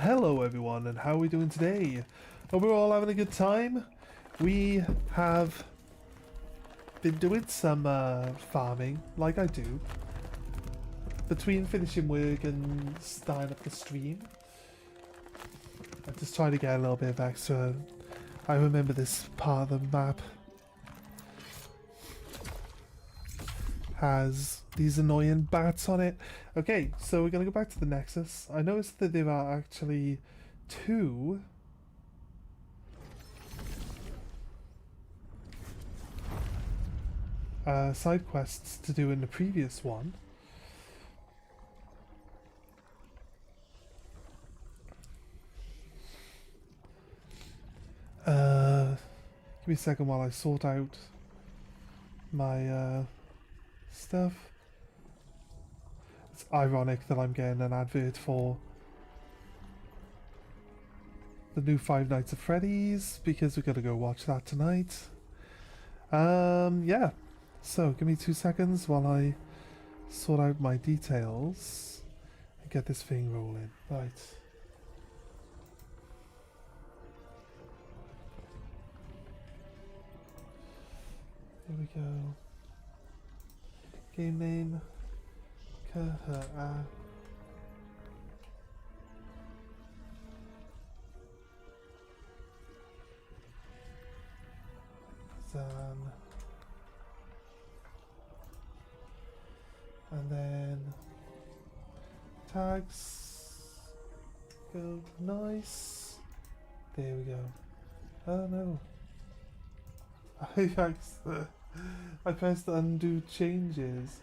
Hello everyone, and how are we doing today? Hope we're all having a good time. We have been doing some farming, like I do, between finishing work and starting up the stream. I'm just trying to get a little bit of extra. I remember this part of the map has these annoying bats on it. Okay, so we're gonna go back to the Nexus. I noticed that there are actually two side quests to do in the previous one. Give me a second while I sort out my stuff. It's ironic that I'm getting an advert for the new Five Nights at Freddy's because we're gonna go watch that tonight. Yeah. So give me 2 seconds while I sort out my details and get this thing rolling. Right. Here we go. Game name. Khazan. And then tags. Go nice. There we go. Oh no. I pressed undo changes.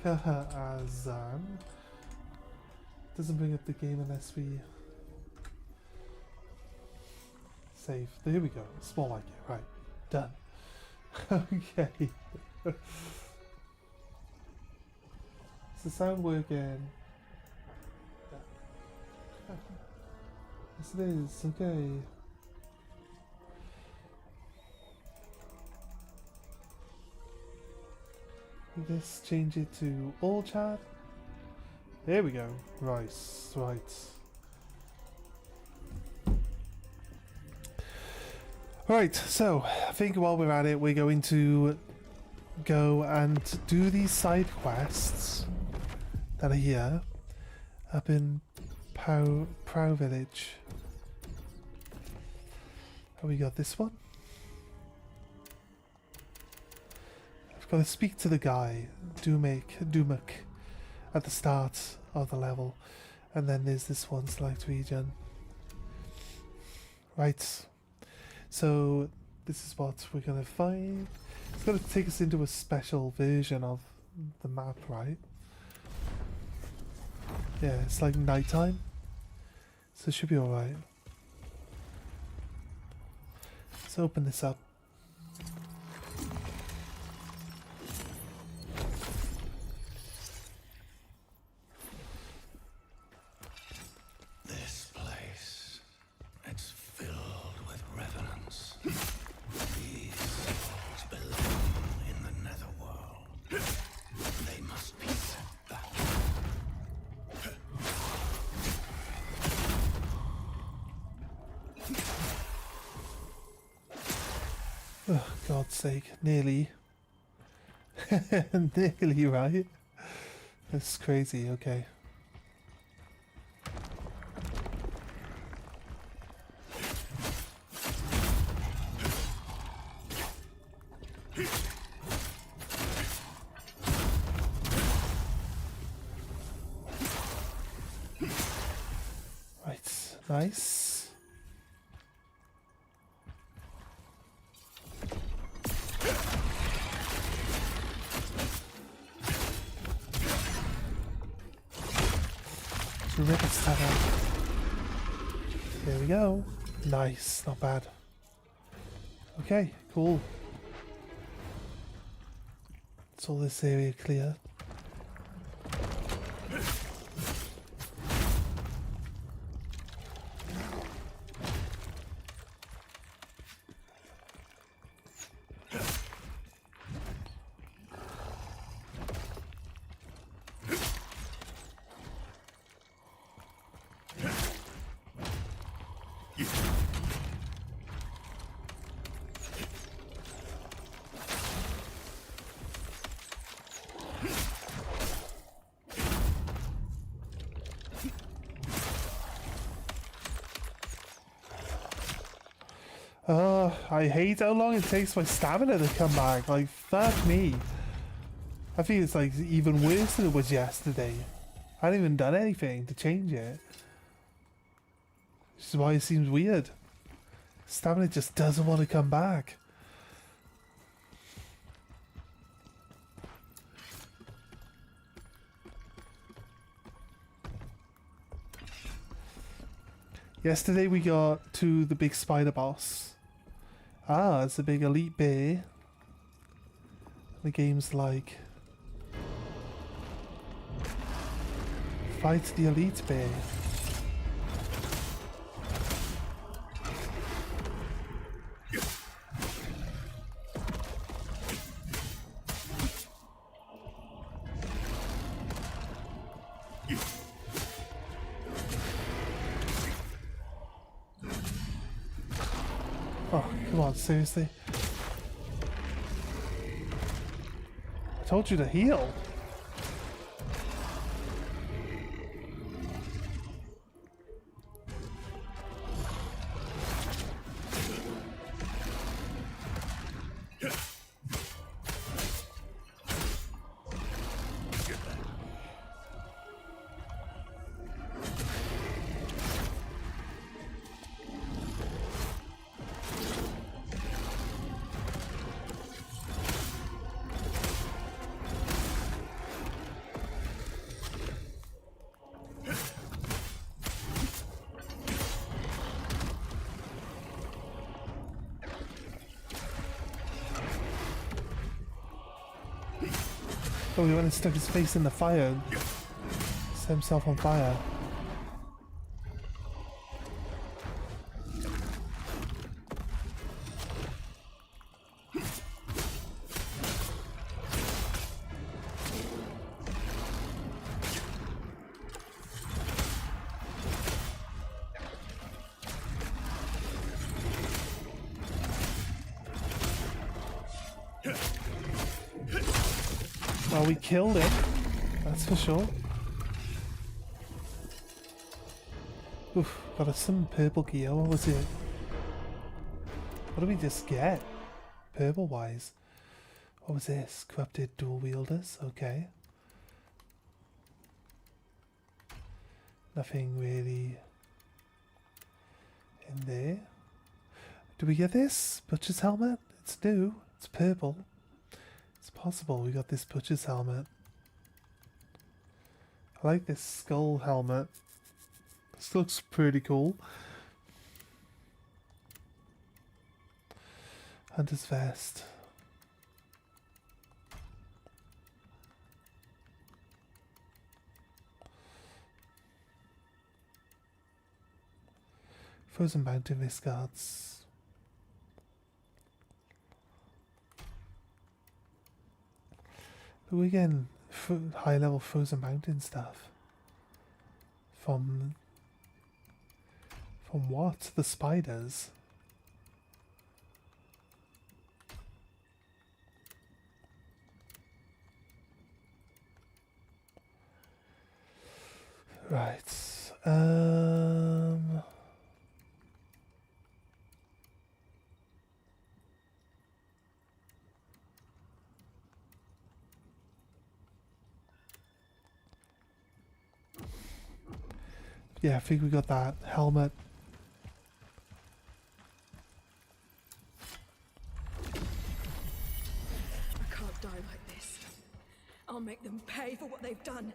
Khazan. Doesn't bring up the game unless we save. There we go. Small like it. Right. Done. Okay. Is the sound working? Yes it is. Okay. Let's change it to all chat. There we go. Right, right. Right, so I think while we're at it, we're going to go and do these side quests that are here up in Prow Village. Have we got this one? Gotta speak to the guy, Dumak, at the start of the level. And then there's this one, select region. Right. So, this is what we're gonna find. It's gonna take us into a special version of the map, right? Yeah, it's like nighttime. So it should be alright. Let's open this up. Oh, God's sake, nearly. Nearly, right? That's crazy, okay. Right, nice. There we go. Nice, not bad. Okay, cool. It's all this area clear. Oh, I hate how long it takes my stamina to come back. Like, fuck me. I think it's like even worse than it was yesterday. I haven't even done anything to change it. Which is why it seems weird. Stamina just doesn't want to come back. Yesterday we got to the big spider boss. Ah, it's a big elite bear. The game's like... Fight the elite bear. Oh, come on, seriously? I told you to heal. Oh, he went and stuck his face in the fire and set himself on fire. Well, we killed him, that's for sure. Oof, got some purple gear. What was it? What did we just get? Purple wise. What was this? Corrupted dual wielders? Okay. Nothing really in there. Do we get this? Butcher's helmet? It's new. It's purple. It's possible we got this butcher's helmet. I like this skull helmet. This looks pretty cool. Hunter's vest. Frozen Mountain Wrist Guards. But again, high level Frozen Mountain stuff. From what? The spiders? Right. Yeah, I think we got that helmet. I can't die like this. I'll make them pay for what they've done.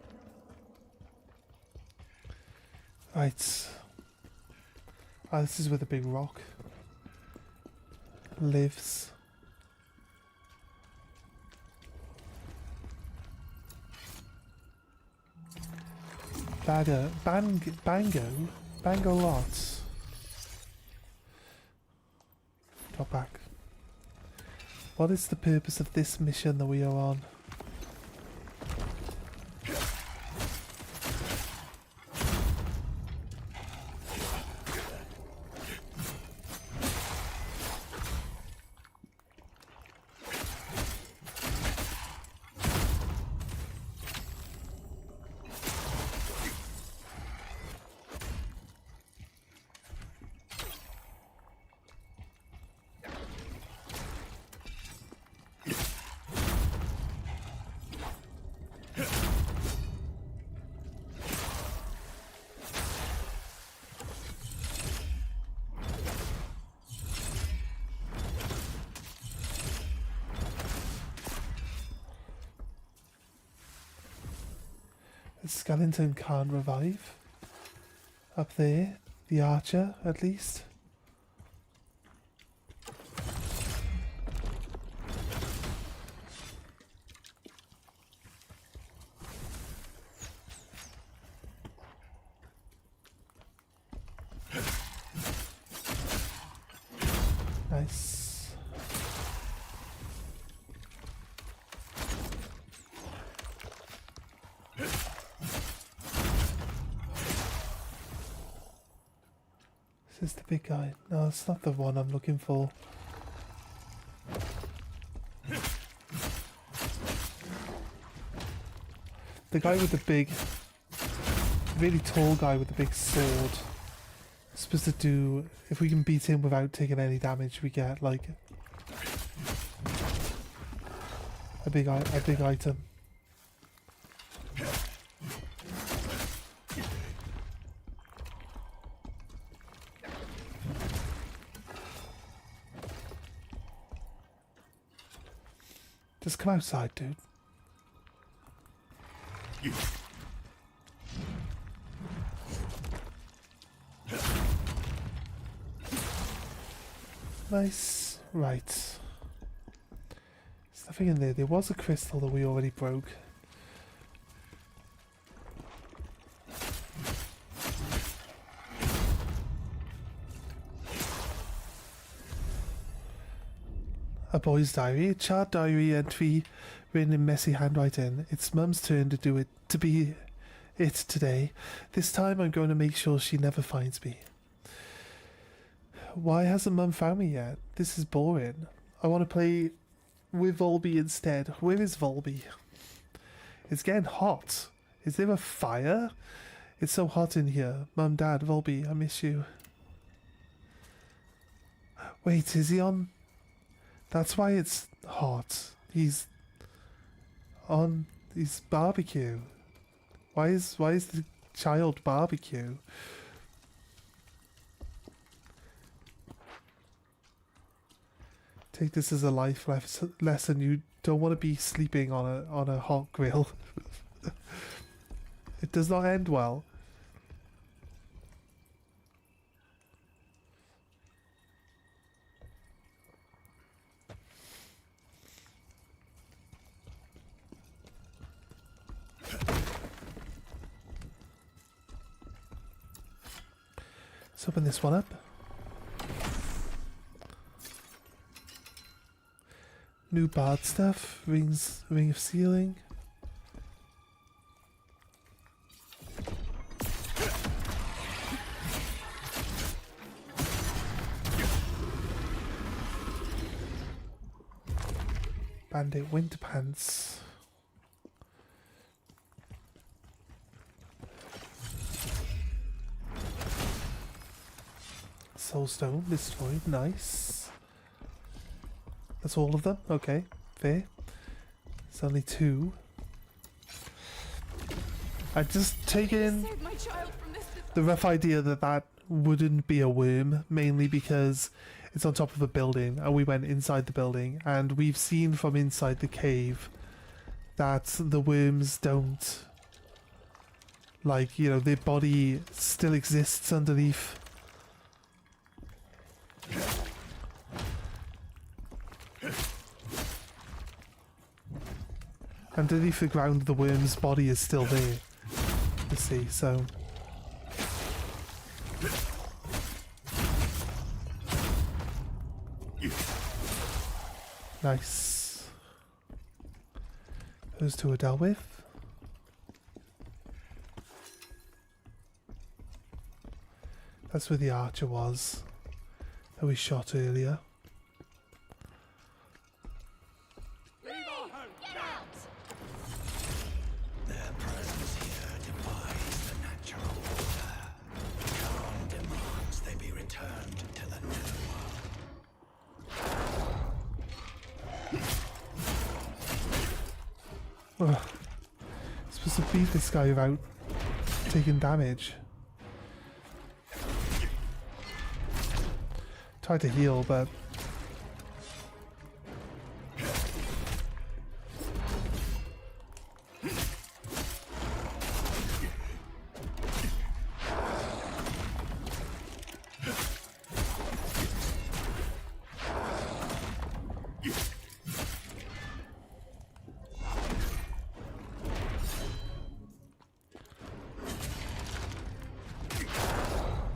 Right. Oh, this is where the big rock lives. Bango lots. Drop back. What is the purpose of this mission that we are on? The skeleton can't revive. Up there, the archer, at least. Nice. Is this the big guy? No, it's not the one I'm looking for. The guy with the big, really tall guy with the big sword. Supposed to do, if we can beat him without taking any damage, we get like a big item. Just come outside, dude. Nice. Right. There's nothing in there. There was a crystal that we already broke. A boy's diary. A chart diary entry written in messy handwriting. It's Mum's turn to do it. To be it today. This time I'm going to make sure she never finds me. Why hasn't Mum found me yet? This is boring. I want to play with Volby instead. Where is Volby? It's getting hot. Is there a fire? It's so hot in here. Mum, Dad, Volby, I miss you. Wait, is he on? That's why it's hot. He's on his barbecue. Why is the child barbecue? Take this as a life lesson. You don't want to be sleeping on a hot grill. It does not end well. Let's open this one up. New bard stuff. Ring of sealing. Bandit winter pants. Soulstone destroyed. Nice. That's all of them? Okay, fair. It's only 2. I'd just taken the rough idea that that wouldn't be a worm, mainly because it's on top of a building and we went inside the building, and we've seen from inside the cave that the worms don't, like, you know, their body still exists underneath. Underneath the ground, the worm's body is still there. You see, so... Nice. Those 2 are dealt with. That's where the archer was that we shot earlier. Ugh. Supposed to beat this guy without taking damage. Tried to heal, but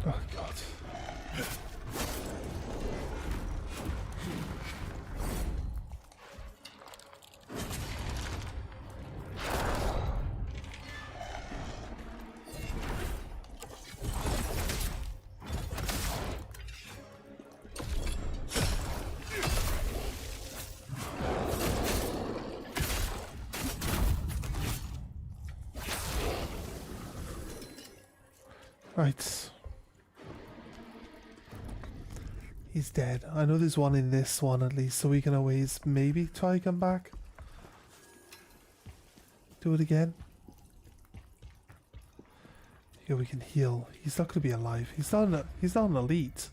Oh god. Right. He's dead. I know there's one in this one at least, so we can always maybe try to come back. Do it again. Yeah, we can heal. He's not going to be alive. He's not an elite.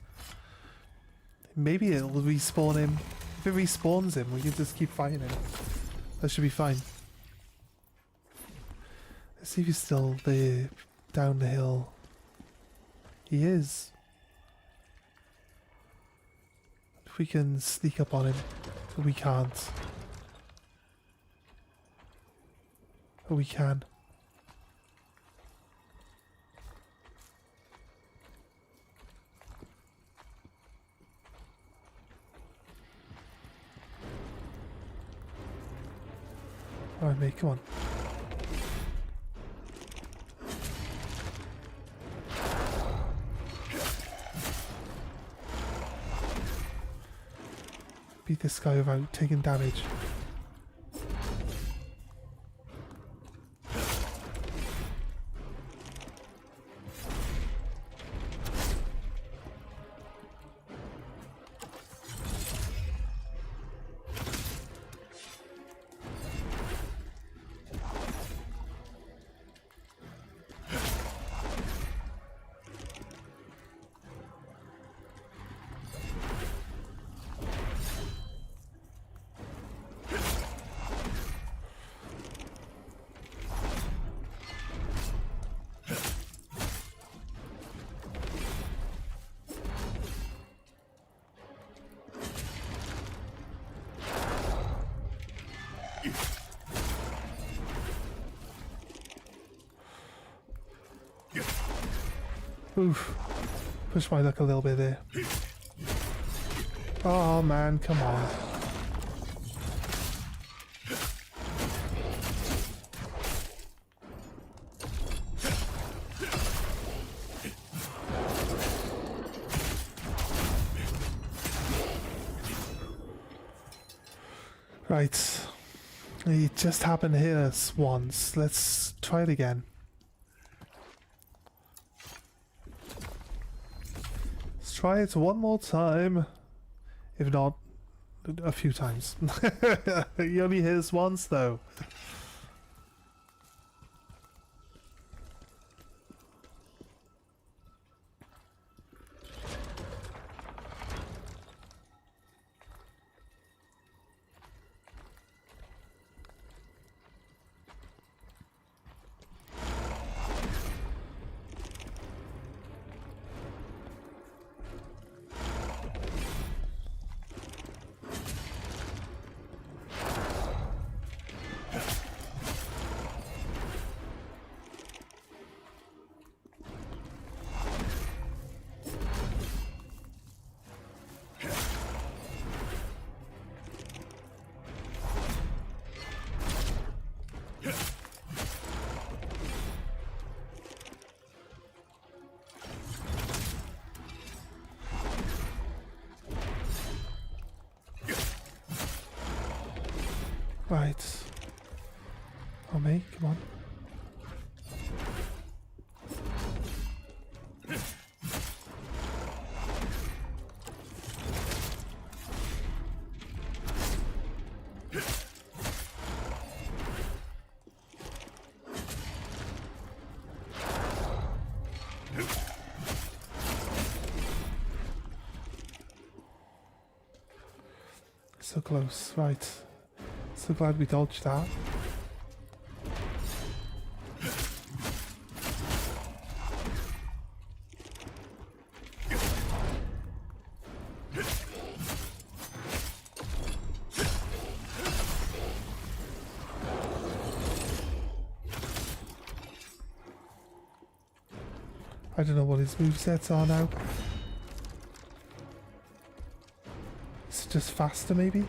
Maybe it'll respawn him. If it respawns him, we can just keep fighting him. That should be fine. Let's see if he's still there down the hill. He is. If we can sneak up on him, but we can't. But we can. Alright mate, come on. Beat this guy without taking damage. Oof. Push my luck a little bit there. Oh man, come on. Right. He just happened to hit us once. Let's try it again. Try it one more time, if not a few times. He only hit us once though. Right. Oh mate, come on. So close, right. So glad we dodged that. I don't know what his movesets are now. It's just faster, maybe?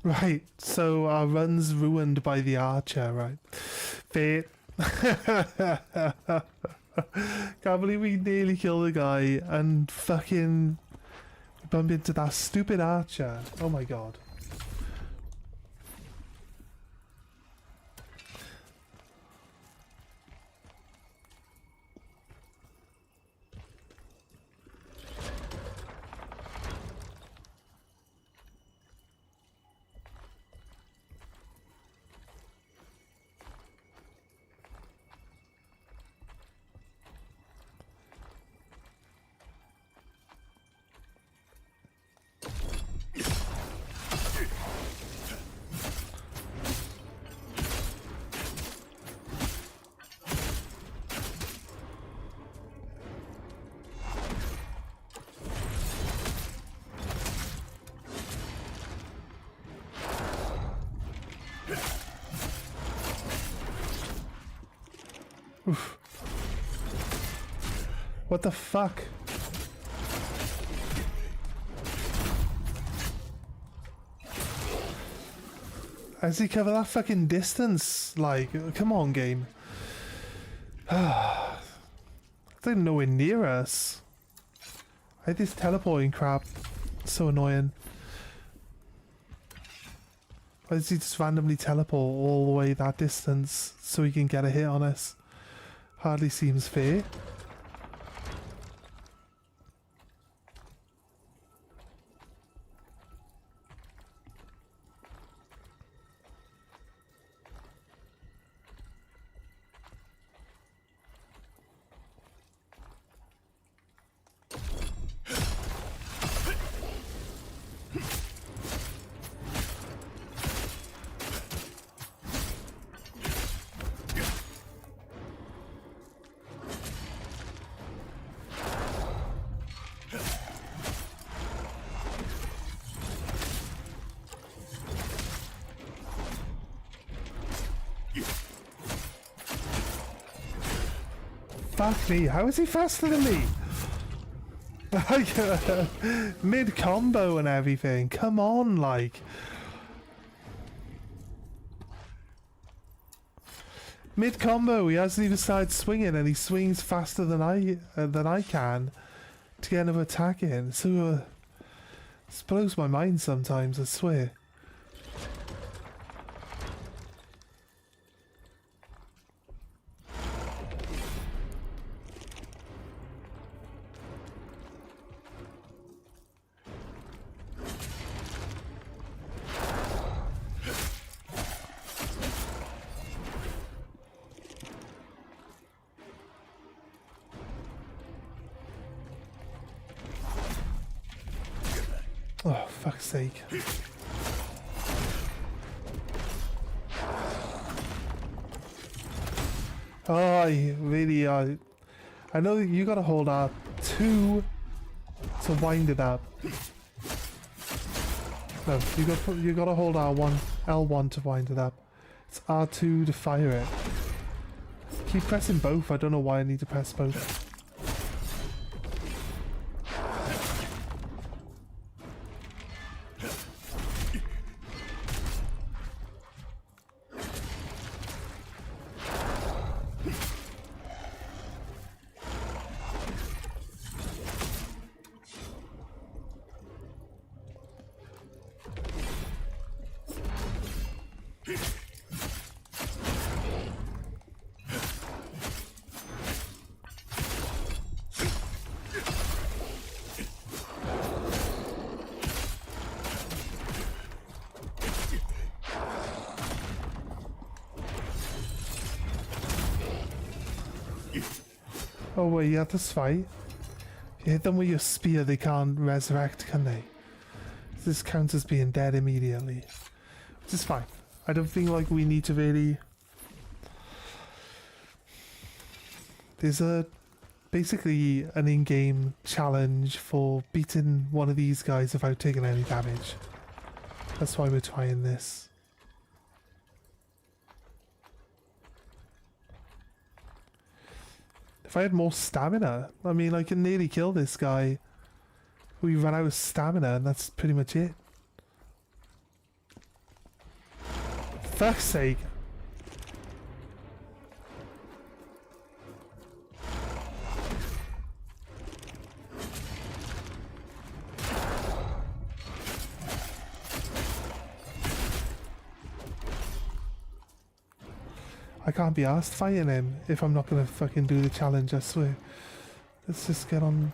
Right, so our run's ruined by the archer, right? Fair. Can't believe we nearly killed the guy and fucking bump into that stupid archer. Oh my god. Oof. What the fuck? How does he cover that fucking distance? Like, come on, game. They're nowhere near us. I hate this teleporting crap. It's so annoying. Why does he just randomly teleport all the way that distance so he can get a hit on us? Hardly seems fair. Fuck me, how is he faster than me? Like, mid-combo and everything, come on, like. Mid-combo, he hasn't even started swinging and he swings faster than I can to get another attack in. So, it blows my mind sometimes, I swear. Oh, fuck's sake. Oh, I really, I know that you gotta hold R2 to wind it up. No, you gotta hold L1 to wind it up. It's R2 to fire it. Keep pressing both, I don't know why I need to press both. Oh wait, yeah, that's fight. If you hit them with your spear, they can't resurrect, can they? This counts as being dead immediately. which is fine. I don't feel like we need to really... There's basically an in-game challenge for beating one of these guys without taking any damage. That's why we're trying this. If I had more stamina, I mean, I can nearly kill this guy. We ran out of stamina and that's pretty much it. Fuck's sake. I can't be asked fighting him if I'm not gonna fucking do the challenge, I swear. Let's just get on.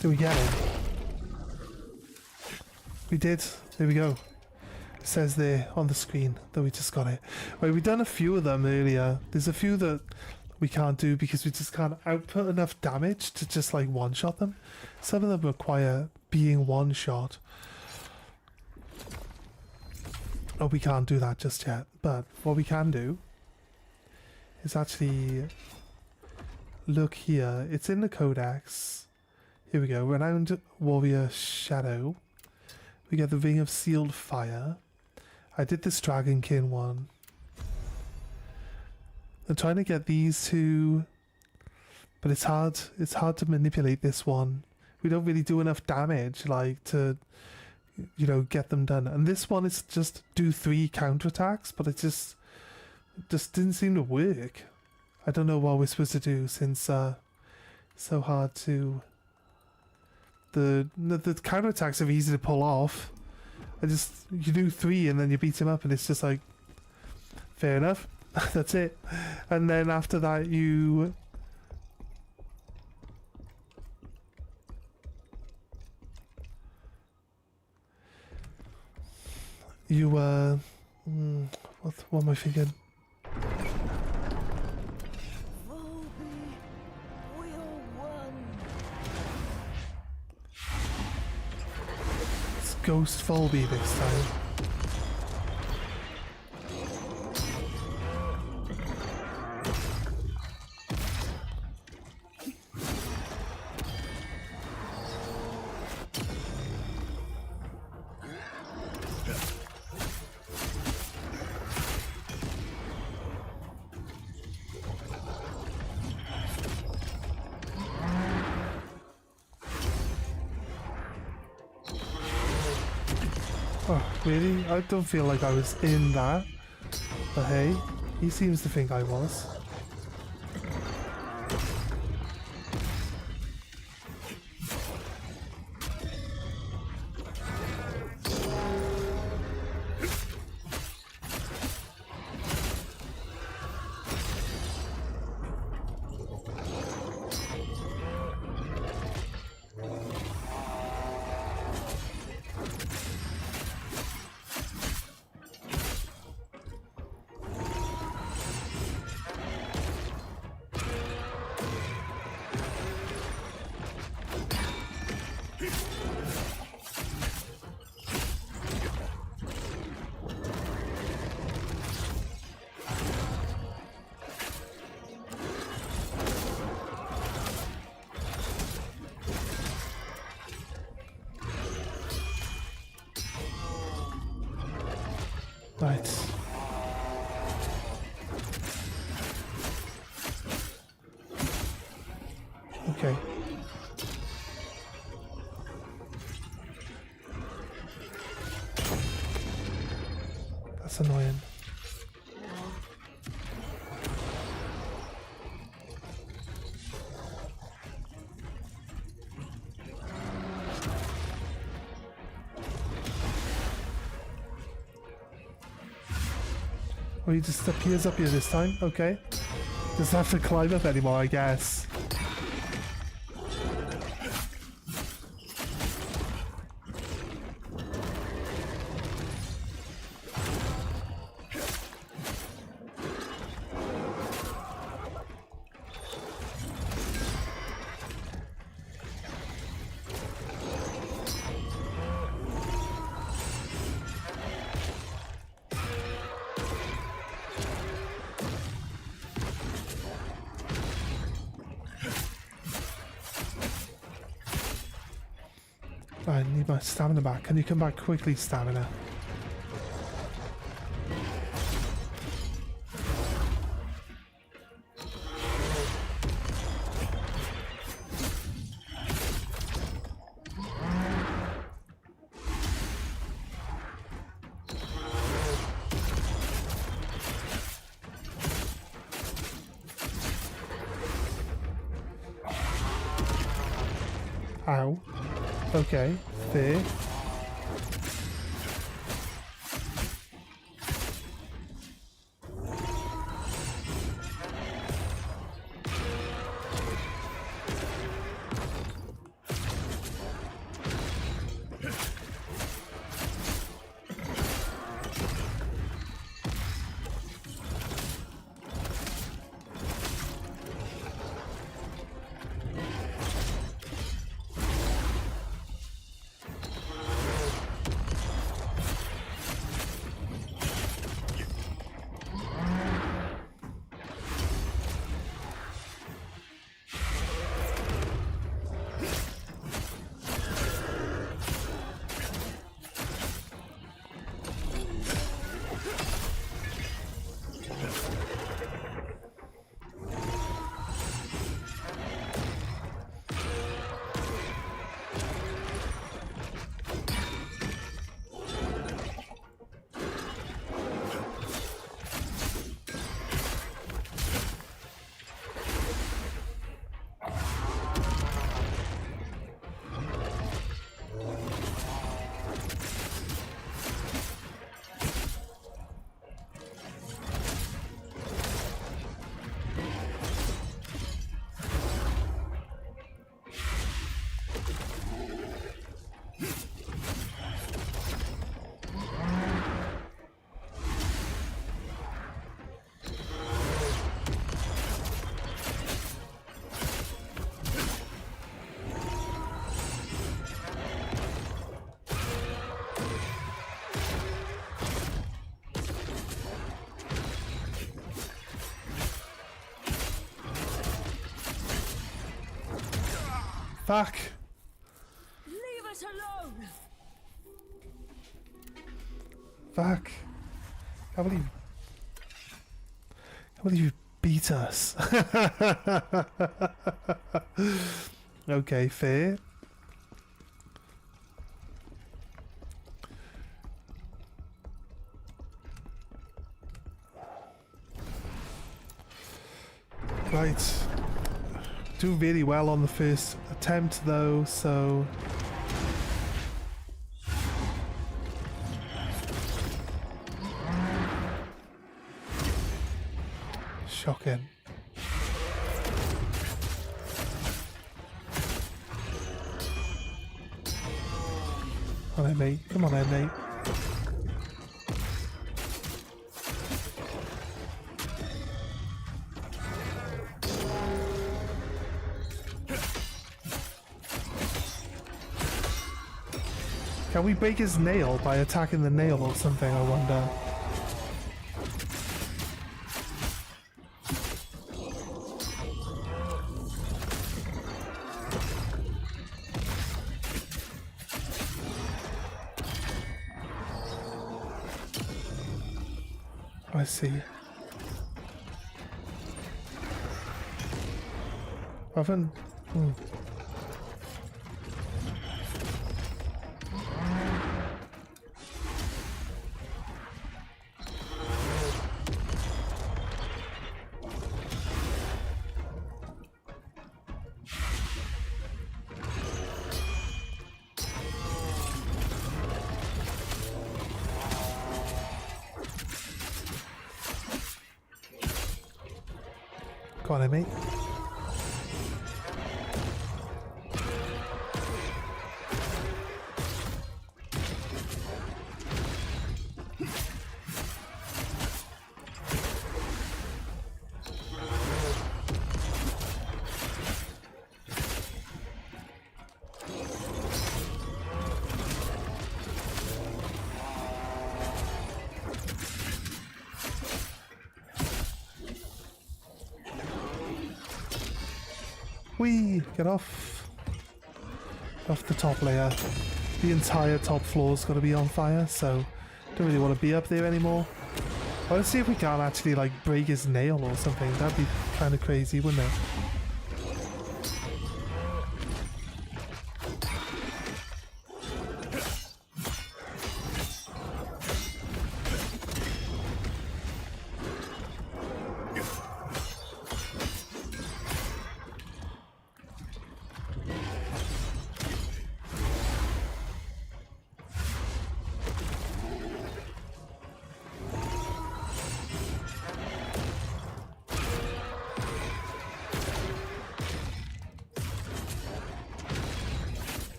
Did we get it? We did. There we go. It says there on the screen that we just got it. Right, we've done a few of them earlier. There's a few that we can't do because we just can't output enough damage to just like one-shot them. Some of them require being one-shot. Oh, we can't do that just yet. But what we can do is actually look here. It's in the codex. Here we go. Renowned Warrior Shadow. We get the Ring of Sealed Fire. I did this Dragonkin one. I'm trying to get these two, but it's hard. It's hard to manipulate this one. We don't really do enough damage, like, to, you know, get them done. And this one is just do 3 counterattacks, but it just didn't seem to work. I don't know what we're supposed to do since so hard to. The counterattacks are easy to pull off. You do 3 and then you beat him up and it's just like, fair enough. That's it. And then after that you what am I thinking? It's Ghost Volby this time. Oh, really? I don't feel like I was in that. But hey, he seems to think I was. Right. Okay. That's annoying. Oh, he just appears up here this time? Okay. Doesn't have to climb up anymore, I guess. I need my stamina back. Can you come back quickly, stamina? Ow. Okay, fair. Fuck. Leave us alone! Fuck. Can't believe you beat us. Okay, fair. Right. Do really well on the first attempt though, so shocking. Come on then, mate. Come on then, mate. Can we break his nail by attacking the nail or something, I wonder? I see. I haven't... Go on, mate. Whee! Get off the top layer. The entire top floor's got to be on fire, so don't really want to be up there anymore. Let's see if we can actually like break his nail or something. That'd be kind of crazy, wouldn't it?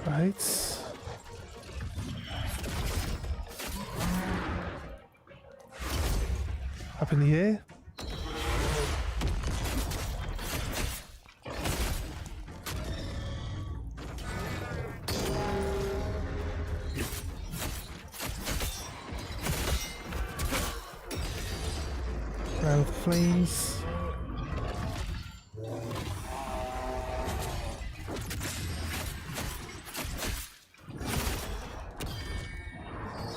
Right. Up in the air. Around the flames.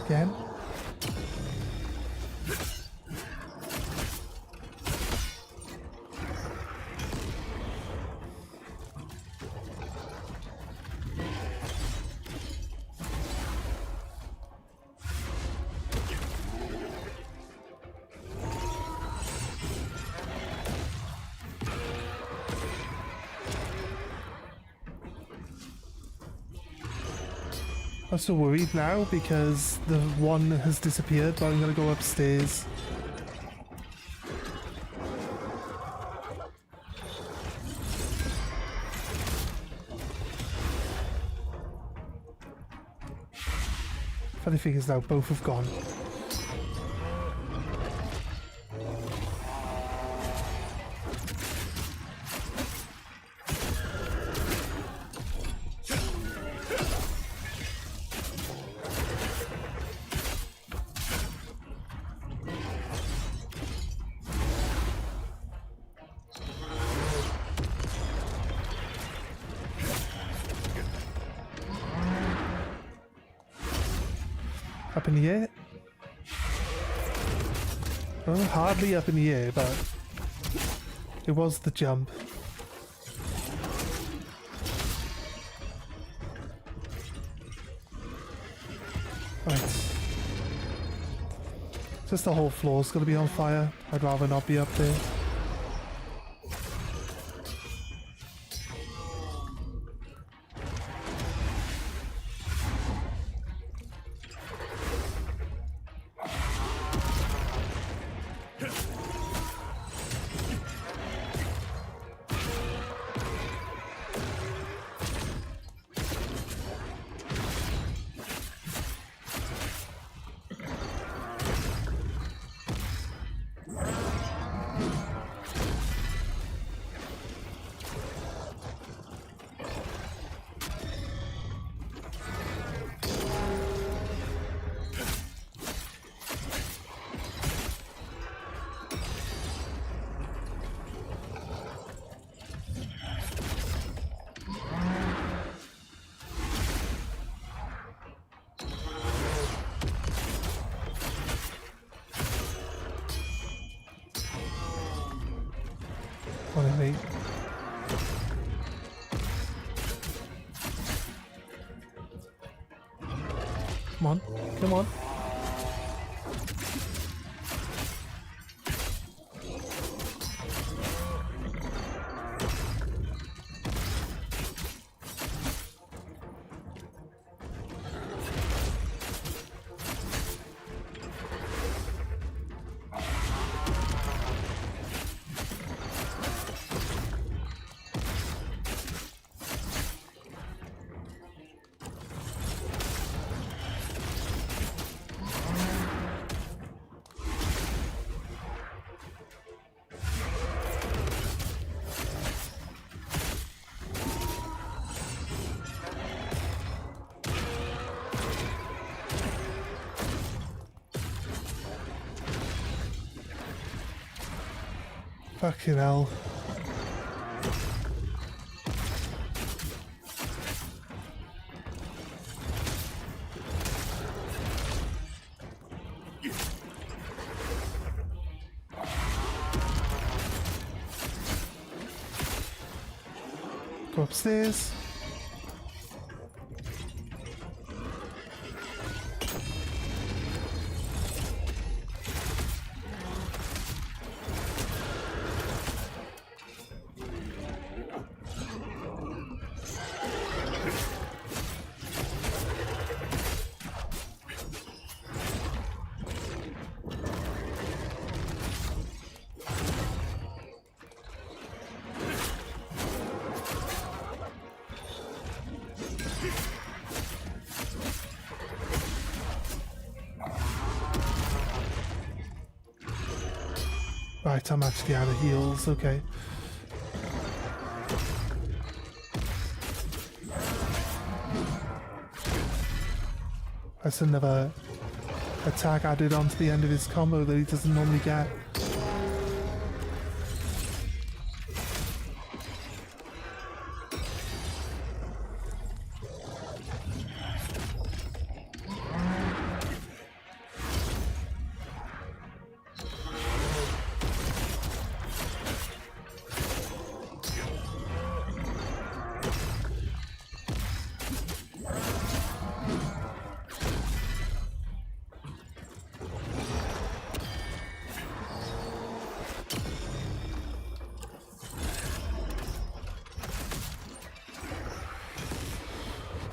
Again. I'm so worried now because the one has disappeared, but I'm gonna go upstairs. Funny thing is now both have gone. Up in the air? Well, hardly up in the air, but it was the jump. Right. Just the whole floor's gonna be on fire. I'd rather not be up there. what I mean. Come on, come on. Fucking hell. Go upstairs. Right, I'm actually out of heals, okay. That's another attack added onto the end of his combo that he doesn't normally get.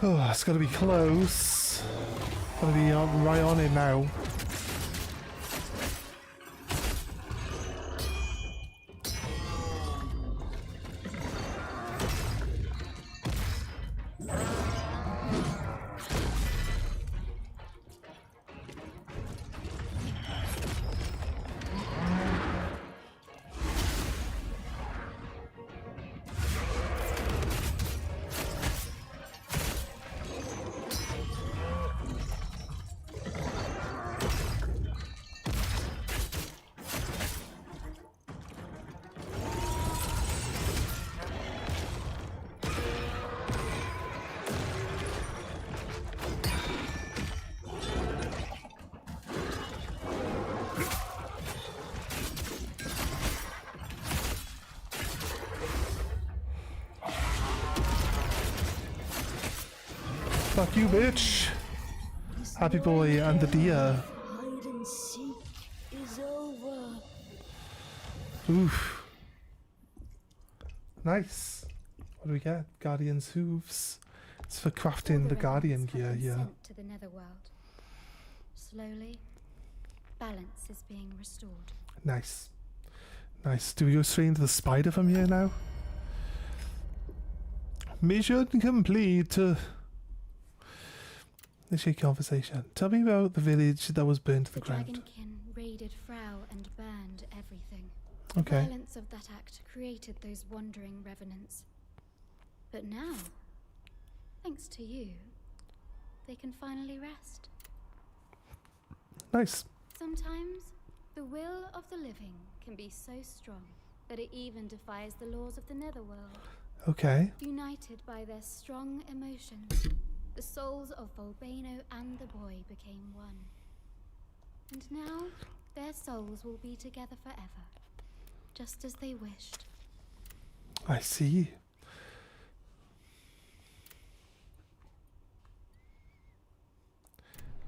Oh, it's got to be close. Got to be right on it now. Fuck you, bitch. Happy boy and the deer. Hide and seek is over. Oof. Nice. What do we get? Guardian's hooves. It's for crafting the guardian gear here. Sent to the netherworld. Slowly, balance is being restored. Nice. Nice. Do we go straight into the spider from here now? Mission complete. Initiate conversation. Tell me about the village that was burned to the ground. Dragonkin raided Frau and burned everything. Okay. The violence of that act created those wandering revenants. But now, thanks to you, they can finally rest. Nice. Sometimes, the will of the living can be so strong that it even defies the laws of the netherworld. Okay. United by their strong emotions, the souls of Volbano and the boy became one. And now, their souls will be together forever, just as they wished. I see.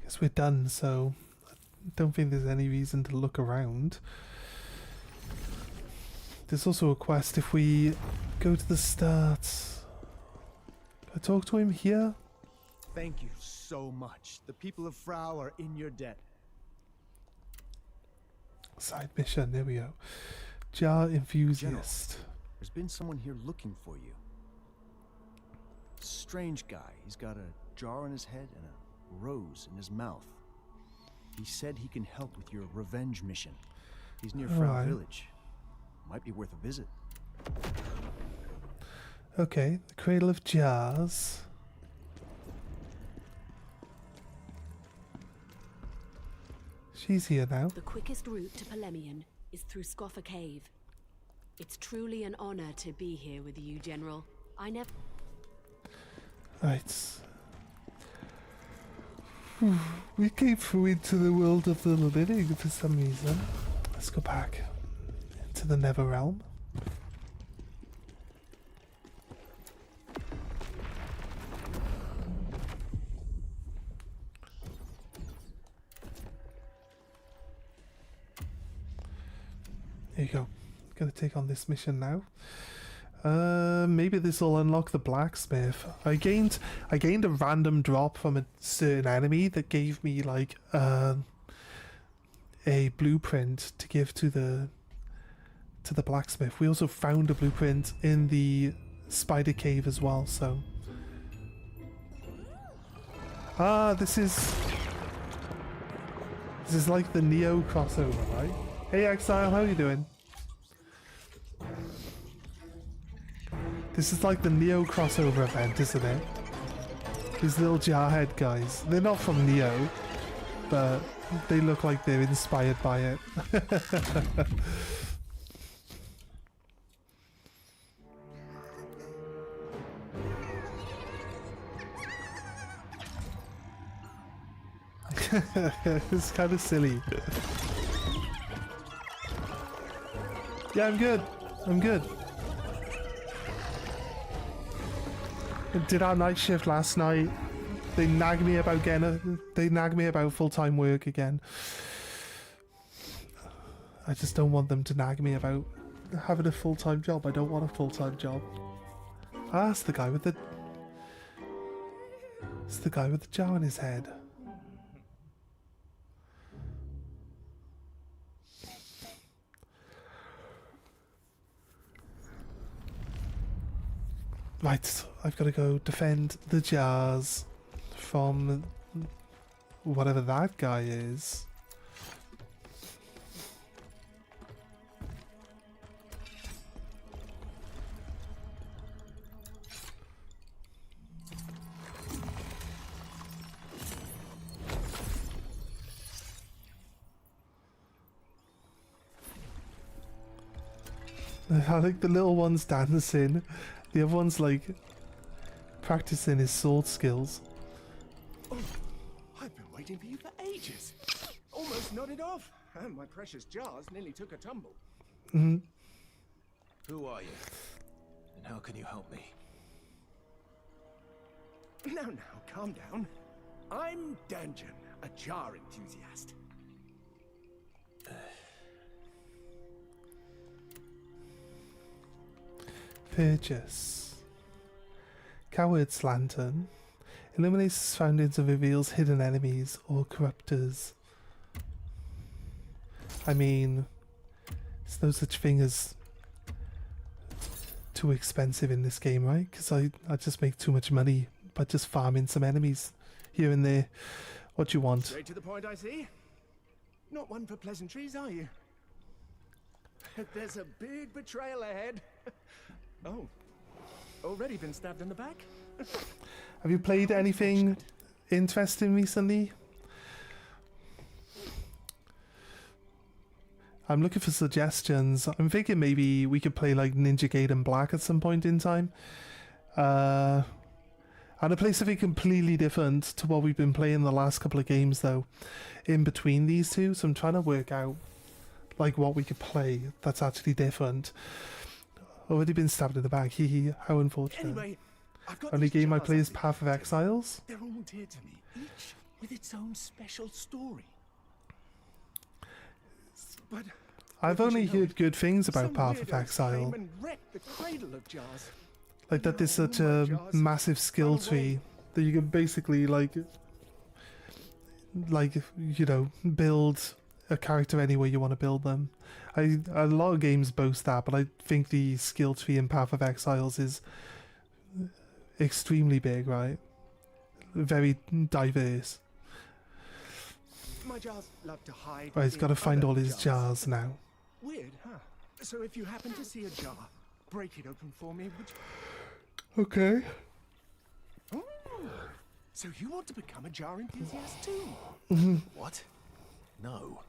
Guess we're done, so I don't think there's any reason to look around. There's also a quest if we go to the start. Can I talk to him here? Thank you so much. The people of Frau are in your debt. Side mission, there we go. Jar enthusiast. There's been someone here looking for you. Strange guy. He's got a jar on his head and a rose in his mouth. He said he can help with your revenge mission. He's near Frau Village. Might be worth a visit. Okay, the Cradle of Jars. She's here now. The quickest route to Polemian is through Scoffer Cave. It's truly an honor to be here with you, General. I never... Right. We came through into the world of the living for some reason. Let's go back into the Nether Realm. There you go. Gonna take on this mission now. Maybe this will unlock the blacksmith. I gained a random drop from a certain enemy that gave me like a blueprint to give to the blacksmith. We also found a blueprint in the spider cave as well, so this is like the Neo crossover, right? Hey Exile, how you doing? This is like the Neo crossover event, isn't it? These little jarhead guys. They're not from Neo, but they look like they're inspired by it. It's kind of silly. Yeah, I'm good. I'm good. Did our night shift last night. They nagged me about full-time work again. I just don't want them to nag me about having a full-time job. I don't want a full-time job. Ah, that's the guy with the... It's the guy with the jar on his head. Right, I've got to go defend the jars from whatever that guy is. I like the little one's dancing. The other one's like practicing his sword skills. Oh, I've been waiting for you for ages. Almost nodded off. And my precious jars nearly took a tumble. Mm-hmm. Who are you? And how can you help me? Now, calm down. I'm Danjan, a jar enthusiast. Purchase. Coward's Lantern. Illuminates surroundings and reveals hidden enemies or corruptors. I mean, there's no such thing as too expensive in this game, right? Because I just make too much money by just farming some enemies here and there. What do you want? Straight to the point, I see. Not one for pleasantries, are you? There's a big betrayal ahead. Oh, already been stabbed in the back? Have you played anything interesting recently? I'm looking for suggestions. I'm thinking maybe we could play like Ninja Gaiden Black at some point in time. And I play something completely different to what we've been playing the last couple of games though, in between these two. So I'm trying to work out like what we could play that's actually different. Already been stabbed in the back. Hee hee. How unfortunate. Anyway, I've got Only these game I jars play I've is been Path of collecting. Exiles. They're all dear to me, each with its own special story. But I've wouldn't only you know heard it, good things about some Path of weirdos Exile. came and wrecked the cradle of jars. Like that there's such All my a jars massive skill fell away. tree that you can basically like you know, build a character any way you want to build them. A lot of games boast that, but I think the skill tree in Path of Exiles is extremely big, right? Very diverse. My jars love to hide. Right, he's got to in find other all his jars now. Weird, huh? So if you happen to see a jar, break it open for me, would you? Okay. Oh, so you want to become a jar enthusiast too? What? No.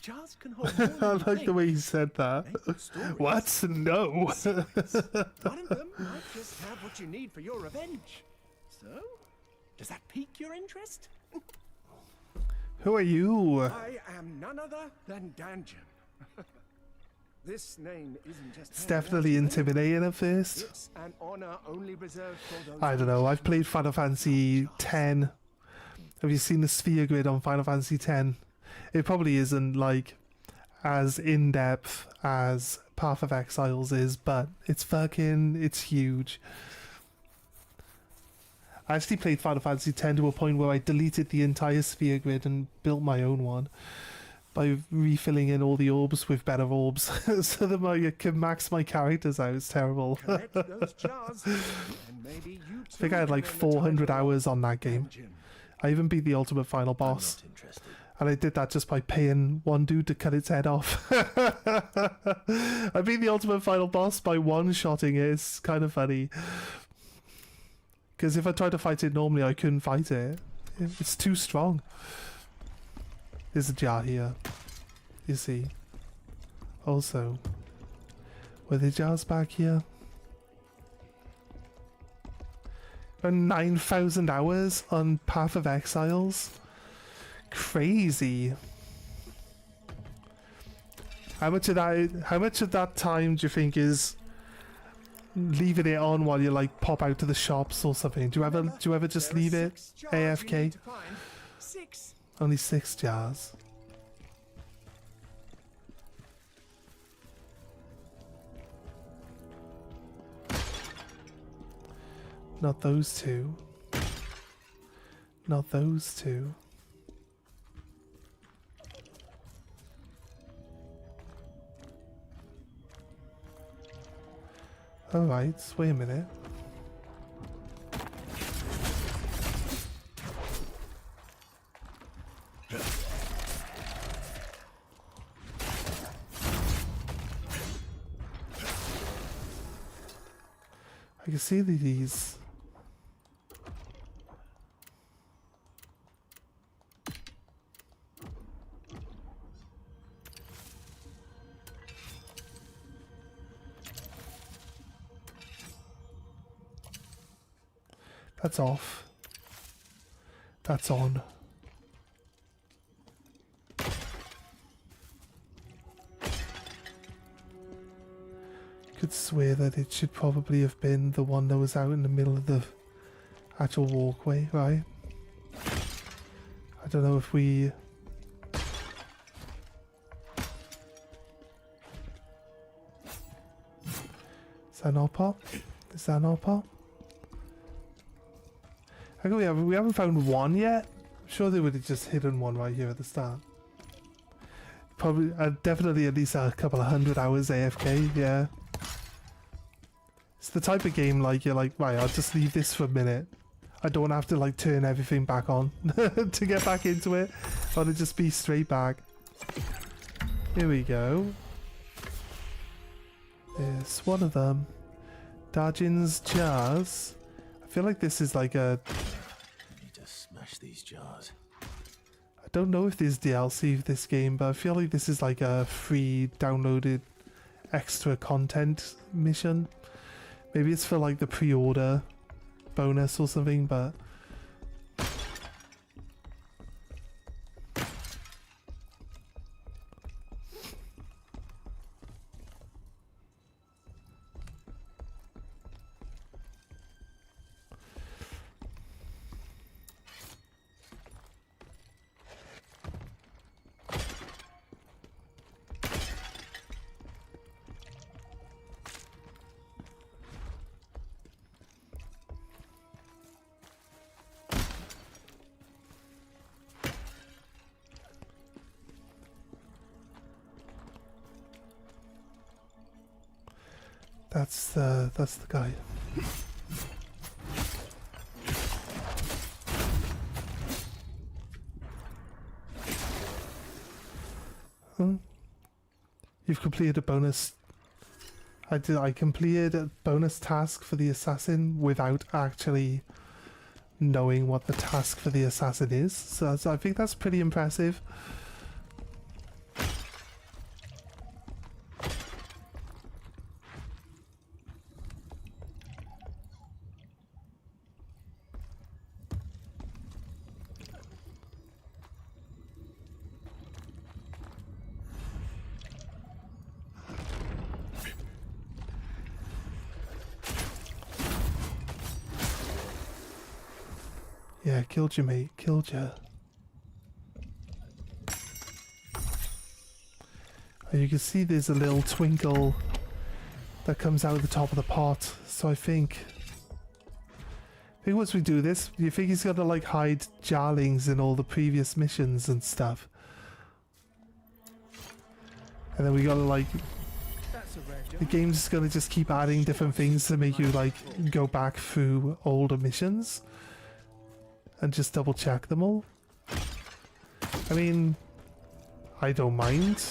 Jars can hold more I than you like the way he think. said that. They tell stories. What? No. One of them might just have what you need for your revenge. So, does that pique your interest? Who are you? I am none other than Dungeon. This name isn't just It's handed out definitely to anyone. intimidating at first. It's an honor only reserved for those. I don't know. I've played Final Fantasy X. Have you seen the sphere grid on Final Fantasy X? It probably isn't like as in depth as Path of Exiles is, but it's huge. I actually played Final Fantasy X to a point where I deleted the entire sphere grid and built my own one by refilling in all the orbs with better orbs so that I could max my characters out. It's terrible. Collect those jars, and maybe you I think I had like 400 hours on that game. I even beat the ultimate final boss. Not interested. And I did that just by paying one dude to cut its head off. I beat the ultimate final boss by one-shotting it. It's kind of funny. Because if I tried to fight it normally, I couldn't fight it. It's too strong. There's a jar here. You see. Also, were there jars back here? 9,000 hours on Path of Exiles? Crazy. How much of that time do you think is leaving it on while you like pop out to the shops or something? Do you ever just leave it AFK? 6. Only 6 jars. Not those two. Not those two. Alright, wait a minute. I can see these. That's off. That's on. Could swear that it should probably have been the one that was out in the middle of the actual walkway, right? I don't know if we... Is that not pop? Is that not pop? How come we haven't found one yet? I'm sure they would have just hidden one right here at the start. Probably, definitely at least a couple of 100 hours AFK, yeah. It's the type of game like you're like, right, I'll just leave this for a minute. I don't have to like turn everything back on to get back into it. I'll just be straight back. Here we go. There's one of them. Dajin's jars. I feel like this is like a... I need to smash these jars. I don't know if there's DLC for this game, but I feel like this is like a free downloaded extra content mission. Maybe it's for like the pre-order bonus or something, but... That's the guy. You've completed a bonus. I completed a bonus task for the assassin without actually knowing what the task for the assassin is. So I think that's pretty impressive. Yeah, killed you, mate. Killed you. And you can see there's a little twinkle that comes out of the top of the pot. So I think once we do this, you think he's gonna like hide jarlings in all the previous missions and stuff. And then we gotta like, the game's gonna just keep adding different things to make you like go back through older missions and just double check them all. I mean, I don't mind.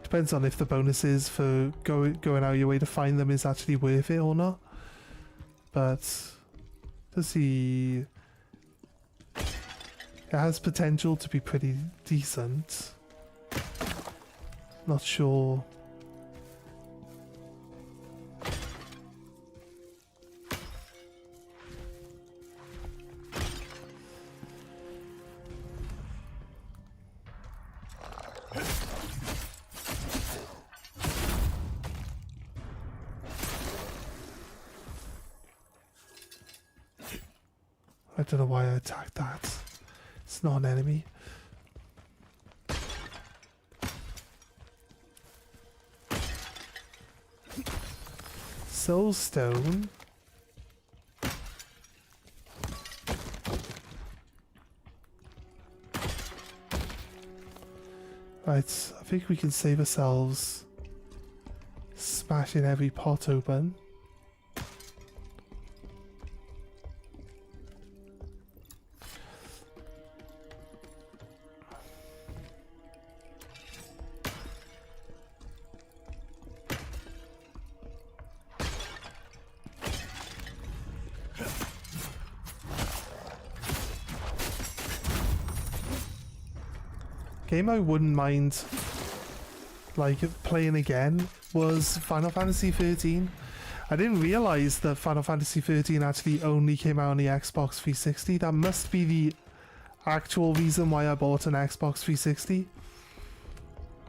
Depends on if the bonuses for going out your way to find them is actually worth it or not. But does he? It has potential to be pretty decent. Not sure. I don't know why I attacked that. It's not an enemy. Soulstone. Right, I think we can save ourselves smashing every pot open. Game I wouldn't mind like playing again was Final Fantasy 13. I didn't realise that Final Fantasy 13 actually only came out on the Xbox 360. That must be the actual reason why I bought an Xbox 360.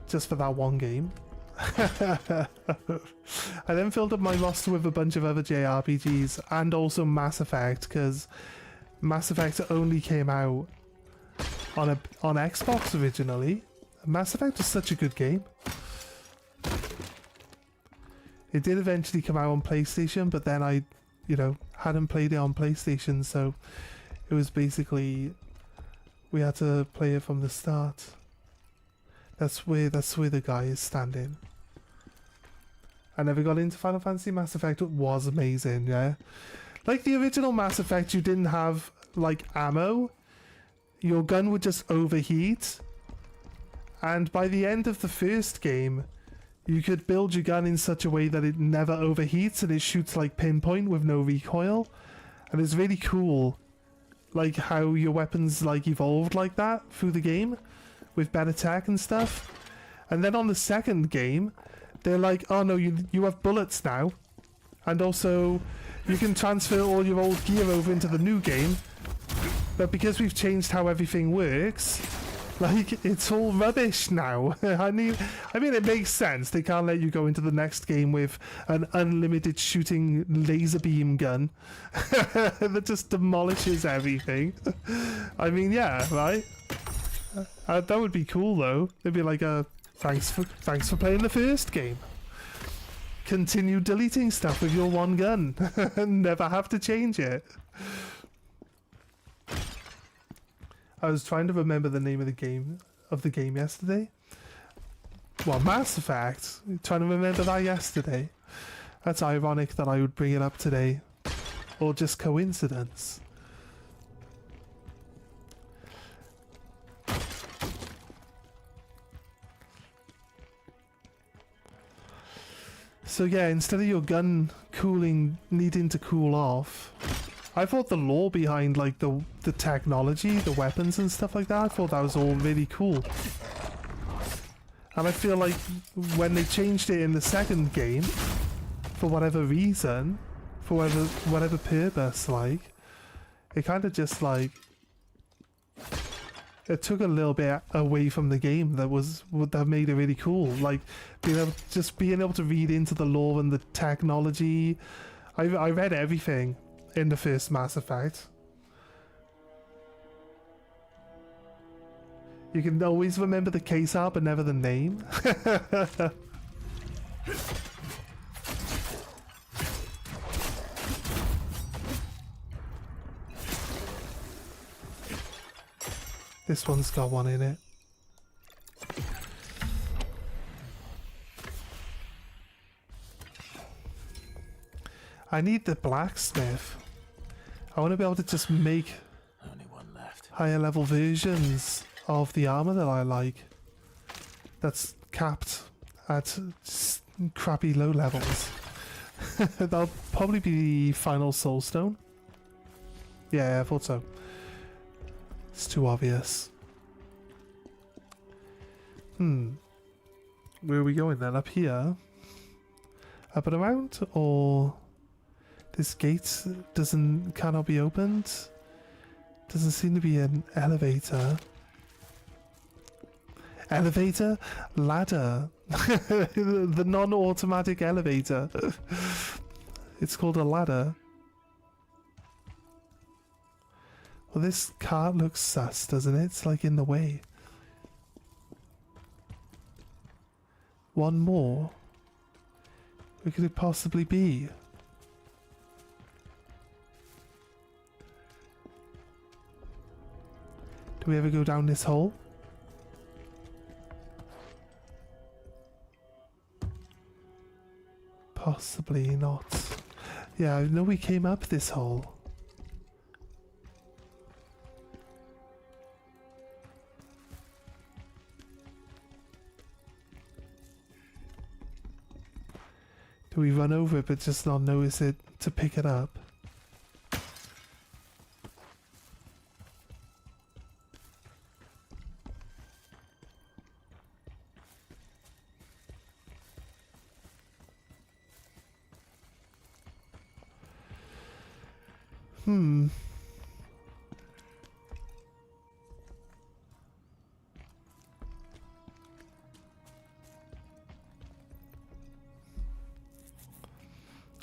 Just for that one game. I then filled up my roster with a bunch of other JRPGs and also Mass Effect, because Mass Effect only came out on Xbox originally. Mass Effect was such a good game. It did eventually come out on PlayStation, but then I, hadn't played it on PlayStation, so it was basically we had to play it from the start. That's where the guy is standing. I never got into Final Fantasy. Mass Effect was amazing, yeah. Like the original Mass Effect, you didn't have like ammo. Your gun would just overheat, and by the end of the first game you could build your gun in such a way that it never overheats and it shoots like pinpoint with no recoil. And it's really cool like how your weapons like evolved like that through the game with better tech and stuff. And then on the second game they're like, oh no, you have bullets now, and also you can transfer all your old gear over into the new game. But because we've changed how everything works, like, it's all rubbish now. I mean, it makes sense. They can't let you go into the next game with an unlimited shooting laser beam gun that just demolishes everything. I mean, yeah, right? That would be cool, though. They'd be like, thanks for playing the first game. Continue deleting stuff with your one gun and never have to change it. I was trying to remember the name of the game yesterday. Well, Mass Effect. Trying to remember that yesterday. That's ironic that I would bring it up today. Or just coincidence. So yeah, instead of your gun needing to cool off, I thought the lore behind like the technology, the weapons and stuff like that, I thought that was all really cool. And I feel like when they changed it in the second game, for whatever reason, for whatever purpose, like, it kind of just like, it took a little bit away from the game that made it really cool. Like being able to read into the lore and the technology. I read everything in the first Mass Effect. You can always remember the case art but never the name. This one's got one in it. I need the blacksmith. I want to be able to just make Only one left. higher level versions of the armor that I like. That's capped at crappy low levels. That'll probably be the final soulstone. Yeah, I thought so. It's too obvious. Where are we going then? Up here? Up and around? Or this gate cannot be opened? Doesn't seem to be an elevator. Elevator? Ladder. The non-automatic elevator. It's called a ladder. Well, this cart looks sus, doesn't it? It's like in the way. One more? Where could it possibly be? Do we ever go down this hole? Possibly not. Yeah, I know we came up this hole. Do we run over it but just not notice it to pick it up?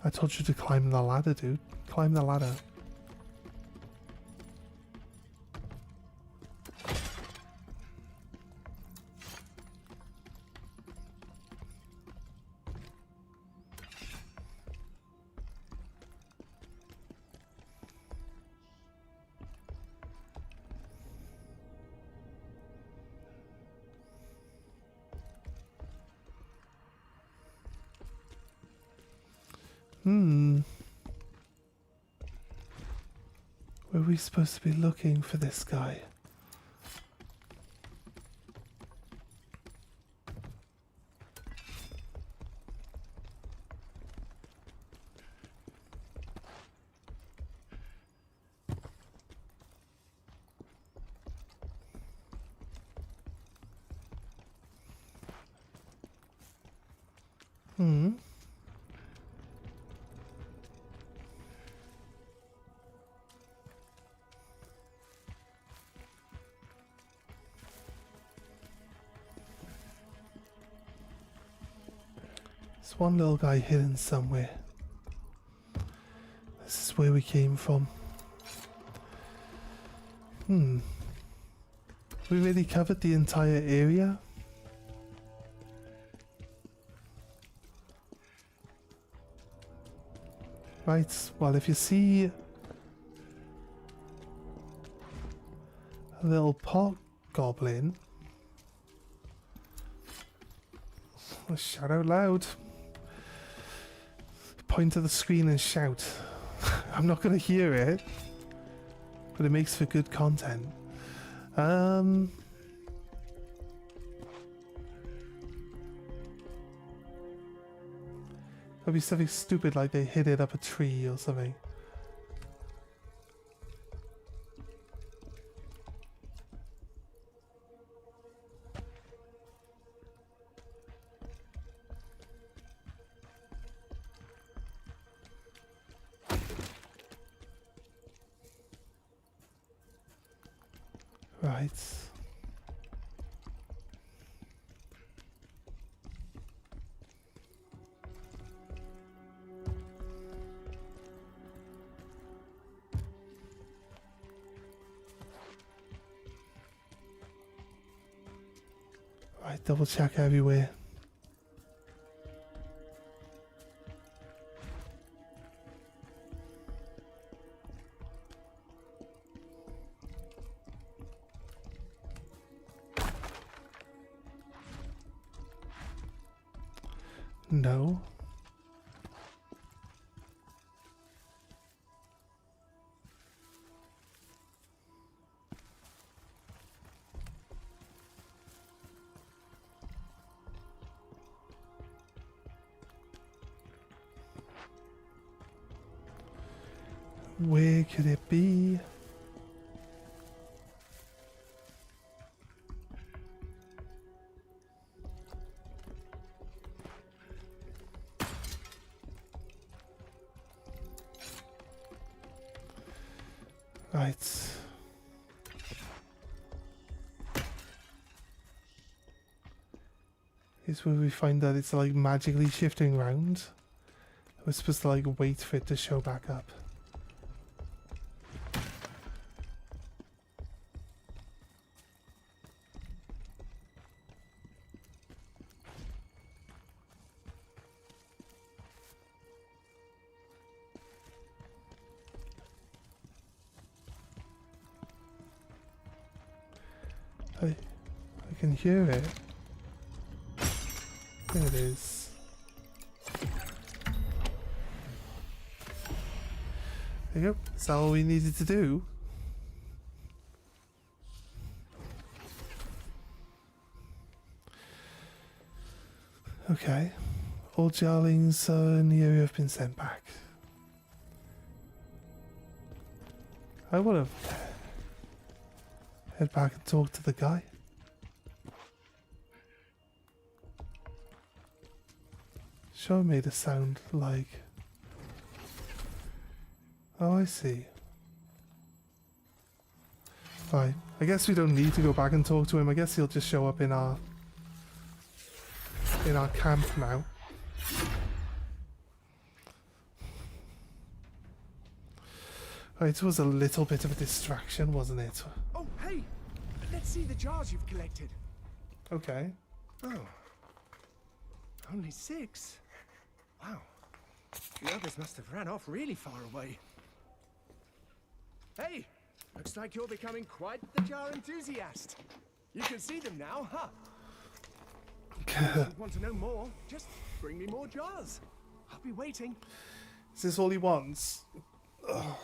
I told you to climb the ladder, dude. Climb the ladder. Where are we supposed to be looking for this guy? There's one little guy hidden somewhere. This is where we came from. We really covered the entire area. Right, well, if you see a little pot goblin, shout out loud. point to the screen and shout. I'm not going to hear it, but it makes for good content. It'll be something stupid like they hit it up a tree or something. Right. Right, double check everywhere. No. Where could it be? Right. Here's where we find that it's like magically shifting around. We're supposed to like wait for it to show back up. I can hear it. There it is. There you go. Is that all we needed to do? Okay. All jarlings in the area have been sent back. I would have head back and talk to the guy. Sure made a sound like... Oh, I see. Right, I guess we don't need to go back and talk to him. I guess he'll just show up in our camp now. Right, it was a little bit of a distraction, wasn't it? Oh, hey! Let's see the jars you've collected. Okay. Oh. Only 6? Wow. The others must have ran off really far away. Hey! Looks like you're becoming quite the jar enthusiast. You can see them now, huh? If you want to know more, just bring me more jars. I'll be waiting. Is this all he wants? Ugh.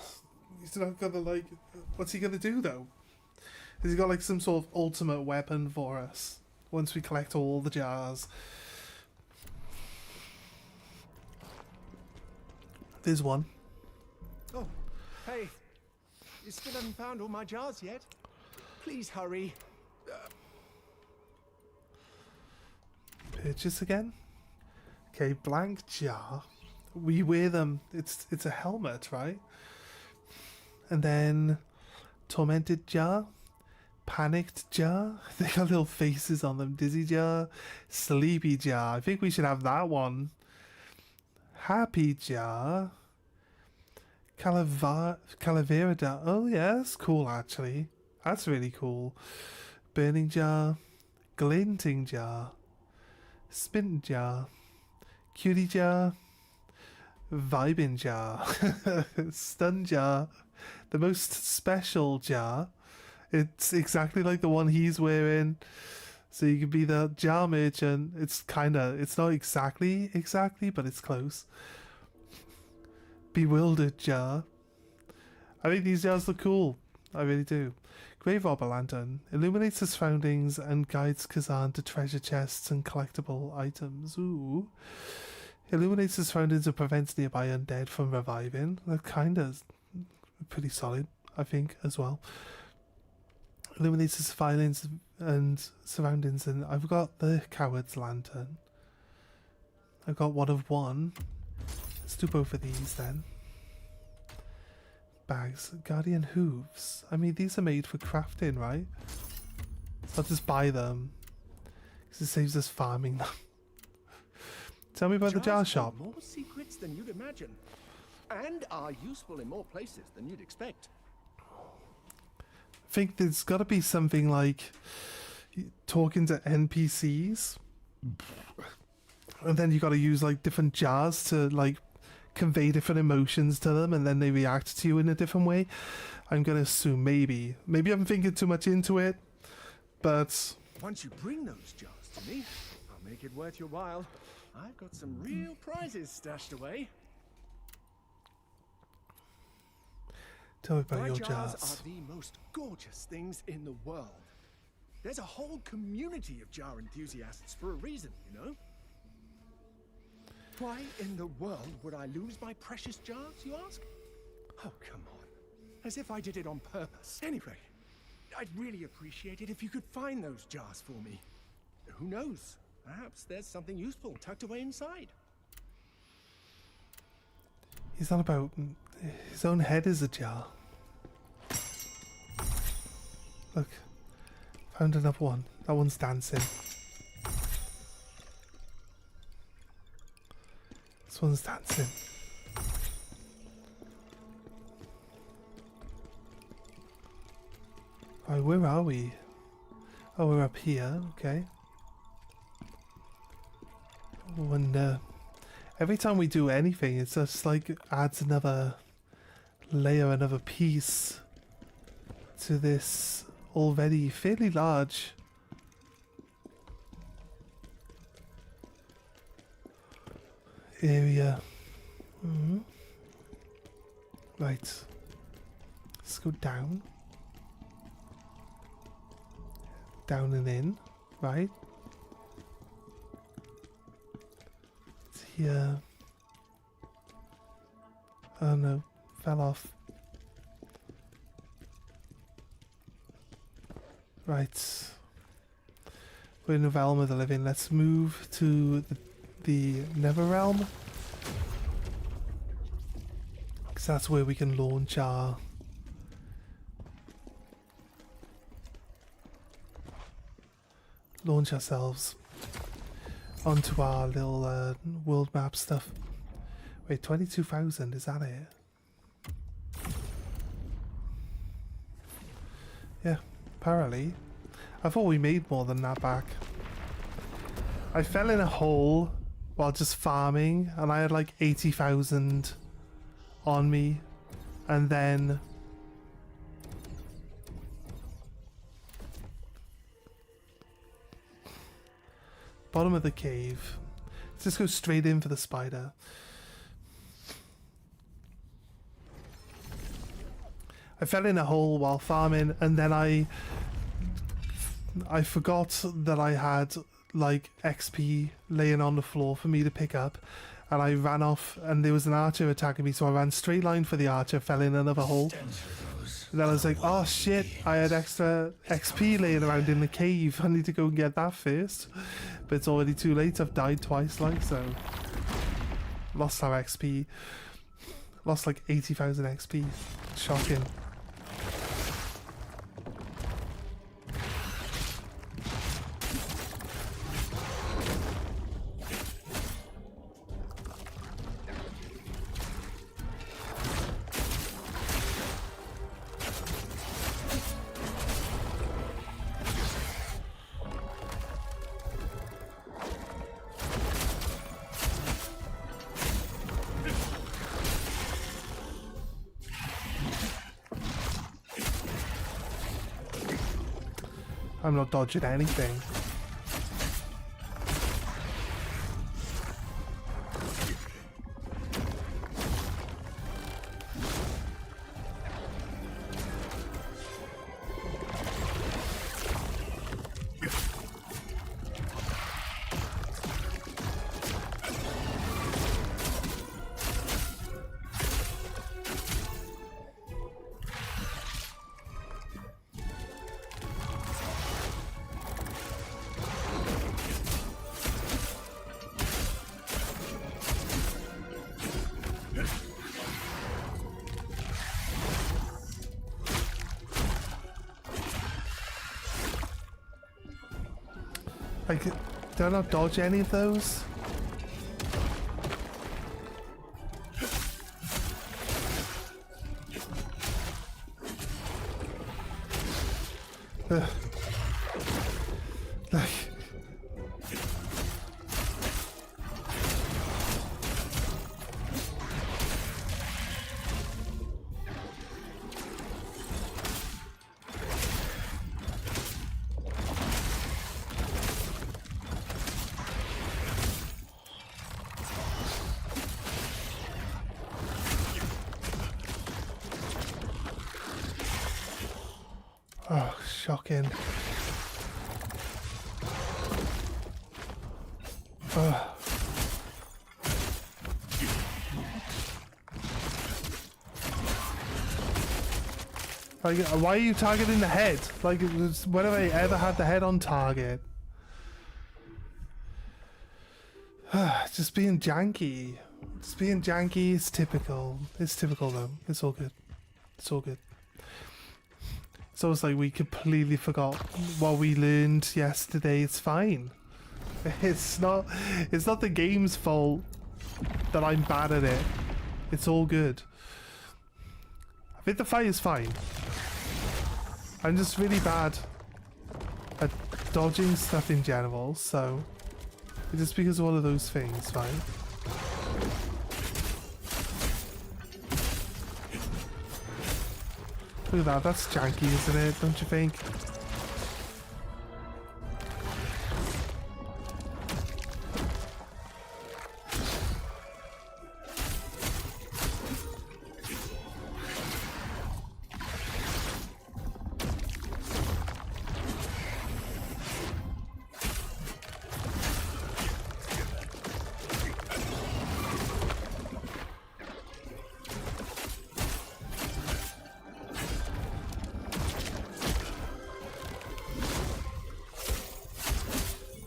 He's not gonna like... What's he gonna do though? Has he got like some sort of ultimate weapon for us? Once we collect all the jars. There's one. Oh, hey. You still haven't found all my jars yet? Please hurry. Purchase again? Okay, blank jar. We wear them. It's a helmet, right? And then tormented jar, panicked jar. They got little faces on them. Dizzy jar, sleepy jar. I think we should have that one. Happy jar, calavera jar. Oh yeah, that's cool actually. That's really cool. Burning jar, glinting jar, spin jar, cutie jar, vibing jar, stun jar, the most special jar. It's exactly like the one he's wearing. So you could be the jar merchant. It's not exactly, but it's close. bewildered jar. I think these jars look cool. I really do. Grave Robber Lantern. Illuminates the surroundings and guides Khazan to treasure chests and collectible items. Ooh. Illuminates the surroundings and prevents nearby undead from reviving. That kinda pretty solid, I think, as well. Illuminates the surroundings and I've got the Coward's Lantern. I've got one of one. Let's do both of these then. Bags. Guardian Hooves. I mean, these are made for crafting, right? So I'll just buy them. Because it saves us farming them. Tell me about the jar shop. More secrets than you'd imagine. And are useful in more places than you'd expect. I think there's got to be something like talking to NPCs. And then you got to use like different jars to like convey different emotions to them, and then they react to you in a different way. I'm gonna assume maybe I'm thinking too much into it, but Once you bring those jars to me, I'll make it worth your while. I've got some real prizes stashed away. tell me about My your jars jars. are the most gorgeous things in the world. There's a whole community of jar enthusiasts for a reason, you know? Why in the world would I lose my precious jars, you ask? Oh, come on. As if I did it on purpose. Anyway, I'd really appreciate it if you could find those jars for me. Who knows? Perhaps there's something useful tucked away inside. He's on about his own head is a jar. Look, found another one. That one's dancing. This one's dancing. Alright, where are we? Oh, we're up here, okay. Oh, and every time we do anything, it's just like adds another layer, another piece to this already fairly large area. Right. Let's go down. Down and in. Right. It's here. Oh no. Fell off. Right. We're in the realm of the living. Let's move to the Nether realm. Because that's where we can launch ourselves onto our little world map stuff. Wait, 22,000, is that it? Yeah, apparently. I thought we made more than that back. I fell in a hole while just farming, and I had like 80,000 on me, and then bottom of the cave. Let's just go straight in for the spider. I fell in a hole while farming, and then I forgot that I had like XP laying on the floor for me to pick up, and I ran off, and there was an archer attacking me, so I ran straight line for the archer, fell in another hole. And then I was like, oh shit, I had extra XP laying around in the cave. I need to go and get that first. But it's already too late. I've died twice, like, so. Lost our XP. Lost like 80,000 XP. Shocking. I'm not dodging anything. Like, did I not dodge any of those? Like... Oh, shocking. Like, why are you targeting the head? Like, when have I ever had the head on target? Just being janky. Just being janky is typical. It's typical though. It's all good. It's all good. It's almost like we completely forgot what we learned yesterday. It's fine. It's not the game's fault that I'm bad at it. It's all good. I think the fight is fine. I'm just really bad at dodging stuff in general, so it's just because of one of those things, right? Look at that, that's janky, isn't it? Don't you think?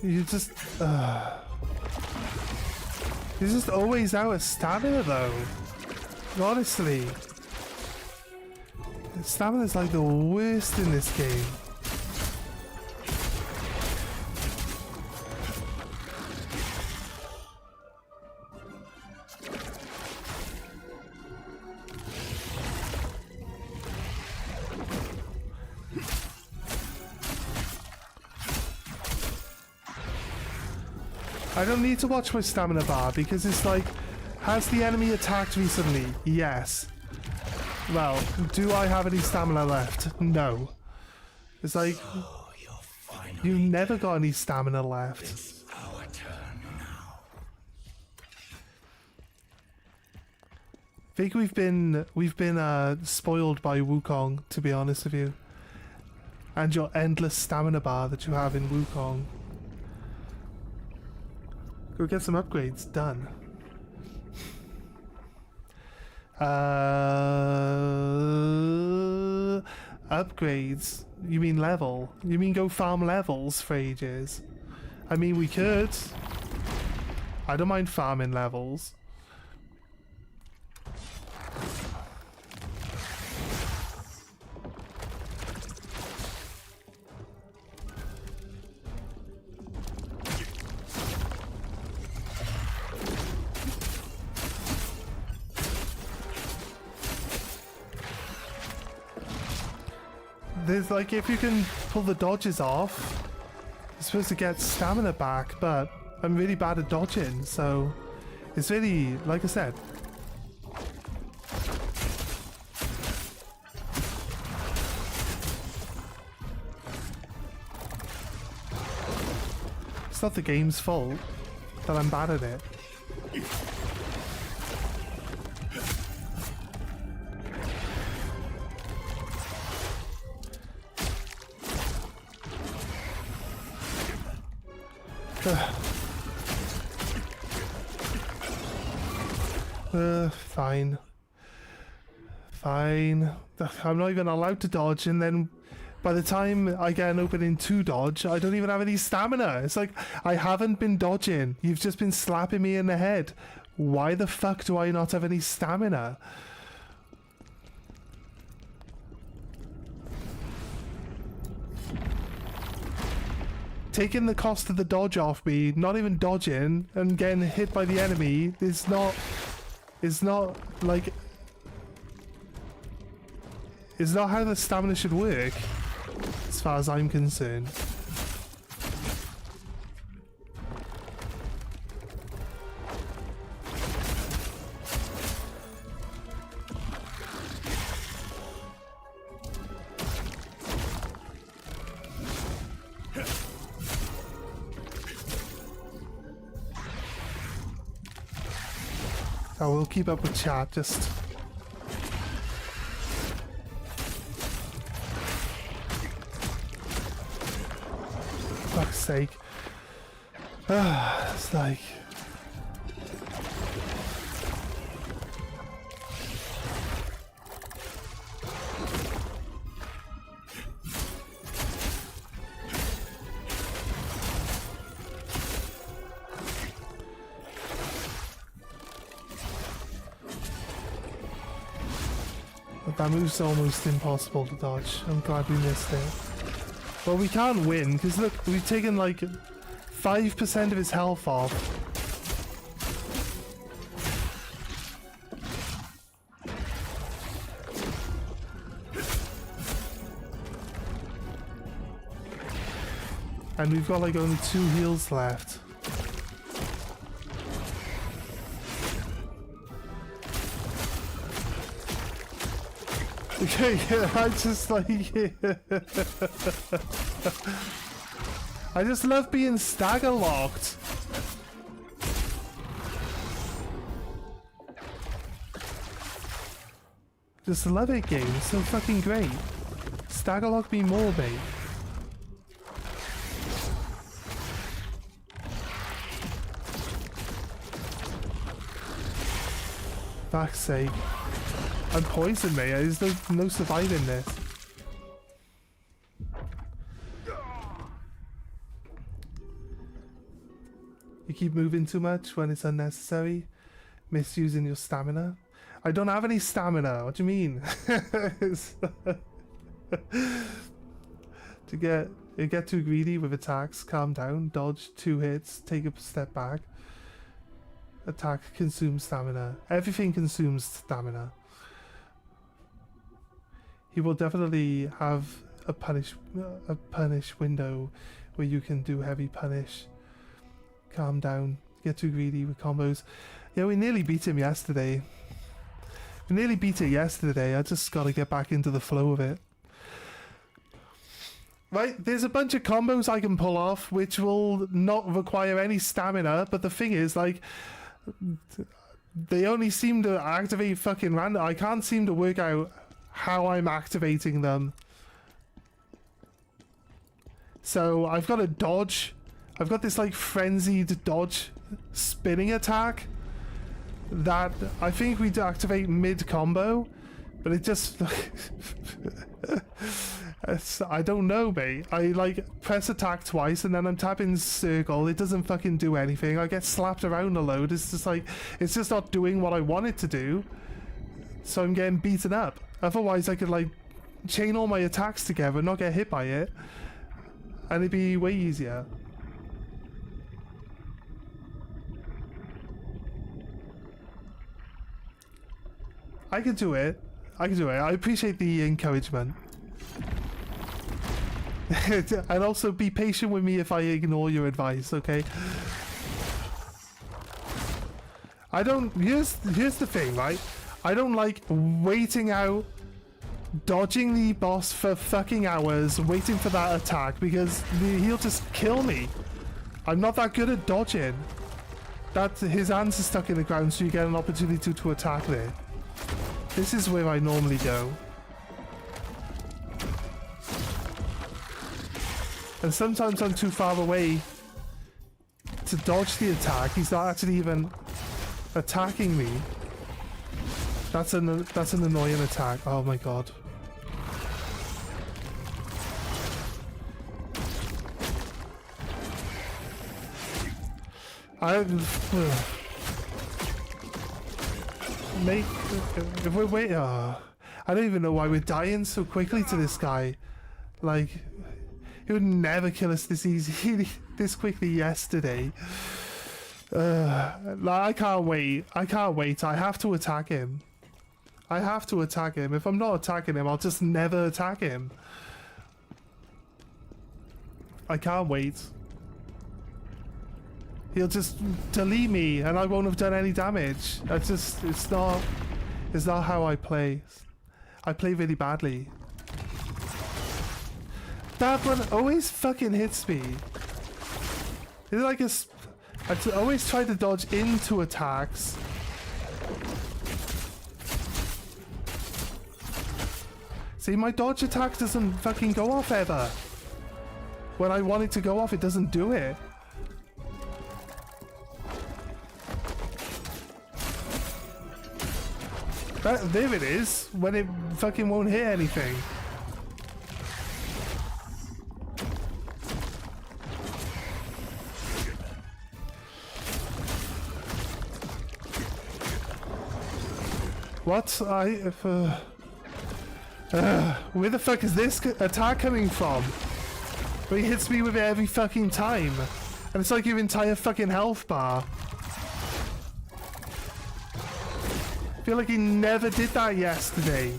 You just... You're just always out of stamina though. Honestly. Stamina's like the worst in this game. I don't need to watch my stamina bar because it's like, has the enemy attacked recently? Yes. Well, do I have any stamina left? No. It's like, you never got any stamina left. It's our turn now. I think we've been spoiled by Wukong, to be honest with you, and your endless stamina bar that you have in Wukong. Go get some upgrades. Done. Upgrades? You mean level? You mean go farm levels for ages? I mean, we could. I don't mind farming levels. There's like, if you can pull the dodges off, you're supposed to get stamina back, but I'm really bad at dodging, so it's really, like I said. It's not the game's fault that I'm bad at it. Fine. Fine. I'm not even allowed to dodge, and then by the time I get an opening to dodge, I don't even have any stamina. It's like, I haven't been dodging. You've just been slapping me in the head. Why the fuck do I not have any stamina? taking the cost of the dodge off me, not even dodging, and getting hit by the enemy is not like... Is not how the stamina should work, as far as I'm concerned. I will keep up with chat, just... Fuck's sake. It's like... But that move's almost impossible to dodge. I'm glad we missed it. Well, we can't win, because look, we've taken like 5% of his health off. And we've got like only 2 heals left. Okay, yeah, I just like... I just love being stagger locked. Just love it, game. It's so fucking great. Stagger lock me more, mate. Fuck's sake. I'm poisoned, mate. There's no surviving this. You keep moving too much when it's unnecessary. Misusing your stamina. I don't have any stamina. What do you mean? You get too greedy with attacks. Calm down. Dodge 2 hits. Take a step back. Attack consumes stamina. Everything consumes stamina. He will definitely have a punish window where you can do heavy punish. Calm down. Get too greedy with combos. Yeah, we nearly beat him yesterday. We nearly beat it yesterday. I just gotta get back into the flow of it. Right, there's a bunch of combos I can pull off which will not require any stamina, but the thing is, like, they only seem to activate fucking random. I can't seem to work out how I'm activating them. So I've got a dodge. I've got this like frenzied dodge spinning attack that I think we activate mid combo, but it just I don't know, mate. I like press attack twice and then I'm tapping circle. It doesn't fucking do anything. I get slapped around a load. It's just like, it's just not doing what I want it to do. So I'm getting beaten up. Otherwise I could like chain all my attacks together and not get hit by it, and it'd be way easier. I can do it. I can do it. I appreciate the encouragement. And also be patient with me if I ignore your advice, okay? I don't... Here's the thing, right? I don't like waiting out, dodging the boss for fucking hours, waiting for that attack, because he'll just kill me. I'm not that good at dodging. His hands are stuck in the ground, so you get an opportunity to attack there. This is where I normally go. And sometimes I'm too far away to dodge the attack. He's not actually even attacking me. That's an annoying attack. Oh my god. Mate, if we're waiting, I don't even know why we're dying so quickly to this guy. Like, He would never kill us this easy, this quickly yesterday. I can't wait. I can't wait. I have to attack him. I have to attack him. If I'm not attacking him, I'll just never attack him. I can't wait. He'll just delete me and I won't have done any damage. It's not how I play. I play really badly. That one always fucking hits me. It's like I always try to dodge into attacks. See, my dodge attack doesn't fucking go off ever. When I want it to go off, it doesn't do it. There it is, when it fucking won't hit anything. What? Where the fuck is this attack coming from? Where he hits me with it every fucking time. And it's like your entire fucking health bar. I feel like he never did that yesterday.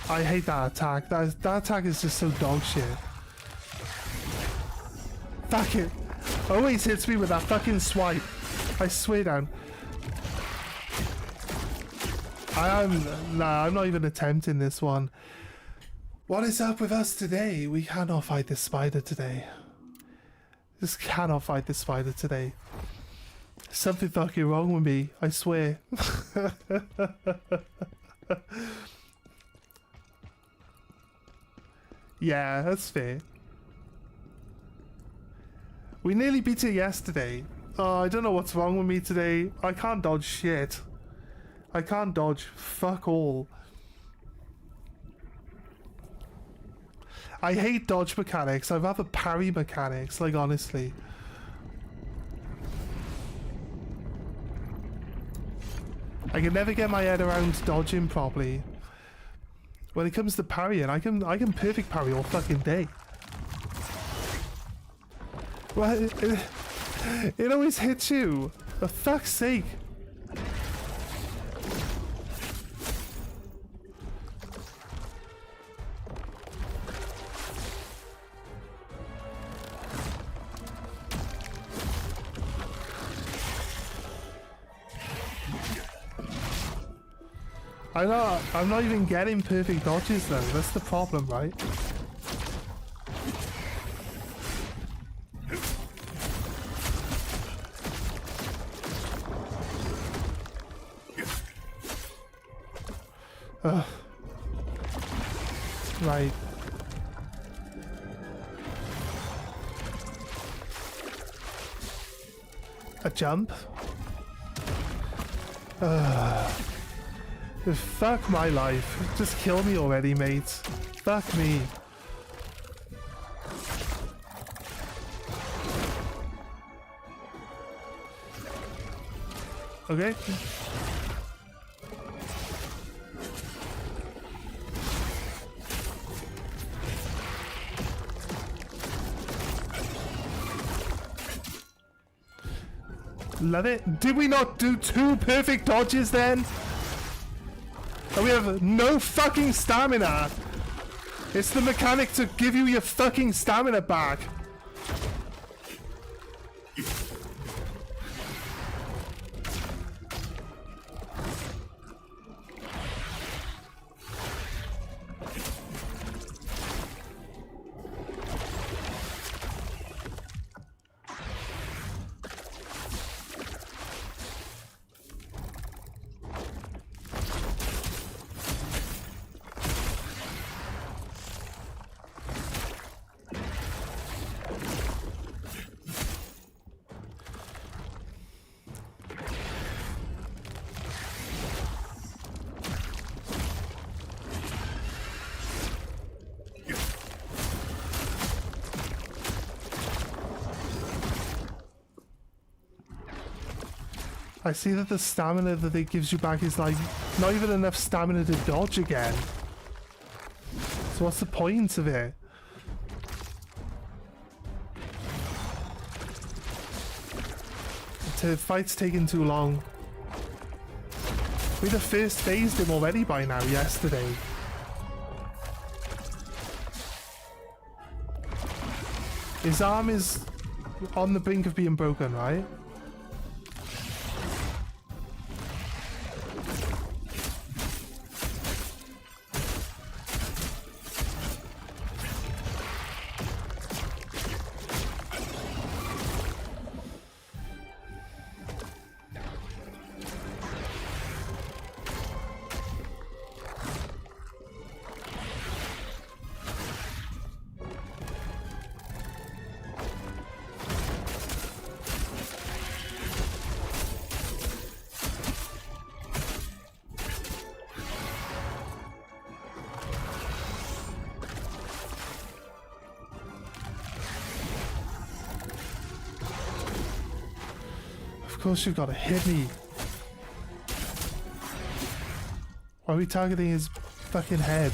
I hate that attack. That attack is just so dog shit. Fuck it. Always hits me with that fucking swipe. I swear down. I'm not even attempting this one. What is up with us today? We cannot fight this spider today. Just cannot fight this spider today. Something fucking wrong with me, I swear. Yeah, that's fair. We nearly beat it yesterday. I don't know what's wrong with me today. I can't dodge shit. I can't dodge fuck all. I hate dodge mechanics. I'd rather parry mechanics, like honestly. I can never get my head around dodging properly. When it comes to parrying, I can perfect parry all fucking day. Well, it always hits you. For fuck's sake. I'm not even getting perfect dodges though, that's the problem, right? Right. A jump? Fuck my life. Just kill me already, mate. Fuck me. Okay. Love it. Did we not do 2 perfect dodges then? And we have no fucking stamina. It's the mechanic to give you your fucking stamina back. I see that the stamina that it gives you back is like not even enough stamina to dodge again. So what's the point of it? The fight's taking too long. We'd have first phased him already by now yesterday. His arm is on the brink of being broken, right? Of course you've got to hit me. Why are we targeting his fucking head?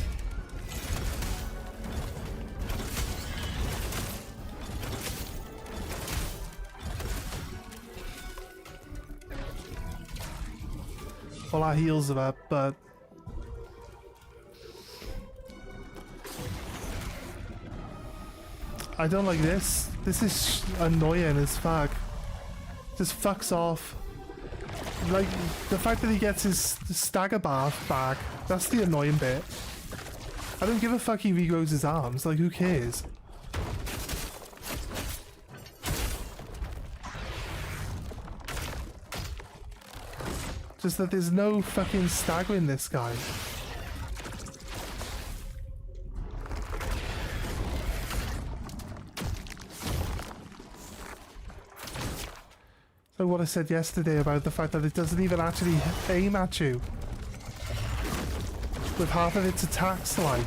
Well, our heals are up, but I don't like this. This is annoying as fuck. Just fucks off. Like, the fact that he gets his stagger bar back, that's the annoying bit. I don't give a fuck he regrows his arms, like, who cares? Just that there's no fucking staggering this guy. So what I said yesterday about the fact that it doesn't even actually aim at you. With half of its attacks, like.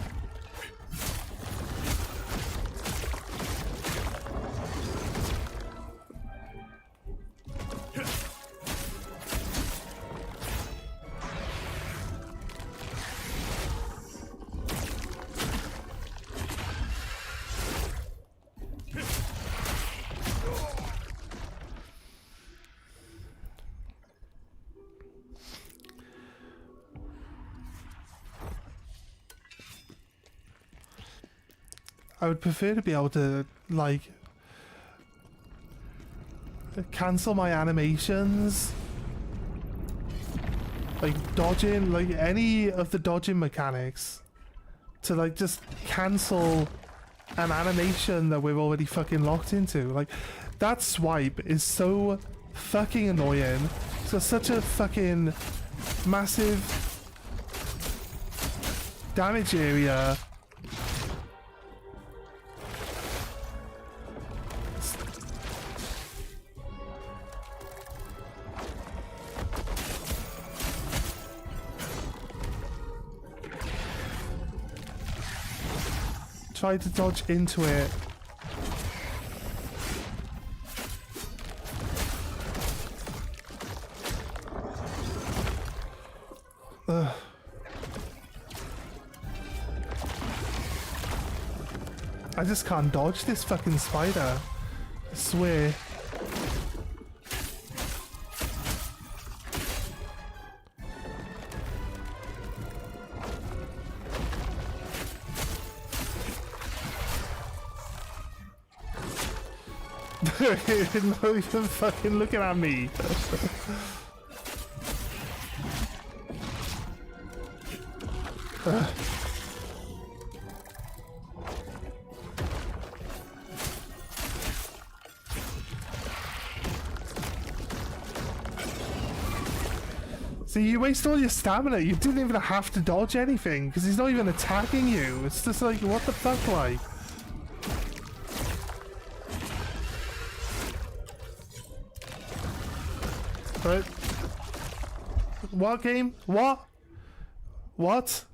I would prefer to be able to, like, cancel my animations. Like, dodging, like, any of the dodging mechanics. To, like, just cancel an animation that we're already fucking locked into. Like, that swipe is so fucking annoying. It's got such a fucking massive damage area. Try to dodge into it. Ugh. I just can't dodge this fucking spider. I swear. Not even fucking looking at me. See, you waste all your stamina. You didn't even have to dodge anything because he's not even attacking you. It's just like, what the fuck, like? Right. What game? What? What?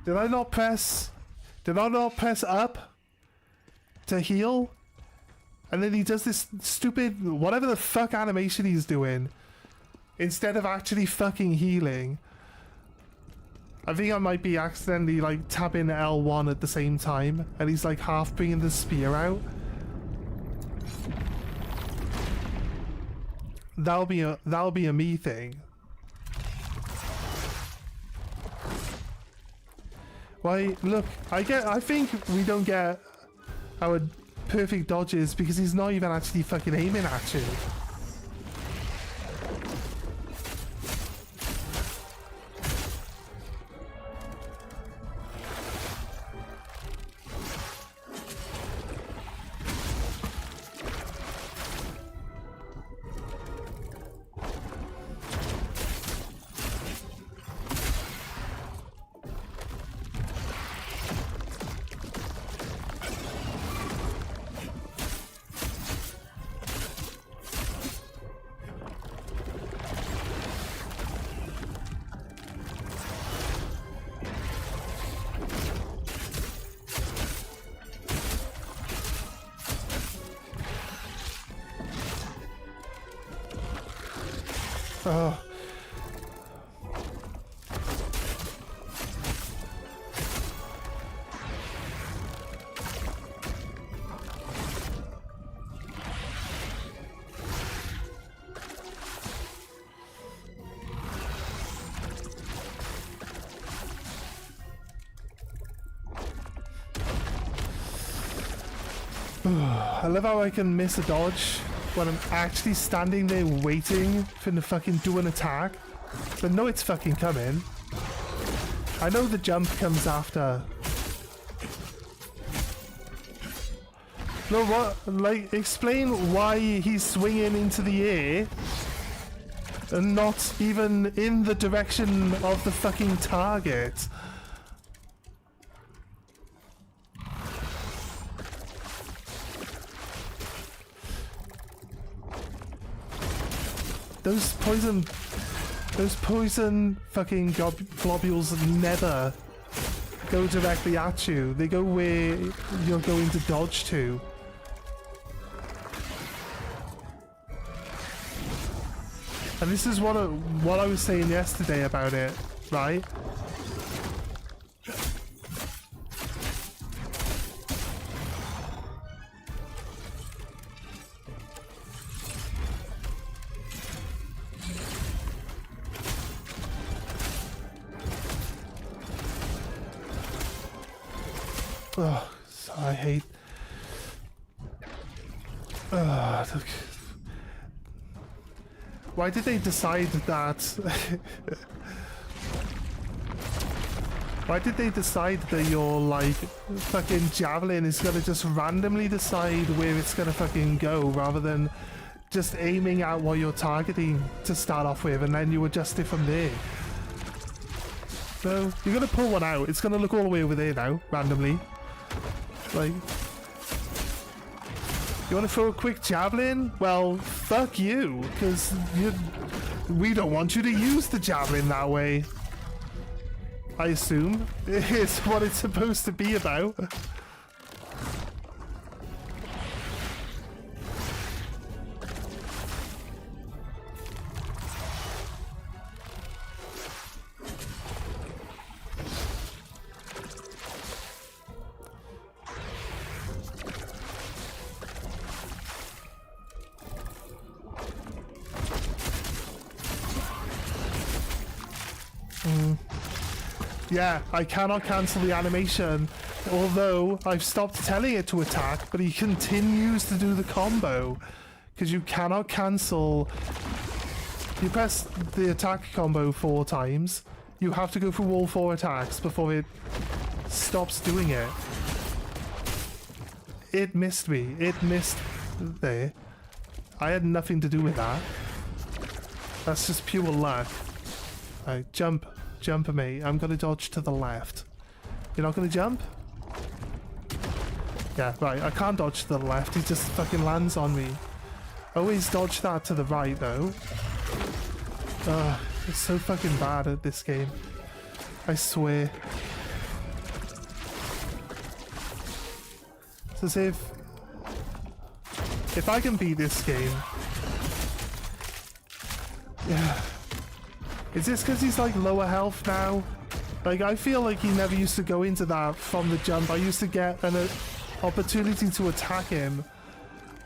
Did I not press up to heal? And then he does this stupid, whatever the fuck animation he's doing, instead of actually fucking healing. I think I might be accidentally like tapping L1 at the same time, and he's like half bringing the spear out. That'll be a me thing. Why, look, I think we don't get our perfect dodges because he's not even actually fucking aiming at you. Oh. I love how I can miss a dodge when I'm actually standing there waiting for him to fucking do an attack. But no, it's fucking coming. I know the jump comes after. No, what? Like, explain why he's swinging into the air and not even in the direction of the fucking target. Those poison fucking globules never go directly at you. They go where you're going to dodge to. And this is what I was saying yesterday about it, right? Oh, I hate. Look. Why did they decide that? Why did they decide that your like fucking javelin is gonna just randomly decide where it's gonna fucking go rather than just aiming at what you're targeting to start off with and then you adjust it from there? So you're gonna pull one out. It's gonna look all the way over there now, randomly. Like, you want to throw a quick javelin? Well, fuck you, because we don't want you to use the javelin that way. I assume it's what it's supposed to be about. Yeah, I cannot cancel the animation, although I've stopped telling it to attack, but he continues to do the combo, because you cannot cancel. You press the attack combo 4 times, you have to go through all 4 attacks before it stops doing it. It missed me. It missed there. I had nothing to do with that. That's just pure luck. Alright, jump. Jump, mate. I'm gonna dodge to the left. You're not gonna jump? Yeah, right. I can't dodge to the left. He just fucking lands on me. Always dodge that to the right, though. It's so fucking bad at this game. I swear. It's as if... If I can beat this game... Yeah. Is this because he's like lower health now? Like, I feel like he never used to go into that from the jump. I used to get an opportunity to attack him.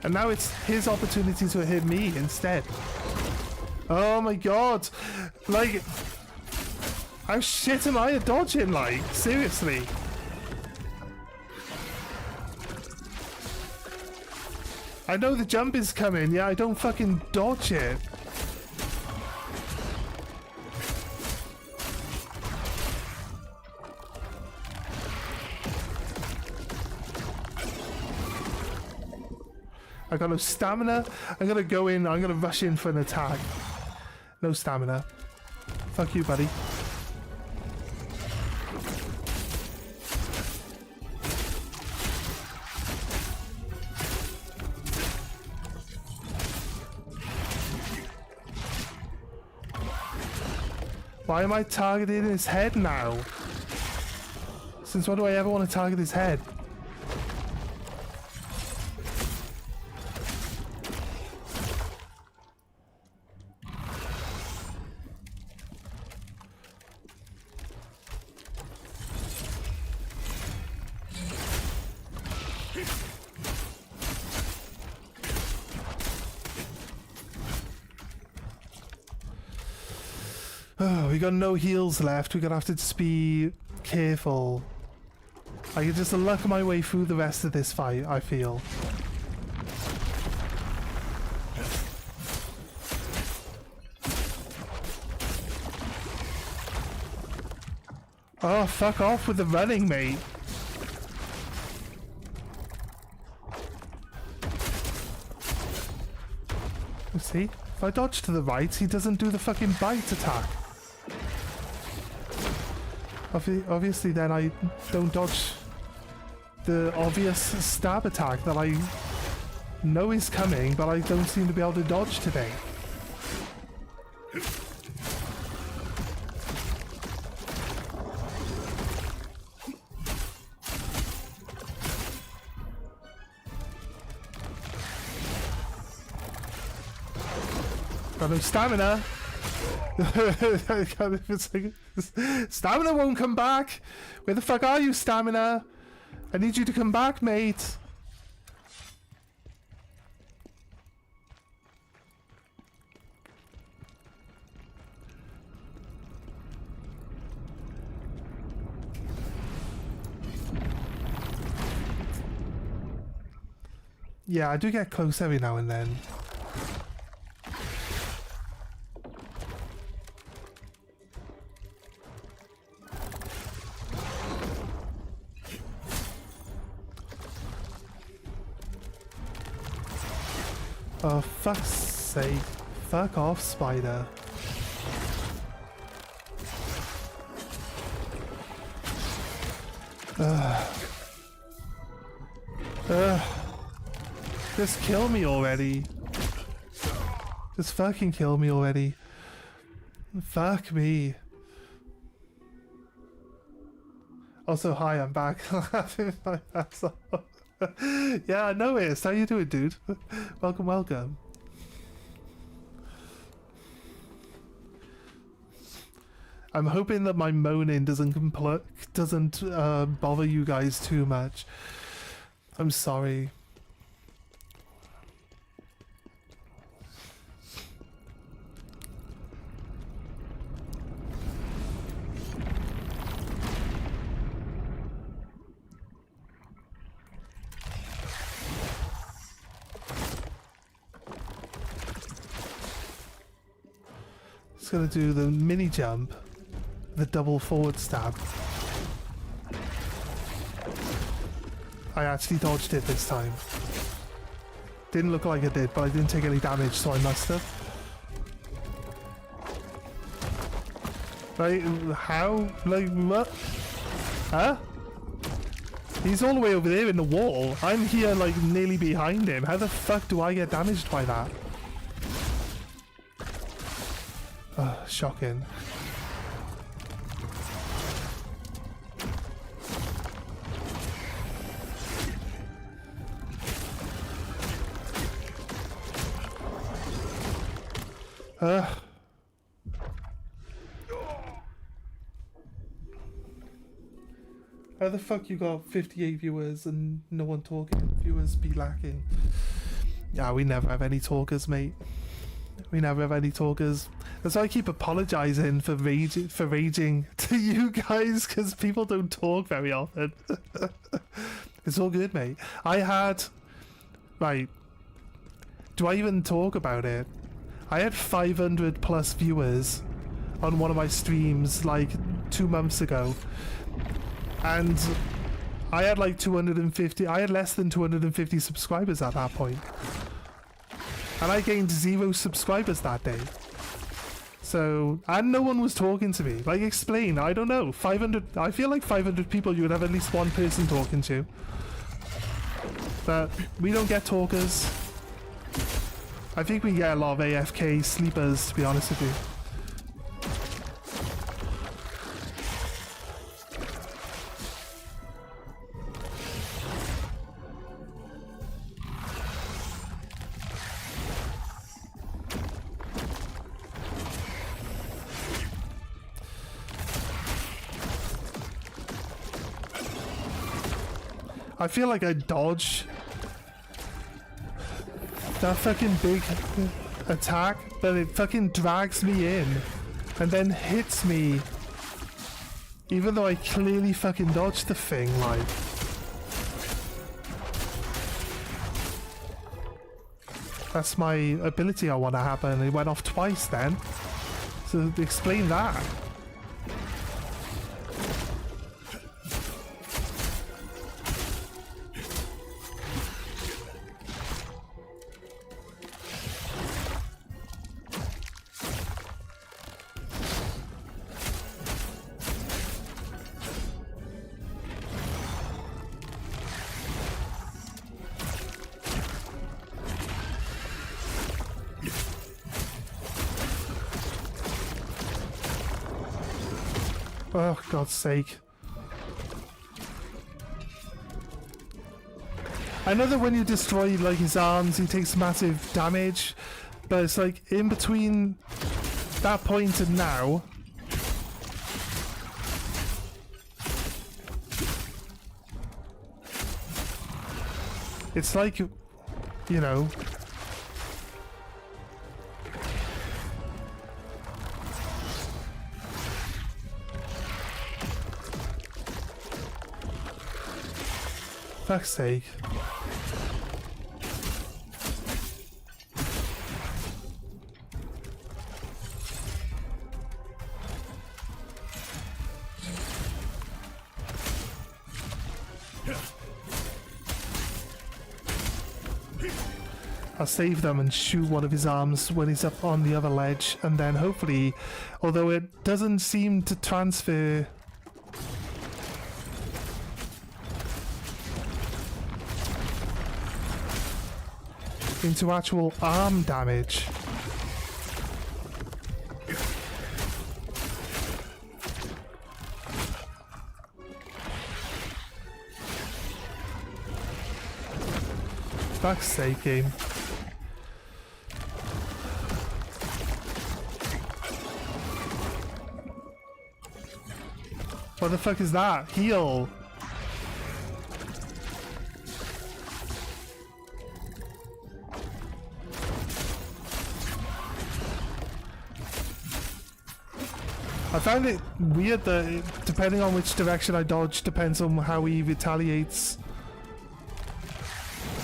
And now it's his opportunity to hit me instead. Oh my god. Like, how shit am I at dodging, like? Seriously. I know the jump is coming, yeah, I don't fucking dodge it. I got no stamina. I'm gonna go in, I'm gonna rush in for an attack. No stamina. Fuck you, buddy. Why am I targeting his head now? Since when do I ever want to target his head? Oh, we got no heals left. We're gonna have to just be careful. I can just luck my way through the rest of this fight, I feel. Oh, fuck off with the running, mate. See? If I dodge to the right, he doesn't do the fucking bite attack. Obviously then I don't dodge the obvious stab attack that I know is coming, but I don't seem to be able to dodge today. Got no stamina. Stamina won't come back. Where the fuck are you, stamina? I need you to come back, mate. Yeah, I do get close every now and then. Oh, fuck's sake. Fuck off, spider. Just kill me already. Just fucking kill me already. Fuck me. Also, hi, I'm back. Laughing my ass off. Yeah, I noticed. How you doing, dude? Welcome, welcome. I'm hoping that my moaning doesn't bother you guys too much. I'm sorry. Just gonna do the mini jump, the double forward stab. I actually dodged it this time. Didn't look like I did, but I didn't take any damage, so I must have. Like, how? Like, what? Huh? He's all the way over there in the wall. I'm here, like, nearly behind him. How the fuck do I get damaged by that? Shocking. How the fuck you got 58 viewers and no one talking? Viewers be lacking. Yeah, we never have any talkers, mate. We never have any talkers. That's why I keep apologizing for raging to you guys, because people don't talk very often. It's all good, mate. I had... Right. Do I even talk about it? I had 500 plus viewers on one of my streams like 2 months ago. And I had like 250, I had less than 250 subscribers at that point. And I gained 0 subscribers that day. So, and no one was talking to me. Like, explain, I don't know, 500, I feel like 500 people you would have at least one person talking to. But we don't get talkers. I think we get a lot of AFK sleepers, to be honest with you. I feel like I dodge that fucking big attack, but it fucking drags me in and then hits me even though I clearly fucking dodged the thing, like. That's my ability I want to happen. It went off twice then. So explain that. Oh, God's sake. I know that when you destroy like his arms, he takes massive damage, but it's like in between that point and now. It's like, you know. Fuck's sake. I'll save them and shoot one of his arms when he's up on the other ledge, and then hopefully, although it doesn't seem to transfer into actual arm damage. Fuck's sake, game. What the fuck is that? Heal. I found it weird that depending on which direction I dodge depends on how he retaliates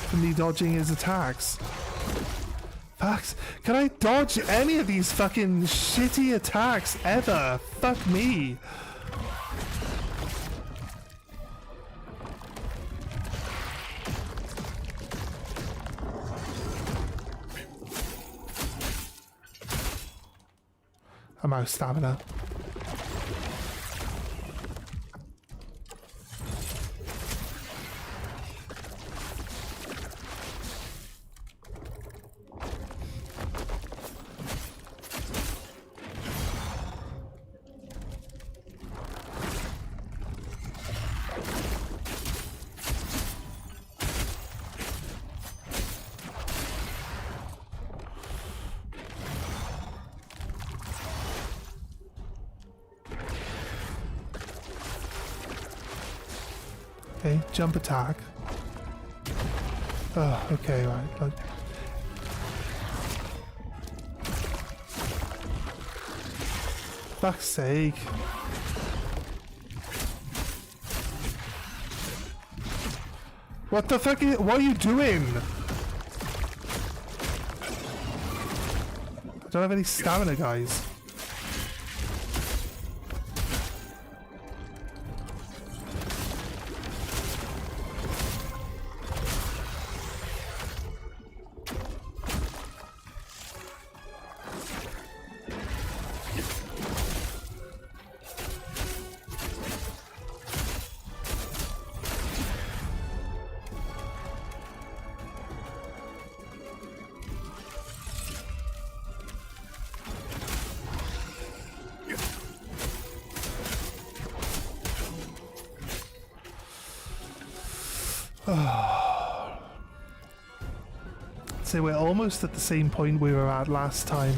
for me dodging his attacks. Fucks. Can I dodge any of these fucking shitty attacks ever? Fuck me. I'm out of stamina. Okay, jump attack. Oh, okay, right. Look. Fuck's sake. What the fuck is, what are you doing? I don't have any stamina, guys. So we're almost at the same point we were at last time,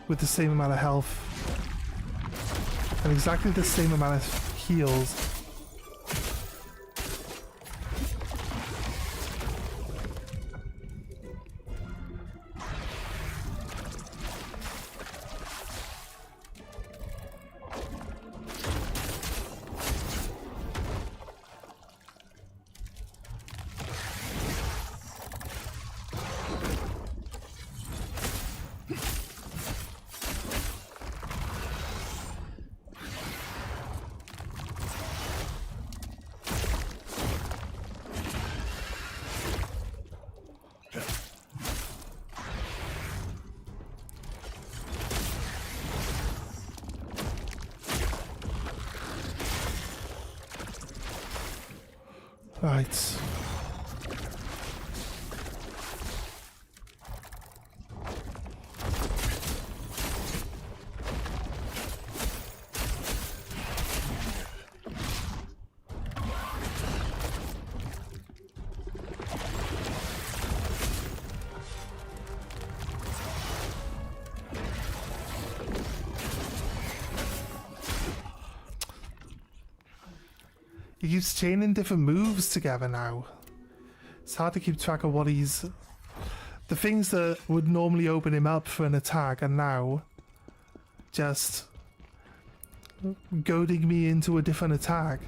with the same amount of health and exactly the same amount of heals. Right. He keeps chaining different moves together now. It's hard to keep track of what he's... The things that would normally open him up for an attack are now just goading me into a different attack.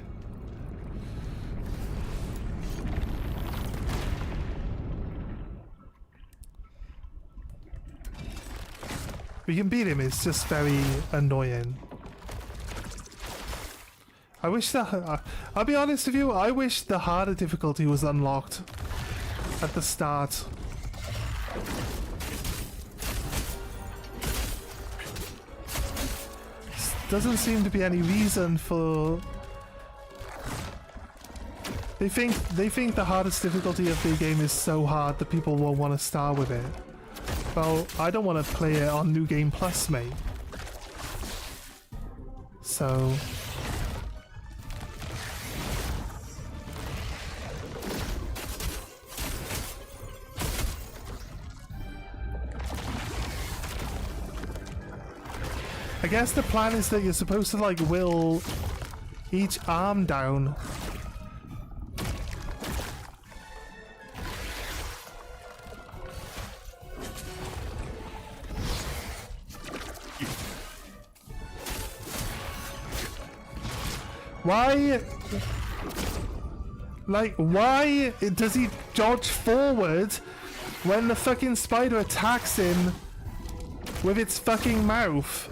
We can beat him, it's just very annoying. I wish that... I'll be honest with you, I wish the harder difficulty was unlocked at the start. Doesn't seem to be any reason for... They think the hardest difficulty of the game is so hard that people won't want to start with it. Well, I don't want to play it on New Game Plus, mate. So... I guess the plan is that you're supposed to like will each arm down. Why? Like, why does he dodge forward when the fucking spider attacks him with its fucking mouth?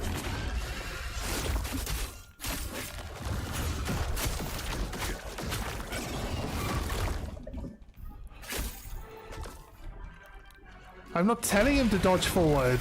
I'm not telling him to dodge forward.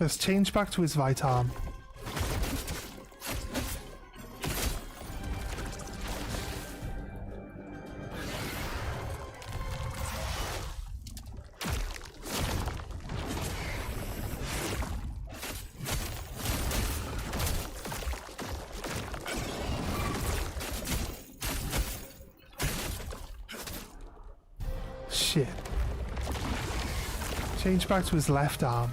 Let's change back to his right arm. Shit. Change back to his left arm.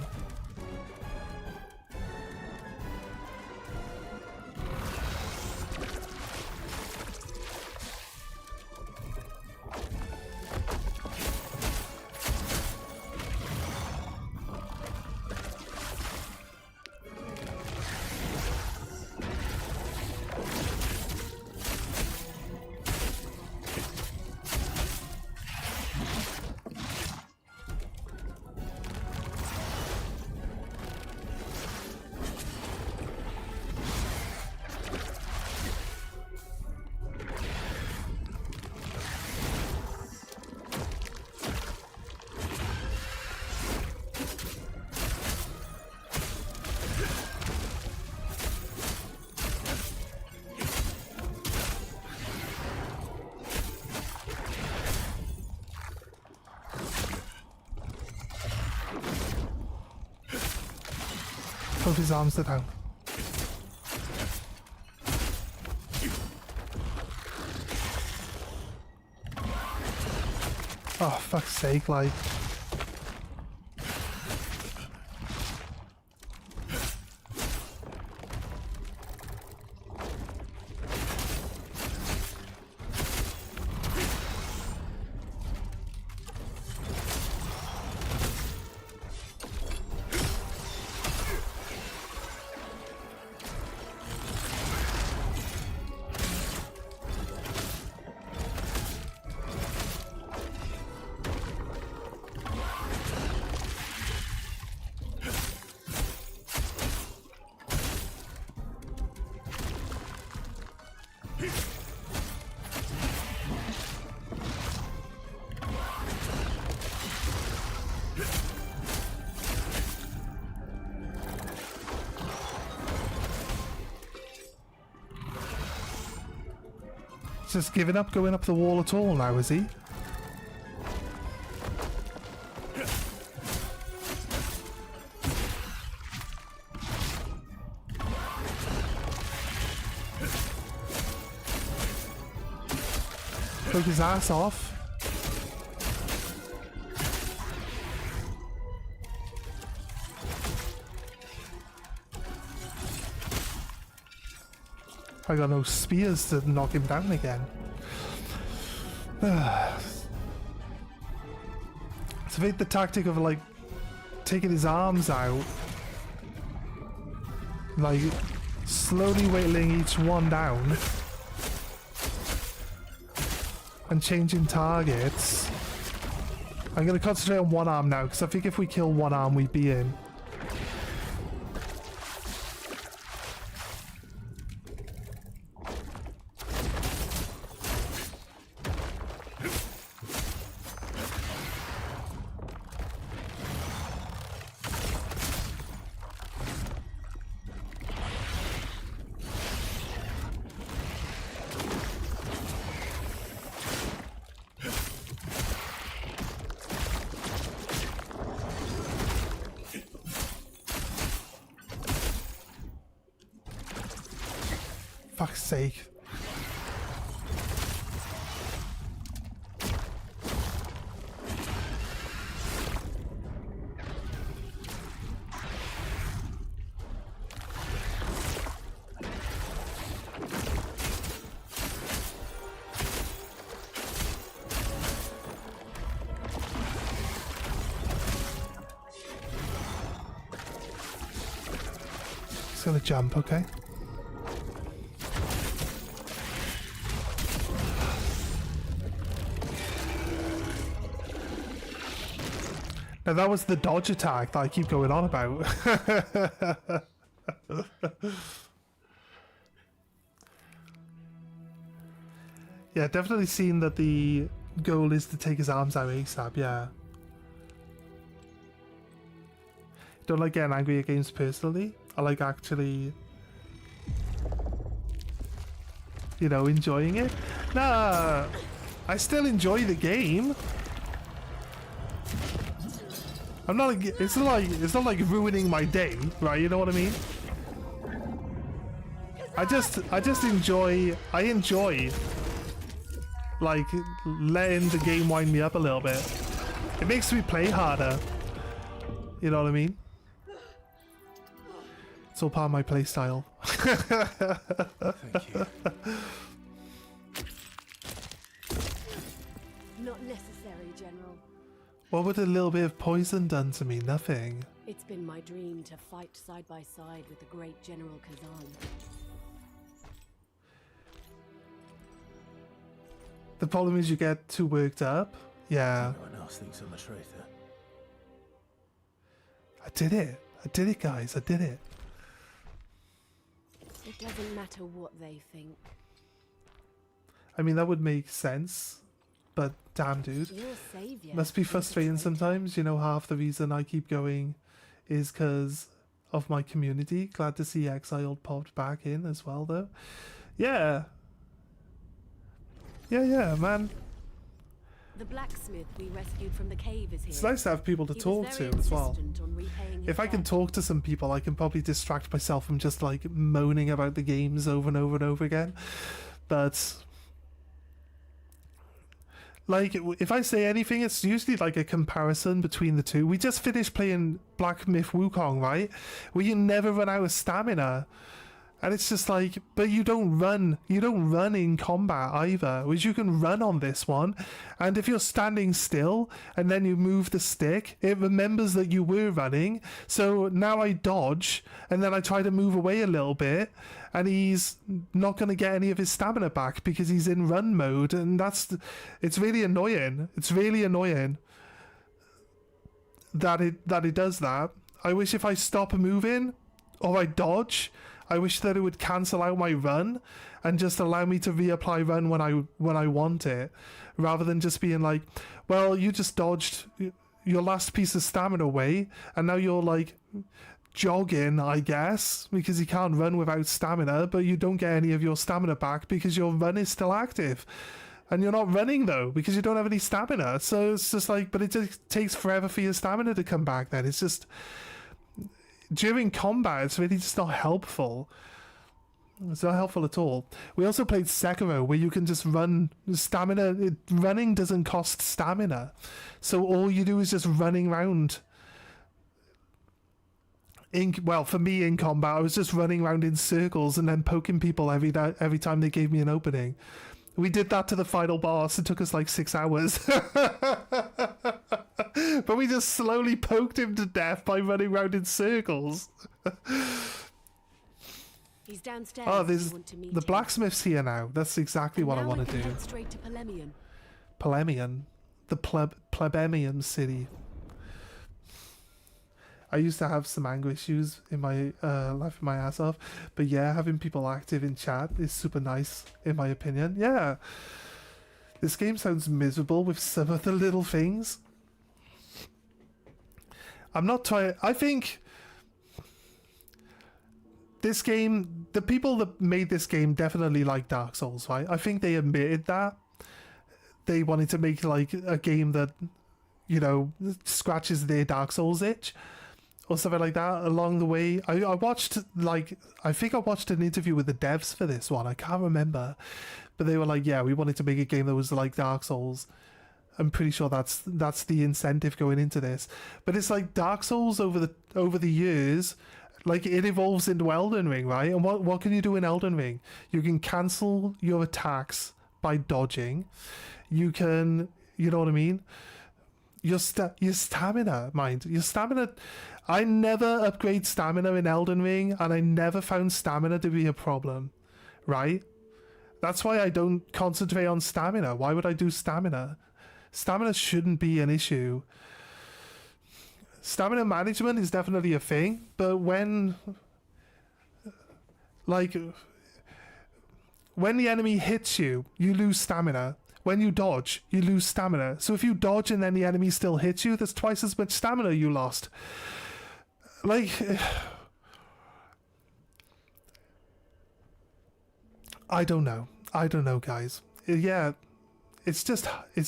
Both his arms are down. Oh, fuck's sake, like. Just giving up going up the wall at all now, is he? Took his ass off. I got no spears to knock him down again. So I think the tactic of like taking his arms out, like slowly whittling each one down and changing targets. I'm going to concentrate on one arm now because I think if we kill one arm we'd be in. Fuck's sake. It's gonna jump, okay? Now that was the dodge attack that I keep going on about. Yeah, definitely seen that the goal is to take his arms out ASAP, yeah. Don't like getting angry at games personally. I like actually, you know, enjoying it. Nah, I still enjoy the game. I'm not like, it's not like ruining my day, right? You know what I mean? I just enjoy, like letting the game wind me up a little bit. It makes me play harder. You know what I mean? It's all part of my play style. Thank you. Not necessary, General. What would a little bit of poison done to me? Nothing. It's been my dream to fight side by side with the great General Khazan. The problem is you get too worked up. Yeah. Everyone else thinks I'm a traitor. I did it, guys. I did it. It doesn't matter what they think. I mean, that would make sense. But damn, dude. You're a savior. Must be not a frustrating traitor. sometimes. You know, half the reason I keep going is because of my community. Glad to see Exiled popped back in as well, though. Yeah. Yeah, man. The blacksmith we rescued from the cave is here. It's nice to have people to He was talk very to as well. insistent on repaying his If I can debt. talk to some people, I can probably distract myself from just like moaning about the games over and over and over again. But like, if I say anything, it's usually like a comparison between the two. We just finished playing Black Myth Wukong, right? Where you never run out of stamina. And it's just like, but you don't run in combat either, which you can run on this one. And if you're standing still and then you move the stick, it remembers that you were running. So now I dodge and then I try to move away a little bit and he's not going to get any of his stamina back because he's in run mode. And it's really annoying. It's really annoying that it does that. I wish if I stop moving or I dodge, I wish that it would cancel out my run and just allow me to reapply run when I want it, rather than just being like, well, you just dodged your last piece of stamina away and now you're like jogging, I guess, because you can't run without stamina, but you don't get any of your stamina back because your run is still active. And you're not running though because you don't have any stamina. So it's just like, but it just takes forever for your stamina to come back then. It's just, during combat, it's really just not helpful. It's not helpful at all. We also played Sekiro, where you can just run stamina. Running doesn't cost stamina. So all you do is just running around. Well, for me in combat, I was just running around in circles and then poking people every time they gave me an opening. We did that to the final boss. It took us like 6 hours. But we just slowly poked him to death by running around in circles. He's downstairs. Oh, if there's you want to meet the him. blacksmith's here now. That's exactly And what I now want we to can do. head straight to Polemian. Polemian. The plebemian city. I used to have some anger issues in my life, my ass off. But yeah, having people active in chat is super nice, in my opinion. Yeah. This game sounds miserable with some of the little things. I'm not trying. I think this game, the people that made this game definitely like Dark Souls, right? I think they admitted that. They wanted to make like a game that, you know, scratches their Dark Souls itch or something like that along the way. I watched, like, I think I watched an interview with the devs for this one. I can't remember. But they were like, yeah, we wanted to make a game that was like Dark Souls. I'm pretty sure that's the incentive going into this. But it's like Dark Souls over the years, like it evolves into Elden Ring, right? And what can you do in Elden Ring? You can cancel your attacks by dodging. You can, you know what I mean? Your stamina, mind. Your stamina. I never upgrade stamina in Elden Ring, and I never found stamina to be a problem, right? That's why I don't concentrate on stamina. Why would I do stamina? Stamina shouldn't be an issue. Stamina management is definitely a thing, but when the enemy hits you, you lose stamina. when you dodge, you lose stamina. So if you dodge and then the enemy still hits you, there's twice as much stamina you lost. Like, I don't know, guys. Yeah, it's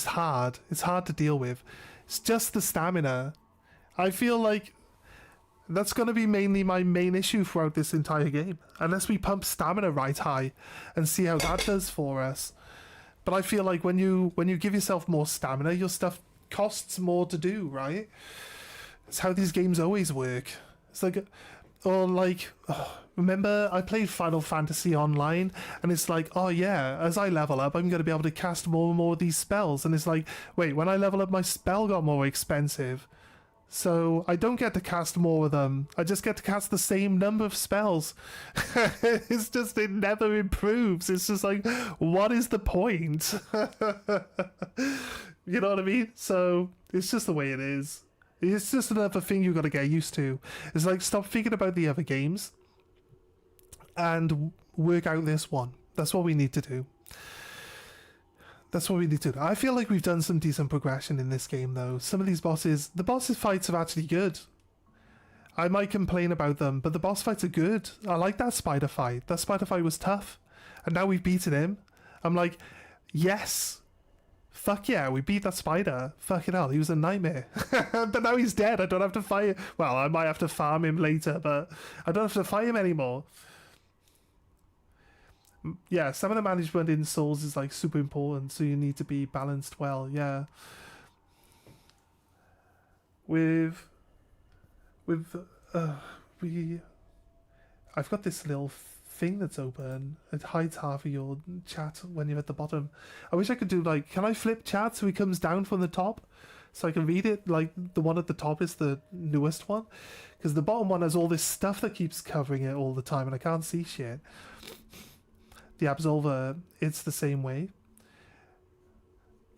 hard. It's hard to deal with. It's just the stamina. I feel like that's going to be mainly my main issue throughout this entire game, unless we pump stamina right high and see how that does for us. But I feel like when you give yourself more stamina, your stuff costs more to do, right? It's how these games always work. It's like, or like, remember I played Final Fantasy Online, and it's like, oh yeah, as I level up, I'm going to be able to cast more and more of these spells. And it's like, wait, when I level up, my spell got more expensive. So I don't get to cast more of them. I just get to cast the same number of spells. It's just, it never improves. It's just like, what is the point? You know what I mean? So it's just the way it is. It's just another thing you've got to get used to. It's like, stop thinking about the other games and work out this one. That's what we need to do. That's what we need to do. I feel like we've done some decent progression in this game, though. Some of these bosses... The bosses fights are actually good. I might complain about them, but the boss fights are good. I like that spider fight. That spider fight was tough. And now we've beaten him. I'm like, yes. Fuck yeah, we beat that spider. Fucking hell, he was a nightmare. But now he's dead. I don't have to fight... Well, I might have to farm him later, but I don't have to fight him anymore. Yeah, some of the management in Souls is like super important, so you need to be balanced well. Yeah, I've got this little thing that's open. It hides half of your chat when you're at the bottom. I wish I could do like, can I flip chat so it comes down from the top so I can read it? Like the one at the top is the newest one, because the bottom one has all this stuff that keeps covering it all the time, and I can't see shit. The Absolver, it's the same way.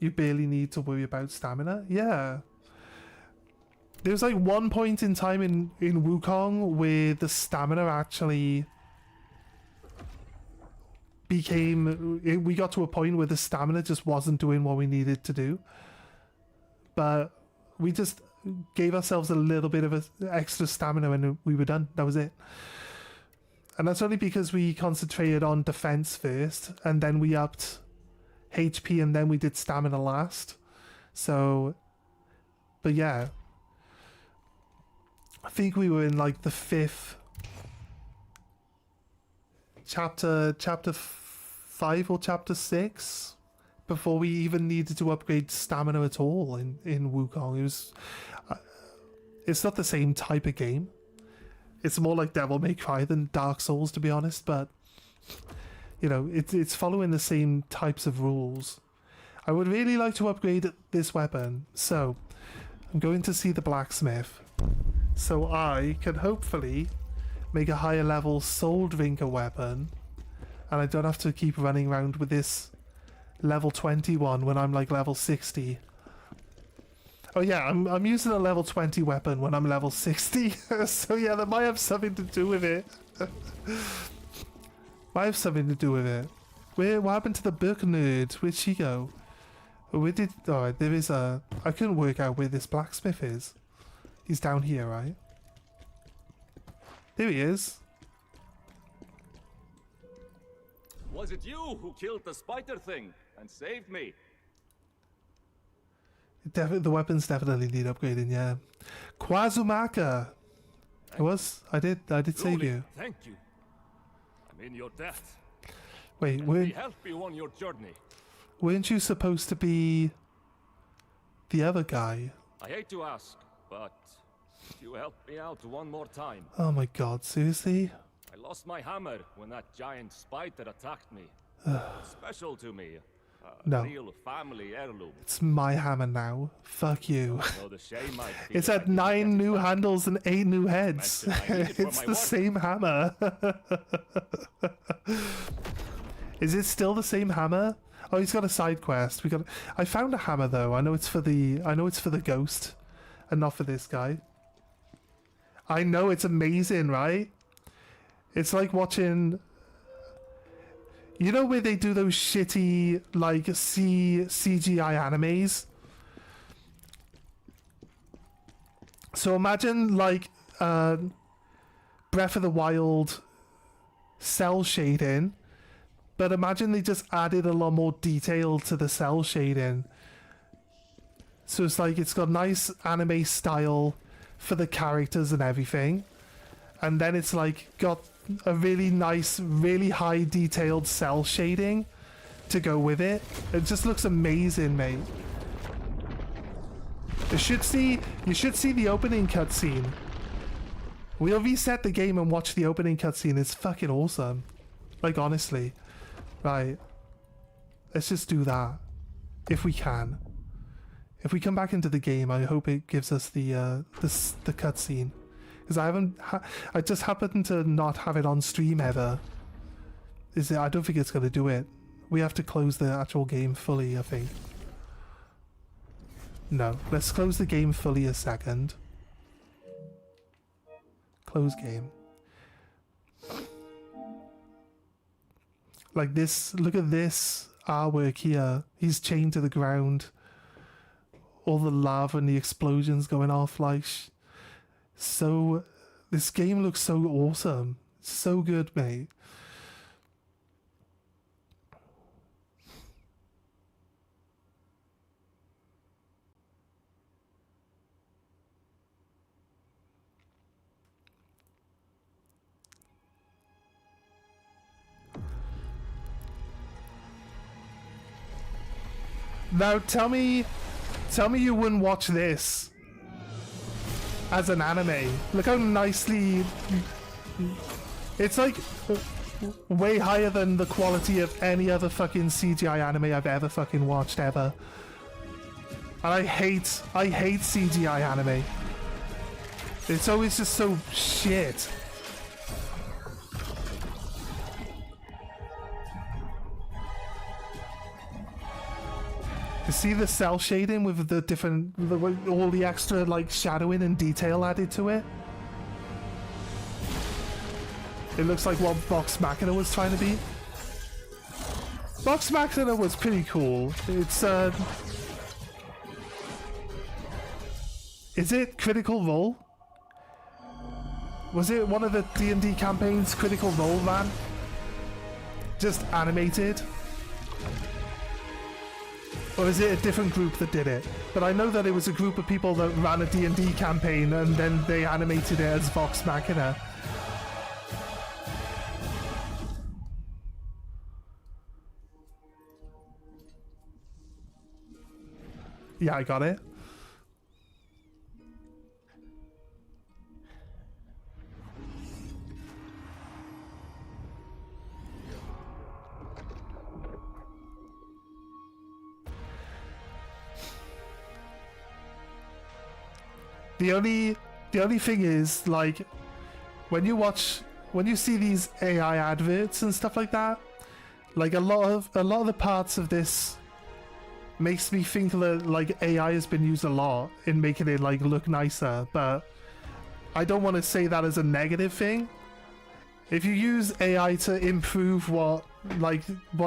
You barely need to worry about stamina. Yeah. There's like one point in time in Wukong where the stamina actually became... We got to a point where the stamina just wasn't doing what we needed to do. But we just gave ourselves a little bit of extra stamina and we were done. That was it. And that's only because we concentrated on defense first, and then we upped HP, and then we did stamina last. So, but yeah. I think we were in like the 5th chapter 5 or chapter 6 before we even needed to upgrade stamina at all in Wukong. It was, it's not the same type of game. It's more like Devil May Cry than Dark Souls, to be honest, but you know, it's following the same types of rules. I would really like to upgrade this weapon, so I'm going to see the blacksmith so I can hopefully make a higher level soul drinker weapon, and I don't have to keep running around with this level 21 when I'm like level 60. Oh yeah, I'm using a level 20 weapon when I'm level 60, so yeah, that might have something to do with it. Might have something to do with it. What happened to the book nerd? Where'd she go? Where did... Alright, there is a... I couldn't work out where this blacksmith is. He's down here, right? There he is. Was it you who killed the spider thing and saved me? The weapons definitely need upgrading, yeah. Kwazumaka! It was. I did save you. Thank you. I'm in your debt. Wait, we help you on your journey. Weren't you supposed to be the other guy? I hate to ask, but you help me out one more time. Oh my god, seriously? I lost my hammer when that giant spider attacked me. Special to me. No. Real family heirloom. It's my hammer now. Fuck you. The shame It's had 9 new handles and 8 new heads. It's the same hammer. Is it still the same hammer? Oh, he's got a side quest. I found a hammer though. I know it's for the ghost and not for this guy. I know, it's amazing, right? It's like watching... You know where they do those shitty, like, CGI animes? So imagine, like, Breath of the Wild cell shading, but imagine they just added a lot more detail to the cell shading. So it's like, it's got nice anime style for the characters and everything. And then it's like, got a really nice, really high detailed cell shading to go with it. It just looks amazing, mate. You should see the opening cutscene. We'll reset the game and watch the opening cutscene. It's fucking awesome. Like, honestly. Right. Let's just do that. If we can. If we come back into the game, I hope it gives us the cutscene. Because I just happen to not have it on stream ever. I don't think it's going to do it. We have to close the actual game fully, I think. No, let's close the game fully a second. Close game. Like this, look at this artwork here. He's chained to the ground. All the lava and the explosions going off, like... So, this game looks so awesome. So good, mate. Now, tell me you wouldn't watch this as an anime. Look how nicely... It's like way higher than the quality of any other fucking CGI anime I've ever fucking watched ever. And I hate CGI anime. It's always just so shit. You see the cell shading with the different, all the extra like shadowing and detail added to it? It looks like what Vox Machina was trying to be. Vox Machina was pretty cool. It's is it Critical Role? Was it one of the D&D campaigns, Critical Role, man? Just animated? Or is it a different group that did it? But I know that it was a group of people that ran a D&D campaign and then they animated it as Vox Machina. Yeah, I got it. The only thing is, like, when you see these AI adverts and stuff like that, like a lot of the parts of this makes me think that like AI has been used a lot in making it like look nicer, but I don't want to say that as a negative thing. If you use AI to improve what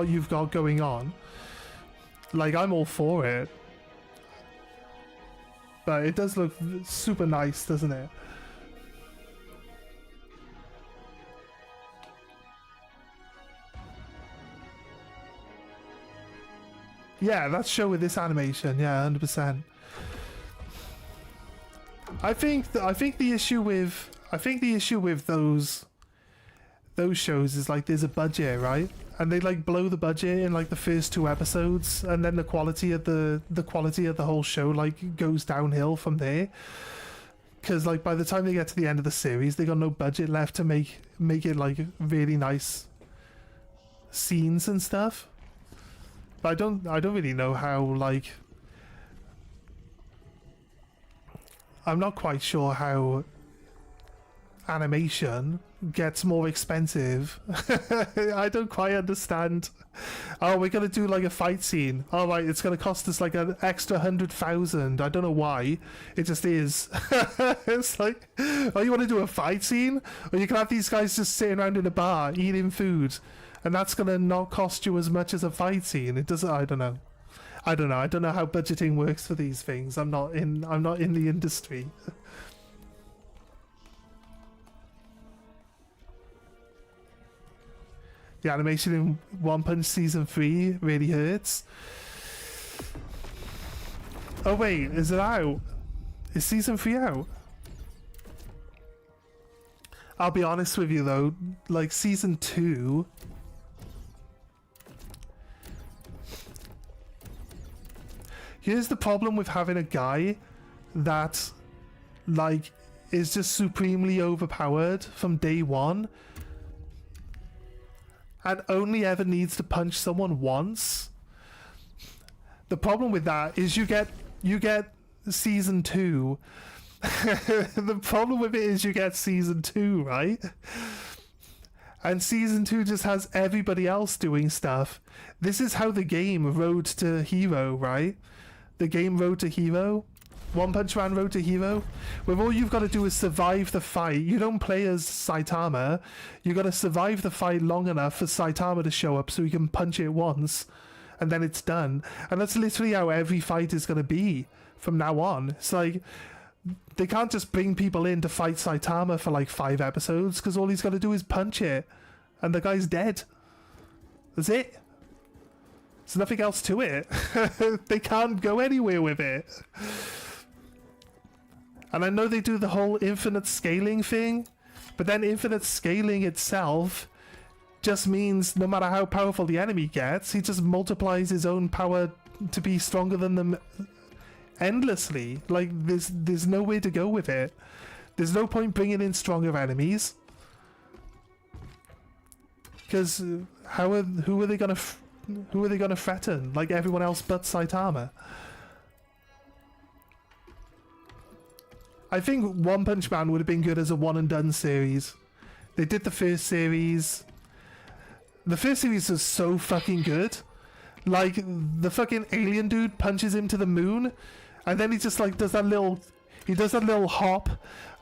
you've got going on, like, I'm all for it. But it does look super nice, doesn't it? Yeah, that's show with this animation. Yeah, 100%. I think the issue with those shows is like there's a budget, right? And they like blow the budget in like the first 2 episodes, and then the quality of the whole show like goes downhill from there. Because like by the time they get to the end of the series, they got no budget left to make it like really nice scenes and stuff. But I don't really know how, like, I'm not quite sure how animation gets more expensive. I don't quite understand. Oh, we're gonna do like a fight scene. All right, it's gonna cost us like an extra 100,000. I don't know why. It just is. It's like, oh, you want to do a fight scene, or you can have these guys just sitting around in a bar eating food, and that's gonna not cost you as much as a fight scene. It doesn't. I don't know. I don't know how budgeting works for these things. I'm not in the industry. The animation in One Punch Season 3 really hurts. Oh wait, is it out? Is Season 3 out? I'll be honest with you though, like Season 2... Here's the problem with having a guy that, like, is just supremely overpowered from day one and only ever needs to punch someone once. The problem with that is you get Season 2. The problem with it is you get Season 2, right? And Season 2 just has everybody else doing stuff. This is how the game Road to Hero, right? The game Road to Hero, One Punch Man Road to Hero, where all you've got to do is survive the fight. You don't play as Saitama. You got to survive the fight long enough for Saitama to show up so you can punch it once, and then it's done. And that's literally how every fight is going to be from now on. It's like, they can't just bring people in to fight Saitama for like 5 episodes, because all he's got to do is punch it, and the guy's dead. That's it. There's nothing else to it. They can't go anywhere with it. And I know they do the whole infinite scaling thing, but then infinite scaling itself just means no matter how powerful the enemy gets, he just multiplies his own power to be stronger than them endlessly. Like, there's no way to go with it. There's no point bringing in stronger enemies, because who are they gonna threaten? Like everyone else but Saitama. I think One Punch Man would have been good as a one and done series. They did the first series. The first series was so fucking good. Like, the fucking alien dude punches him to the moon, and then he just like does that little hop,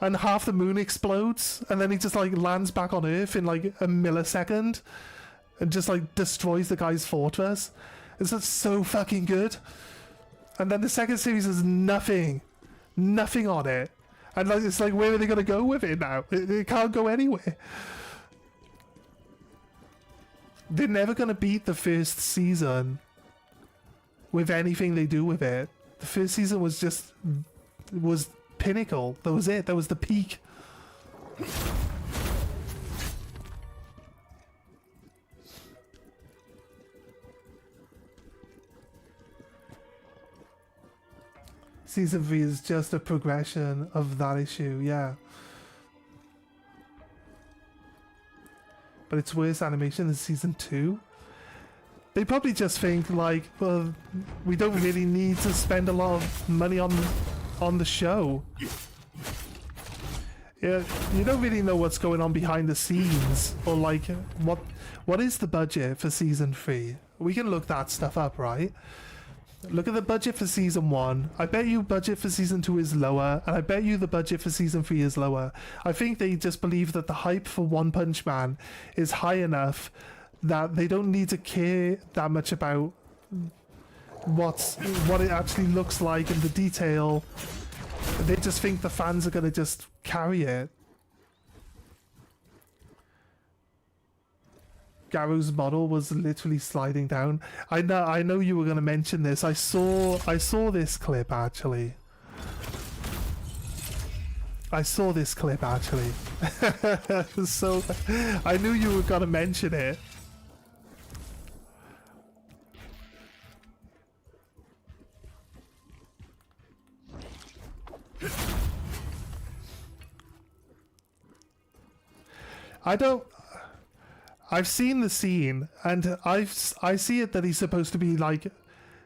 and half the moon explodes, and then he just like lands back on Earth in like a millisecond, and just like destroys the guy's fortress. It's just so fucking good. And then the second series is nothing on it, and like it's like, where are they gonna go with it now? It can't go anywhere. They're never gonna beat the first season with anything they do with it. The first season was pinnacle. That was it. That was the peak. Season 3 is just a progression of that issue, yeah. But it's worse animation than Season 2. They probably just think like, well, we don't really need to spend a lot of money on the show. Yeah, you don't really know what's going on behind the scenes, or like what is the budget for Season 3? We can look that stuff up, right? Look at the budget for Season 1. I bet you budget for Season 2 is lower, and I bet you the budget for Season 3 is lower. I think they just believe that the hype for One Punch Man is high enough that they don't need to care that much about what it actually looks like and the detail. They just think the fans are going to just carry it. Garu's model was literally sliding down. I know you were going to mention this. I saw this clip actually. So I knew you were going to mention it. I've seen the scene, and I see it that he's supposed to be like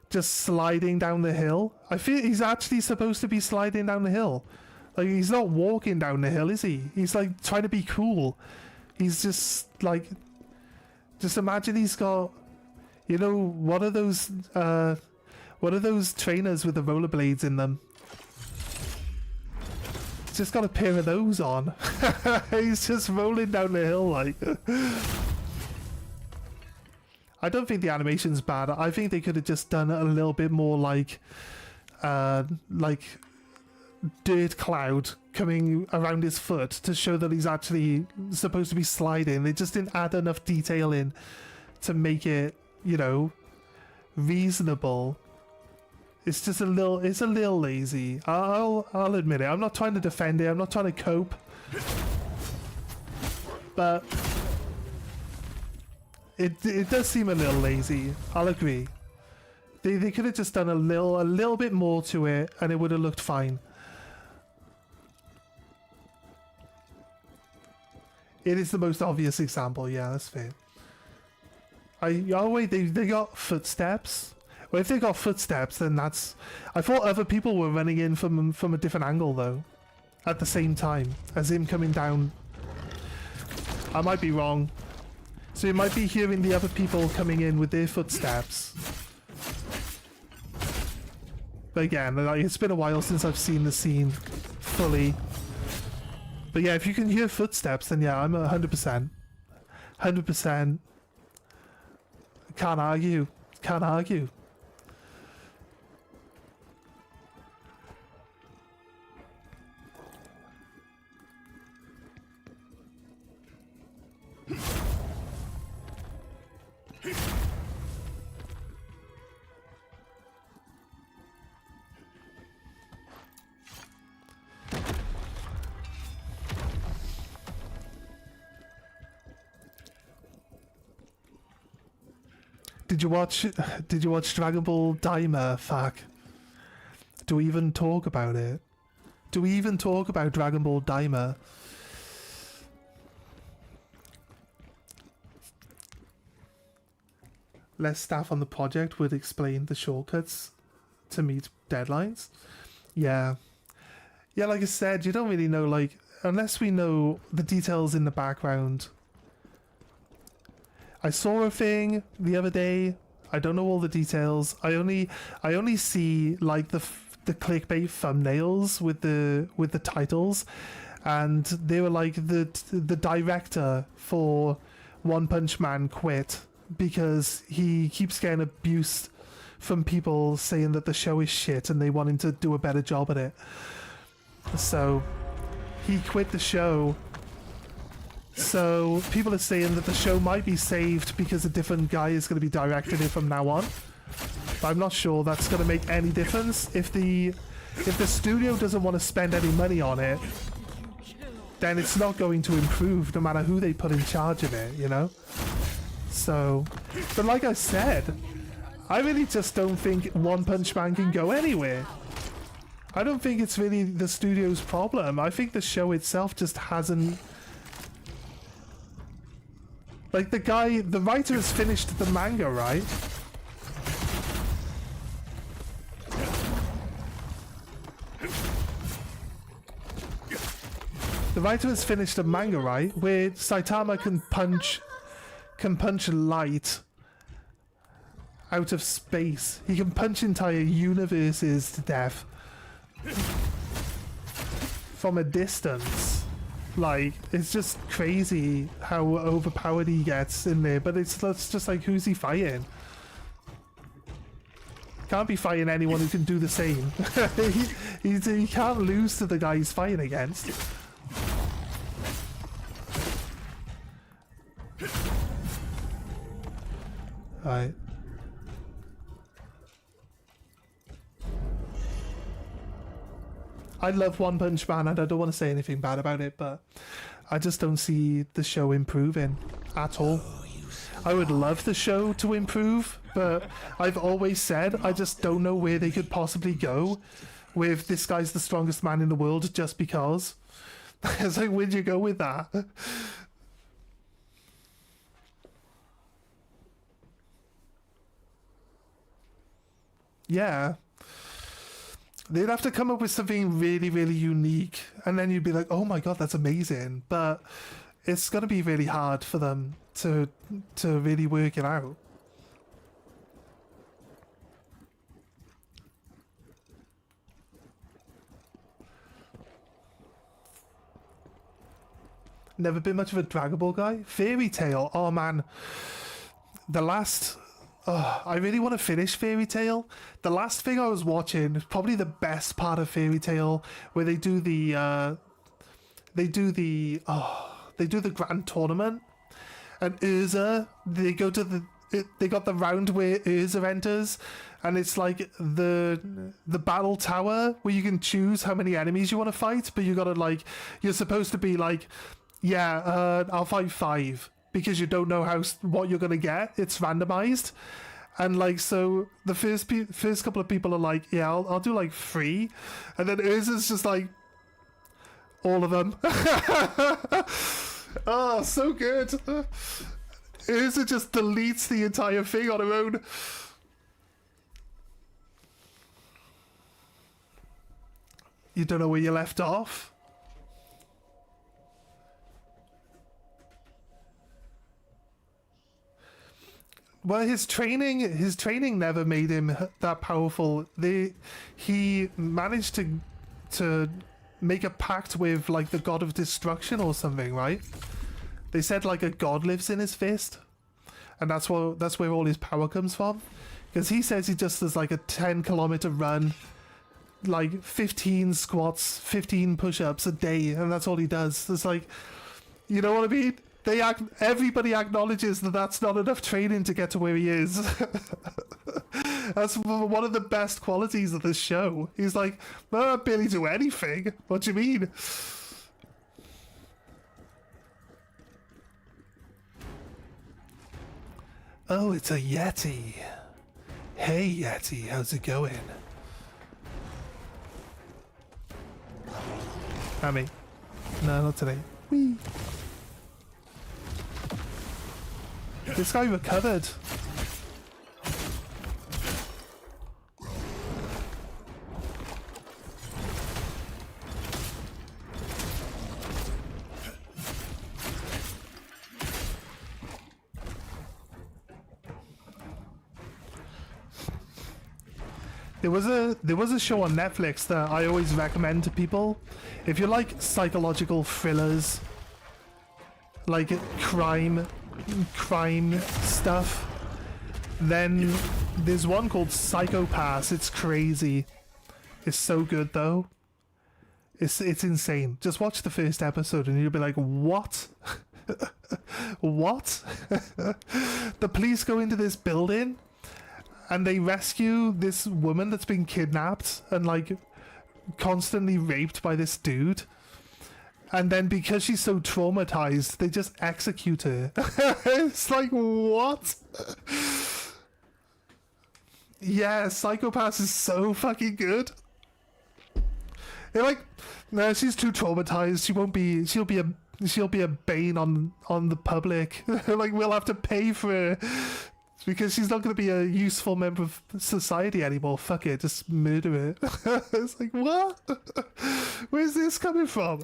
just sliding down the hill. I feel he's actually supposed to be sliding down the hill. Like, he's not walking down the hill, is he? He's like trying to be cool. He's just like, just imagine he's got, you know, what are those trainers with the rollerblades in them? He's just got a pair of those on. He's just rolling down the hill like. I don't think the animation's bad. I think they could have just done a little bit more like dirt cloud coming around his foot to show that he's actually supposed to be sliding. They just didn't add enough detail in to make it, you know, reasonable. It's just a little lazy. I'll admit it. I'm not trying to defend it. I'm not trying to cope. But it does seem a little lazy. I'll agree. They could have just done a little bit more to it and it would have looked fine. It is the most obvious example, yeah, that's fair. Oh wait, they got footsteps? Well, if they got footsteps, then that's... I thought other people were running in from a different angle, though. At the same time, as him coming down. I might be wrong. So you might be hearing the other people coming in with their footsteps. But again, it's been a while since I've seen the scene fully. But yeah, if you can hear footsteps, then yeah, I'm 100%. 100%. Can't argue. Can't argue. Did you watch Dragon Ball Daima, fuck? Do we even talk about it? Do we even talk about Dragon Ball Daima? Less staff on the project would explain the shortcuts to meet deadlines. Yeah. Yeah, like I said, you don't really know, like, unless we know the details in the background. I saw a thing the other day. I don't know all the details. I only see like the clickbait thumbnails with the titles, and they were like the director for One Punch Man quit because he keeps getting abuse from people saying that the show is shit and they want him to do a better job at it. So he quit the show. So people are saying that the show might be saved because a different guy is going to be directing it from now on. But I'm not sure that's going to make any difference. If the studio doesn't want to spend any money on it, then it's not going to improve no matter who they put in charge of it, you know? So, but like I said, I really just don't think One Punch Man can go anywhere. I don't think it's really the studio's problem. I think the show itself just hasn't... Like the writer has finished the manga, right? The writer has finished a manga, right? Where Saitama can punch light out of space. He can punch entire universes to death from a distance. Like, it's just crazy how overpowered he gets in there, but it's just like, who's he fighting? Can't be fighting anyone who can do the same. he can't lose to the guy he's fighting against. Right. I love One Punch Man and I don't want to say anything bad about it, but I just don't see the show improving at all. I would love the show to improve, but I've always said I just don't know where they could possibly go with this guy's the strongest man in the world just because. It's like, where'd you go with that? Yeah. They'd have to come up with something really, really unique, and then you'd be like, oh my god, that's amazing. But it's going to be really hard for them to really work it out. Never been much of a Dragon Ball guy. Fairy Tail, oh man. the last... I really want to finish Fairy Tail. The last thing I was watching is probably the best part of Fairy Tail, where they do the grand tournament, and Urza, they go to they got the round where Urza enters, and it's like the battle tower where you can choose how many enemies you want to fight, but you gotta like, you're supposed to be like, yeah, I'll fight 5, because you don't know what you're gonna get. It's randomized, and like, so the first couple of people are like, yeah, I'll do like 3, and then Urza's just like, all of them. Oh, so good. Urza just deletes the entire thing on her own. You don't know where you left off? Well, his training never made him that powerful. He managed to make a pact with like the god of destruction or something, right? They said like a god lives in his fist, and that's where all his power comes from. Because he says he just does like a 10-kilometer run, like 15 squats, 15 push-ups a day, and that's all he does. It's like, you know what I mean? Everybody acknowledges that that's not enough training to get to where he is. That's one of the best qualities of this show. He's like, well, I barely do anything. What do you mean? Oh, it's a Yeti. Hey, Yeti, how's it going? Hammy. No, not today. Whee. This guy recovered. There was a show on Netflix that I always recommend to people. If you like psychological thrillers, like crime stuff, then there's one called Psychopaths. It's crazy. It's so good though. It's insane. Just watch the first episode and you'll be like, what? What? The police go into this building and they rescue this woman that's been kidnapped and like constantly raped by this dude. And then because she's so traumatized, they just execute her. It's like, what? Yeah, Psychopaths is so fucking good. They're like, no, she's too traumatized. She'll be a bane on the public. Like, we'll have to pay for her because she's not going to be a useful member of society anymore. Fuck it, just murder her. It's like, what? Where's this coming from?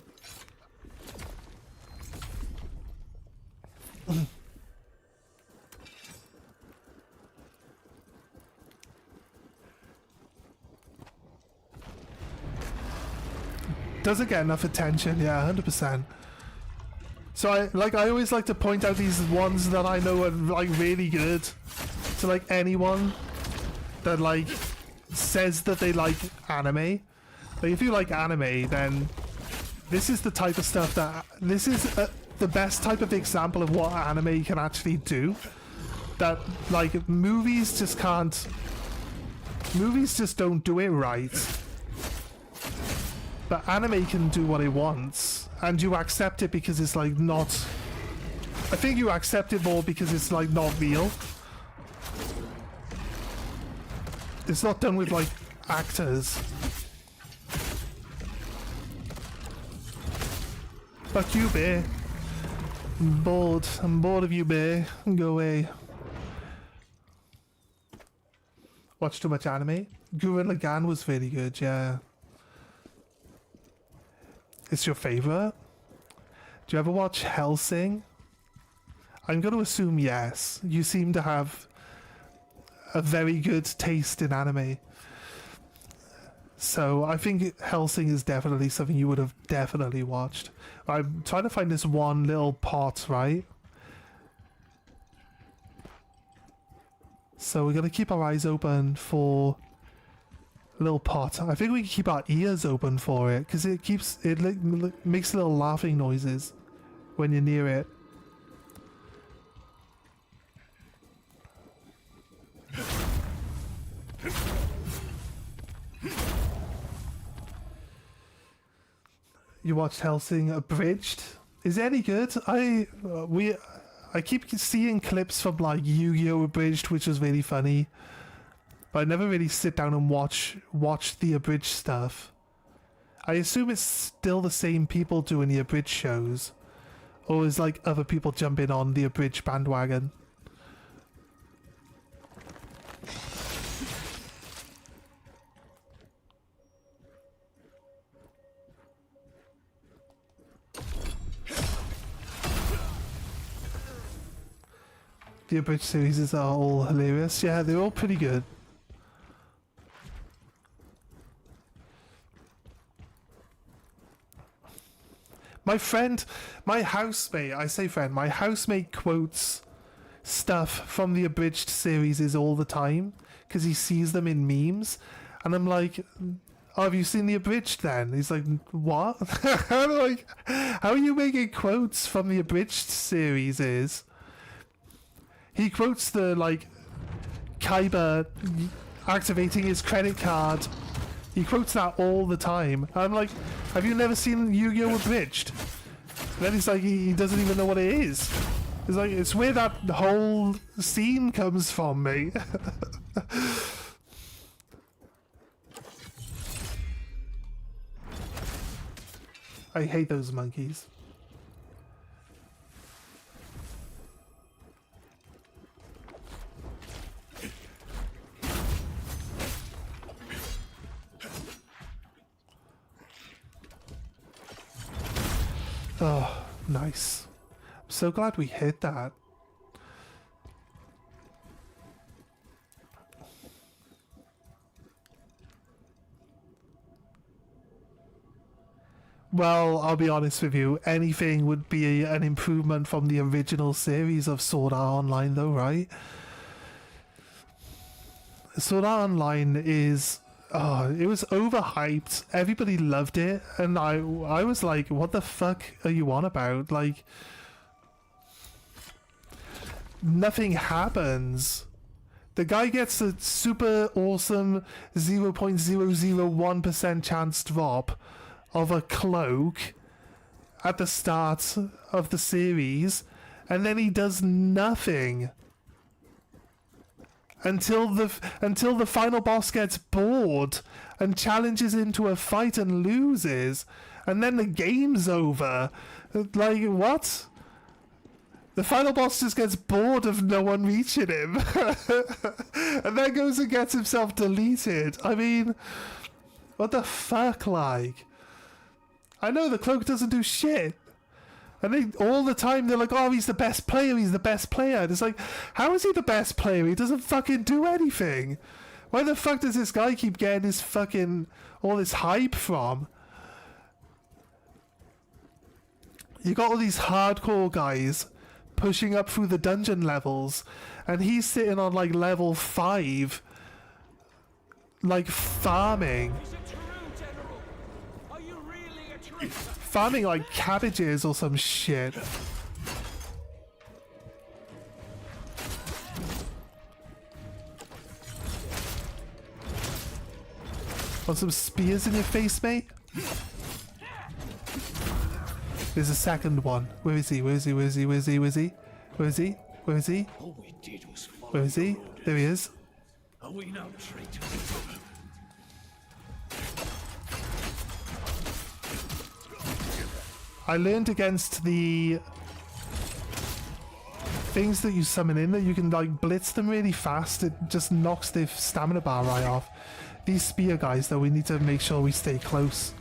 Doesn't get enough attention, yeah, 100%. So I always like to point out these ones that I know are like really good to like anyone that like says that they like anime. Like if you like anime, then this is the type of stuff this is the best type of example of what anime can actually do. That like movies just don't do it right. But anime can do what it wants, and you accept it because it's like not... I think you accept it more because it's like not real. It's not done with like actors. Fuck you, bear. I'm bored of you, bear. Go away. Watch too much anime? Gurren Lagann was very good, yeah. It's your favorite? Do you ever watch Hellsing? I'm going to assume yes. You seem to have a very good taste in anime. So I think Hellsing is definitely something you would have definitely watched. I'm trying to find this one little pot, right? So we're gonna keep our eyes open for a little pot. I think we can keep our ears open for it because it makes little laughing noises when you're near it. You watched Helsing Abridged? Is it any good? I keep seeing clips from like Yu-Gi-Oh! Abridged, which was really funny, but I never really sit down and watch the abridged stuff. I assume it's still the same people doing the abridged shows, or is like other people jumping on the abridged bandwagon? The abridged series are all hilarious. Yeah, they're all pretty good. My housemate, I say friend, my housemate quotes stuff from the abridged series all the time because he sees them in memes, and I'm like, oh, have you seen the abridged then? He's like, what? I'm like, how are you making quotes from the abridged series? He quotes the, like, Kaiba activating his credit card. He quotes that all the time. I'm like, have you never seen Yu-Gi-Oh! Abridged? And then he's like, he doesn't even know what it is. It's like, it's where that whole scene comes from, mate. I hate those monkeys. Oh, nice. I'm so glad we hit that. Well, I'll be honest with you, anything would be an improvement from the original series of Sword Art Online though, right? Sword Art Online is... oh, it was overhyped. Everybody loved it, and I was like, what the fuck are you on about? Like, nothing happens. The guy gets a super awesome 0.001% chance drop of a cloak at the start of the series, and then he does nothing until the final boss gets bored and challenges into a fight and loses, and then the game's over. Like, what? The final boss just gets bored of no one reaching him and then goes and gets himself deleted. I mean, what the fuck, like? I know the cloak doesn't do shit. And they, all the time, they're like, oh, he's the best player, he's the best player. And it's like, how is he the best player? He doesn't fucking do anything. Why the fuck does this guy keep getting his fucking, all this hype from? You got all these hardcore guys pushing up through the dungeon levels, and he's sitting on, like, level 5, like, farming. Farming like cabbages or some shit. Want some spears in your face, mate? There's a second one. Where is he? Where is he? Where is he? Where is he? Where is he? Where is he? Where is he? Where is he? There he is. Are we no traitors? I learned against the things that you summon in that you can like blitz them really fast. It just knocks their stamina bar right off. These spear guys though, we need to make sure we stay close.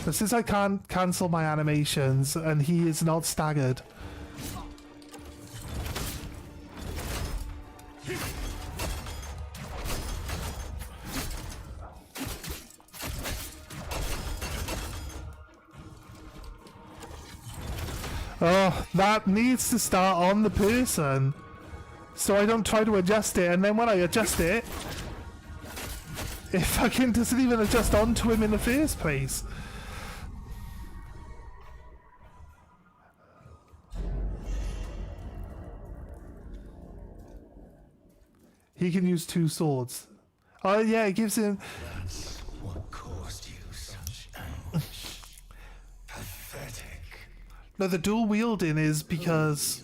But since I can't cancel my animations and he is not staggered, Oh, that needs to start on the person. So I don't try to adjust it, and then when I adjust it, it fucking doesn't even adjust onto him in the first place. He can use 2 swords. Oh yeah, it gives him... That's what caused you such anguish. Pathetic. No, the dual wielding is because...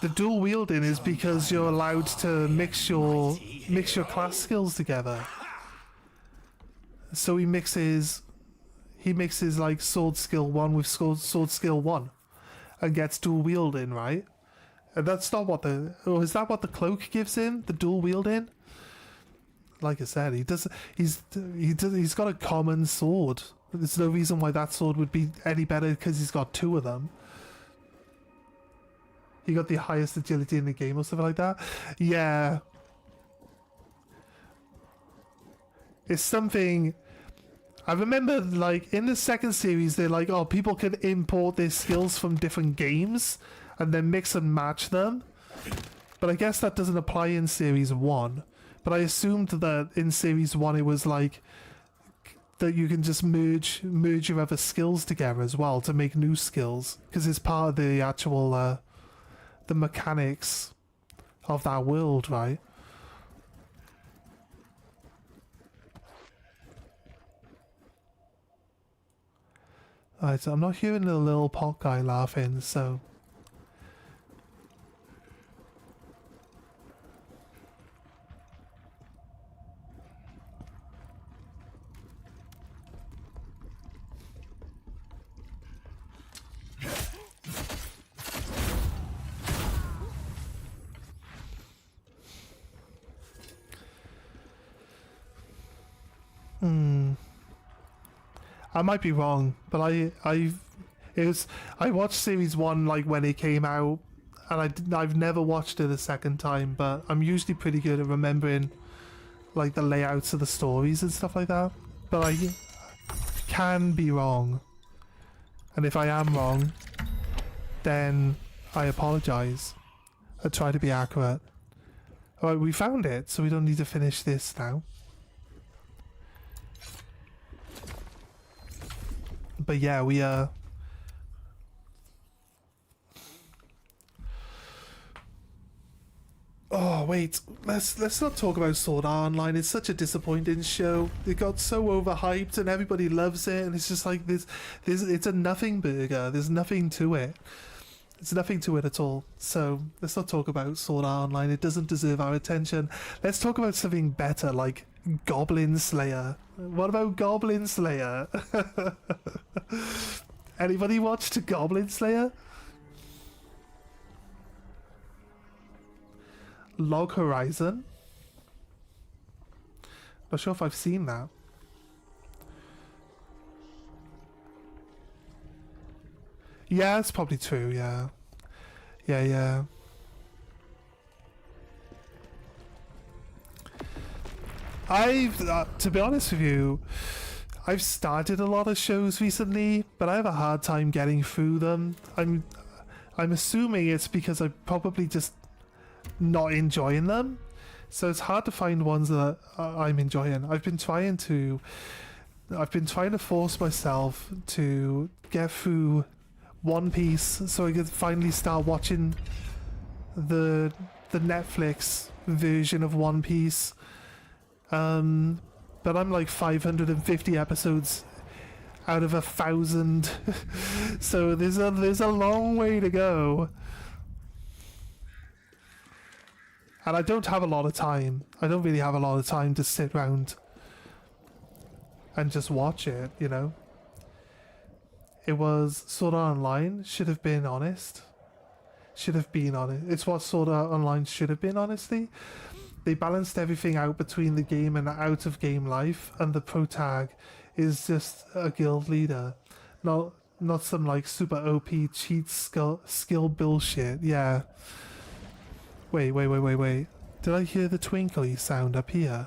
The dual wielding is because you're allowed to mix your class skills together. So he mixes like sword skill 1 with sword skill 1 and gets dual wielding, right? And that's not what the... Or is that what the cloak gives him? The dual wielding? Like I said, he's got a common sword. There's no reason why that sword would be any better because he's got 2 of them. He got the highest agility in the game or something like that. Yeah. It's something... I remember, like, in the second series, they're like, oh, people can import their skills from different games and then mix and match them. But I guess that doesn't apply in Series 1. But I assumed that in Series 1 it was like... that you can just merge your other skills together as well to make new skills. Because it's part of the actual... the mechanics of that world, right? Alright, so I'm not hearing the little pot guy laughing, so... I might be wrong, but I watched Series 1 like when it came out, and I've never watched it a second time, but I'm usually pretty good at remembering like the layouts of the stories and stuff like that. But I can be wrong, and if I am wrong, then I apologize. I try to be accurate. Alright, we found it, so we don't need to finish this now. But yeah, we oh wait, let's not talk about Sword Art Online. It's such a disappointing show. It got so overhyped and everybody loves it, and it's just like it's a nothing burger. There's nothing to it. It's nothing to it at all. So let's not talk about Sword Art Online. It doesn't deserve our attention. Let's talk about something better, like Goblin Slayer. What about Goblin Slayer? Anybody watched Goblin Slayer? Log Horizon? Not sure if I've seen that. Yeah, it's probably true, yeah. Yeah. To be honest with you, I've started a lot of shows recently, but I have a hard time getting through them. I'm assuming it's because I'm probably just not enjoying them. So it's hard to find ones that I'm enjoying. I've been trying to force myself to get through One Piece so I could finally start watching the Netflix version of One Piece. But I'm like 550 episodes out of 1,000, so there's a long way to go, and I don't have a lot of time. I don't really have a lot of time to sit around and just watch it, you know. It was Sword Art Online should have been honest. It's what Sword Art Online should have been, honestly. They balanced everything out between the game and out of game life, and the protag is just a guild leader, not some like super OP cheat skill bullshit. Yeah. Wait. Did I hear the twinkly sound up here?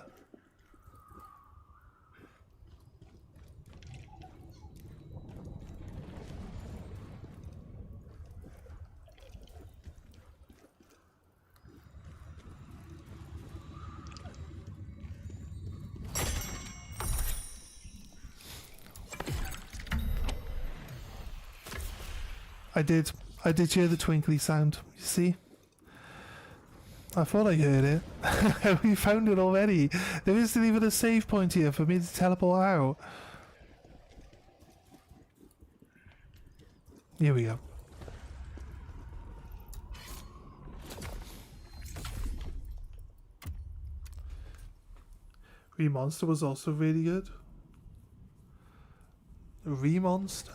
I did hear the twinkly sound, you see? I thought I heard it. We found it already. There isn't even a save point here for me to teleport out. Here we go. Remonster was also really good. Remonster?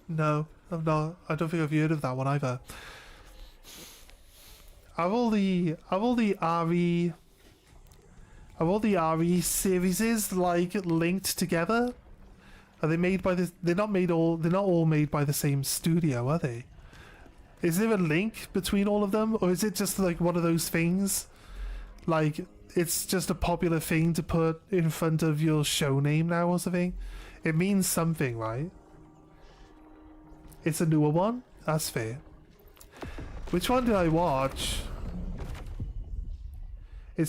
No, I've not. I don't think I've heard of that one either. Are all the RE series like linked together? Are they made by the? They're not all made by the same studio, are they? Is there a link between all of them, or is it just like one of those things? Like it's just a popular thing to put in front of your show name now or something? It means something, right? It's a newer one? That's fair. Which one did I watch?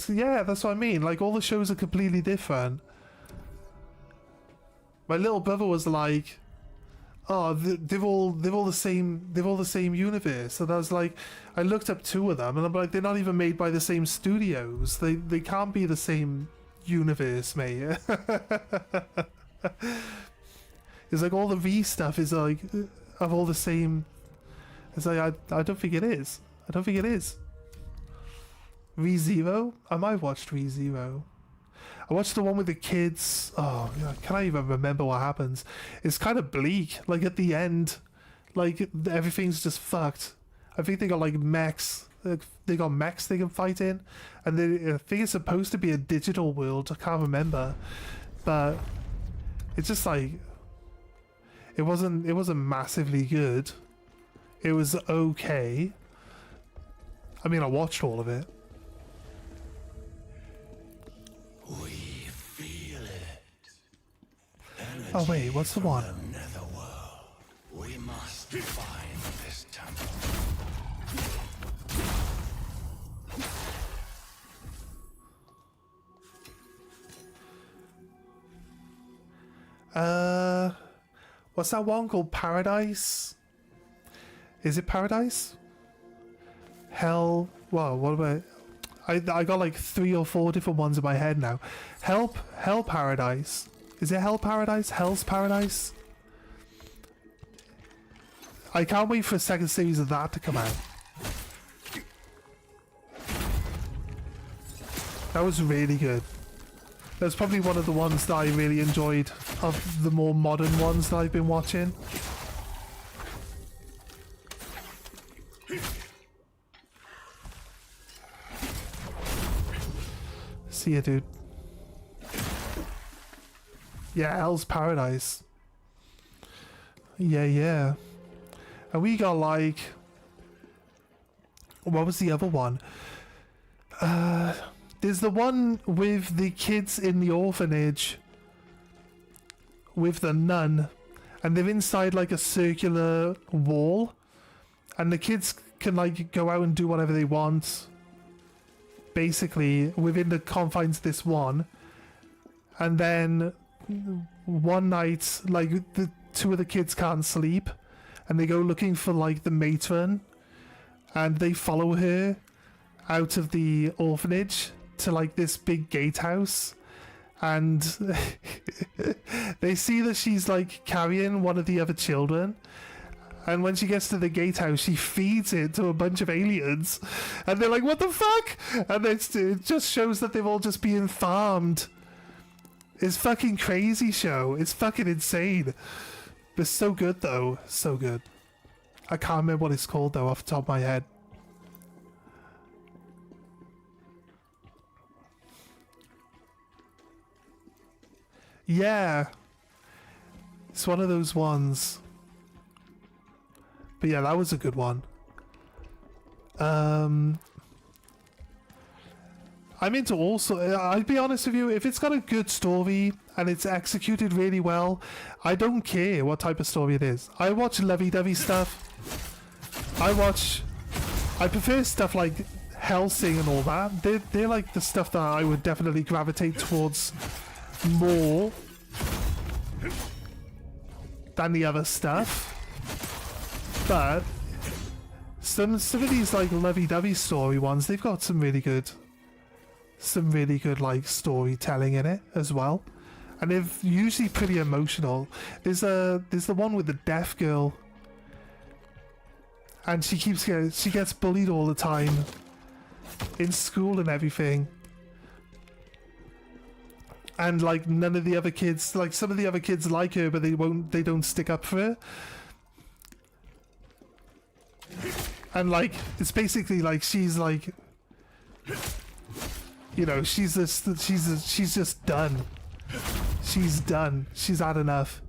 Yeah, that's what I mean. Like all the shows are completely different. My little brother was like, "Oh, they're all the same. They're all the same universe." And I was like, I looked up two of them, and I'm like, they're not even made by the same studios. They can't be the same universe, mate. It's like all the V stuff is like of all the same. It's like I don't think it is. I don't think it is. ReZero? I might have watched ReZero. I watched the one with the kids. Oh, can I even remember what happens? It's kind of bleak. Like at the end, like everything's just fucked. I think they got like mechs. They got mechs they can fight in, and I think it's supposed to be a digital world. I can't remember, but it's just like it wasn't massively good. It was okay. I mean, I watched all of it. We feel it. Oh wait, what's the one? Netherworld. We must find this temple. What's that one called? Paradise? Is it Paradise? Hell? Well, what about? I got like 3 or 4 different ones in my head now. Hell Paradise. Is it Hell Paradise? Hell's Paradise? I can't wait for a second series of that to come out. That was really good. That's probably one of the ones that I really enjoyed of the more modern ones that I've been watching. See ya, dude. Yeah, Hell's Paradise. Yeah. And we got like... What was the other one? There's the one with the kids in the orphanage with the nun, and they're inside like a circular wall, and the kids can like go out and do whatever they want, basically within the confines of this one. And then one night, like the 2 of the kids can't sleep, and they go looking for like the matron, and they follow her out of the orphanage to like this big gatehouse, and they see that she's like carrying one of the other children, and when she gets to the gatehouse she feeds it to a bunch of aliens, and they're like, what the fuck? And it just shows that they've all just been farmed. It's fucking crazy show. It's fucking insane. But it's so good though. So good. I can't remember what it's called though off the top of my head. Yeah, it's one of those ones. But yeah, that was a good one. I'm into also. I'd be honest with you, if it's got a good story and it's executed really well, I don't care what type of story it is. I watch lovey-dovey stuff. I prefer stuff like Hellsing and all that. They're like the stuff that I would definitely gravitate towards more than the other stuff. But some of these like lovey-dovey story ones, they've got some really good like storytelling in it as well, and they're usually pretty emotional. There's the one with the deaf girl, and she gets bullied all the time in school and everything, and like none of the other kids, like some of the other kids like her, but they don't stick up for her. And like it's basically like she's like, you know, she's just done. She's done. She's had enough,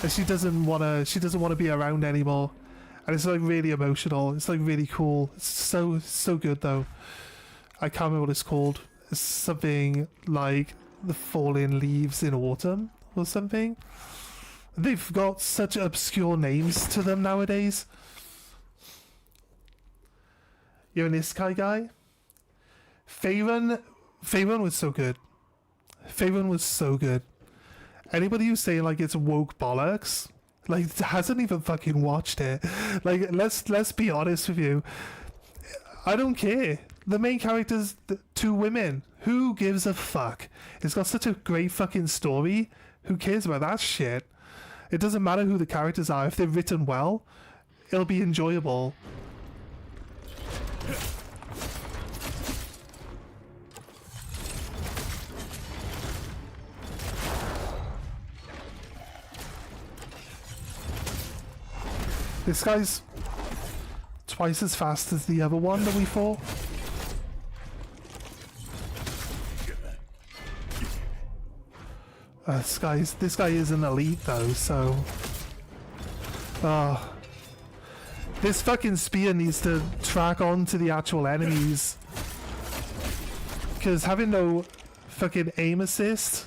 and she doesn't want to be around anymore. And it's like really emotional. It's like really cool. It's so good though. I can't remember what it's called. It's something like The Falling Leaves in Autumn or something. They've got such obscure names to them nowadays. You're an Isekai guy? Faerun was so good. Faerun was so good. Anybody who's saying like it's woke bollocks, like hasn't even fucking watched it. Like let's be honest with you. I don't care. The main character's two women. Who gives a fuck? It's got such a great fucking story. Who cares about that shit? It doesn't matter who the characters are. If they're written well, it'll be enjoyable. This guy's twice as fast as the other one that we fought. This guy is an elite though, so this fucking spear needs to track on to the actual enemies, because having no fucking aim assist.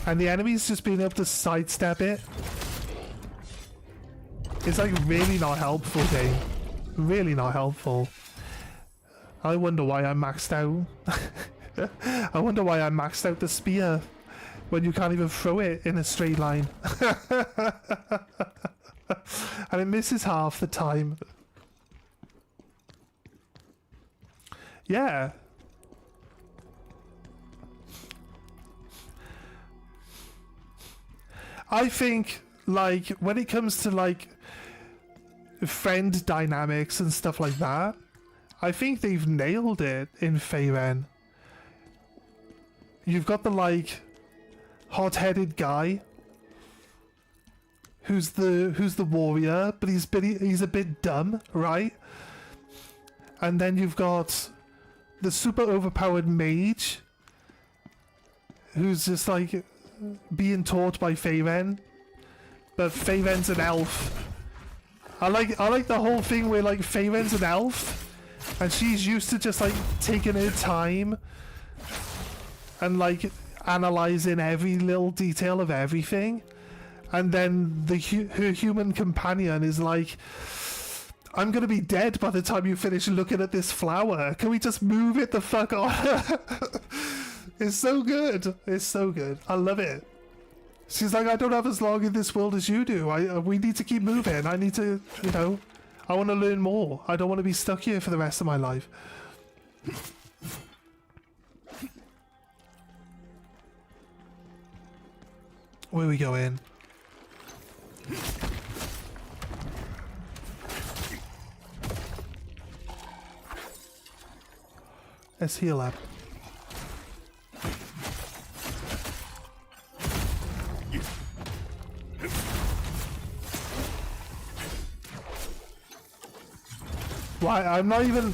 And the enemies just being able to sidestep it. It's like really not helpful, game. Really not helpful. I wonder why I maxed out. I wonder why I maxed out the spear when you can't even throw it in a straight line. And it misses half the time. Yeah. I think, like, when it comes to, like, friend dynamics and stuff like that, I think they've nailed it in Faerun. You've got the, like, hot-headed guy who's the warrior, but he's a bit dumb, right? And then you've got the super overpowered mage who's just, like, being taught by Faerun, but Faerun's an elf. I like the whole thing where like Faerun's an elf, and she's used to just like taking her time and like analyzing every little detail of everything, and then her human companion is like, I'm gonna be dead by the time you finish looking at this flower. Can we just move it the fuck on? It's so good. It's so good. I love it. She's like, I don't have as long in this world as you do. We need to keep moving. I need to, you know, I want to learn more. I don't want to be stuck here for the rest of my life. Where we go in? Let's heal up. Why? I'm not even...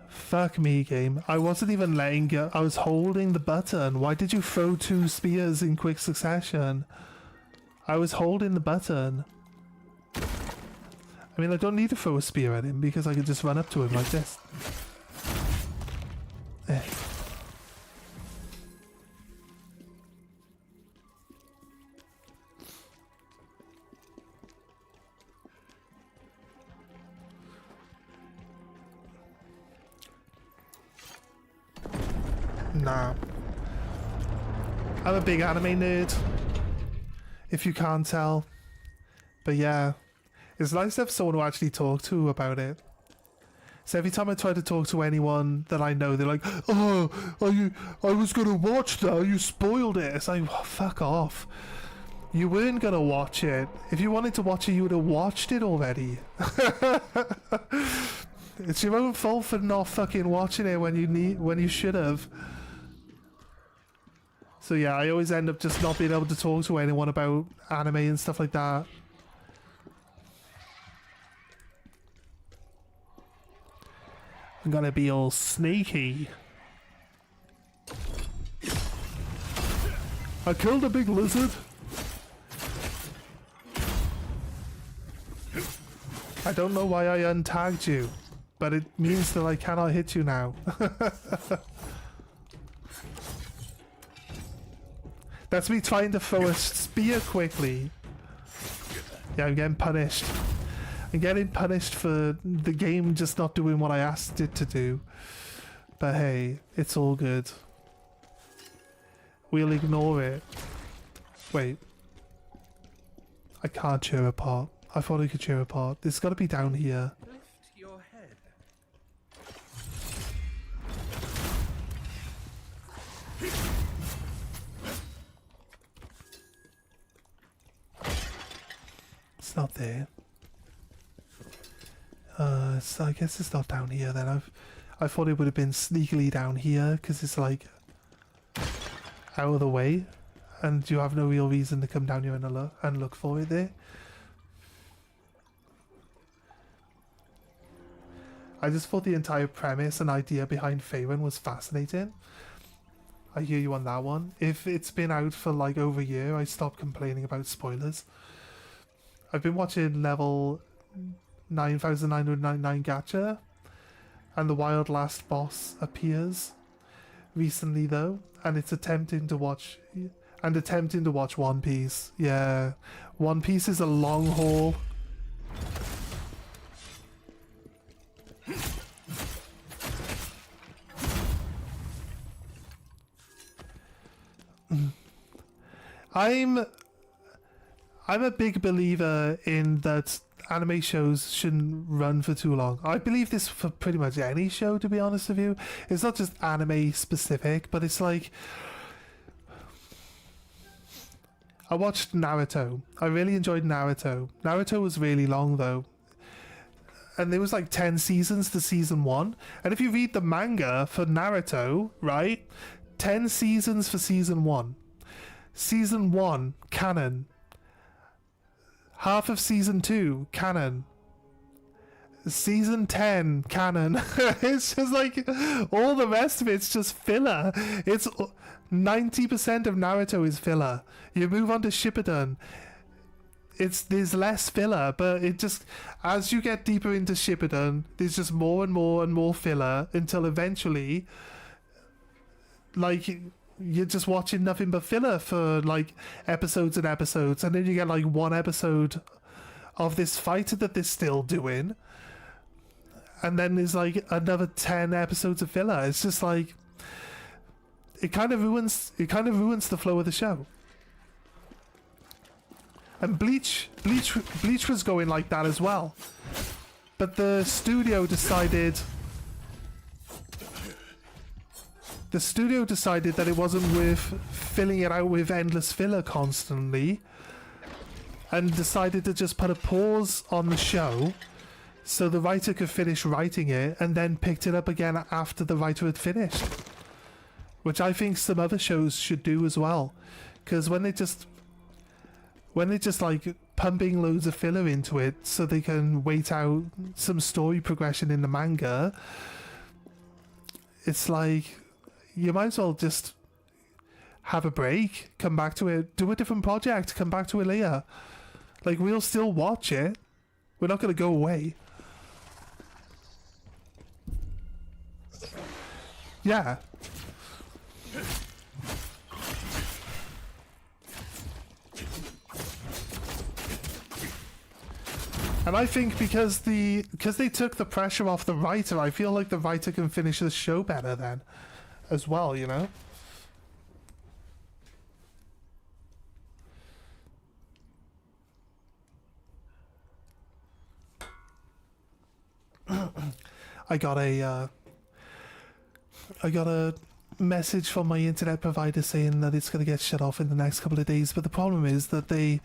Fuck me, game. I wasn't even letting go. I was holding the button. Why did you throw two spears in quick succession? I was holding the button. I mean, I don't need to throw a spear at him because I could just run up to him like this. Eh. Nah. I'm a big anime nerd, if you can't tell. But yeah, it's nice to have someone to actually talk to about it. So every time I try to talk to anyone that I know, they're like, "Oh, I was gonna watch that. You spoiled it." It's like, oh, fuck off. You weren't gonna watch it. If you wanted to watch it, you would have watched it already. It's your own fault for not fucking watching it when you should have. So yeah, I always end up just not being able to talk to anyone about anime and stuff like that. I'm gonna be all sneaky. I killed a big lizard. I don't know why I untagged you, but it means that I cannot hit you now. That's me trying to throw a spear quickly. Yeah, I'm getting punished. I'm getting punished for the game just not doing what I asked it to do. But hey, it's all good. We'll ignore it. Wait. I can't cheer apart. I thought I could cheer apart. It's got to be down here. Lift your head. It's not there. So I guess it's not down here then. I thought it would have been sneakily down here because it's like out of the way, and you have no real reason to come down here and look for it there. I just thought the entire premise and idea behind Faerun was fascinating. I hear you on that one. If it's been out for like over a year, I stopped complaining about spoilers. I've been watching level 9999 gacha, and the wild last boss appears recently though, and it's attempting to watch One Piece. Yeah, One Piece is a long haul. I'm a big believer in that anime shows shouldn't run for too long. I believe this for pretty much any show, to be honest with you. It's not just anime specific, but it's like, I watched Naruto. I really enjoyed Naruto. Naruto was really long though. And there was like 10 seasons to season 1. And if you read the manga for Naruto, right? 10 seasons for season 1. Season 1, canon. Half of season 2, canon. Season 10, canon. It's just like all the rest of it's just filler. It's 90% of Naruto is filler. You move on to Shippuden. There's less filler, but it just, as you get deeper into Shippuden, there's just more and more and more filler until eventually, like, you're just watching nothing but filler for like episodes and episodes, and then you get like one episode of this fight that they're still doing, and then there's like another 10 episodes of filler. It's just like it kind of ruins the flow of the show. And Bleach was going like that as well, but the studio decided that it wasn't worth filling it out with endless filler constantly, and decided to just put a pause on the show so the writer could finish writing it, and then picked it up again after the writer had finished, which I think some other shows should do as well, because when they're just like pumping loads of filler into it so they can wait out some story progression in the manga, it's like, you might as well just have a break, come back to it, do a different project, come back to it later. Like, we'll still watch it. We're not going to go away. Yeah. And I think because they took the pressure off the writer, I feel like the writer can finish the show better then. as well, you know? I got a message from my internet provider saying that it's going to get shut off in the next couple of days, but the problem is that they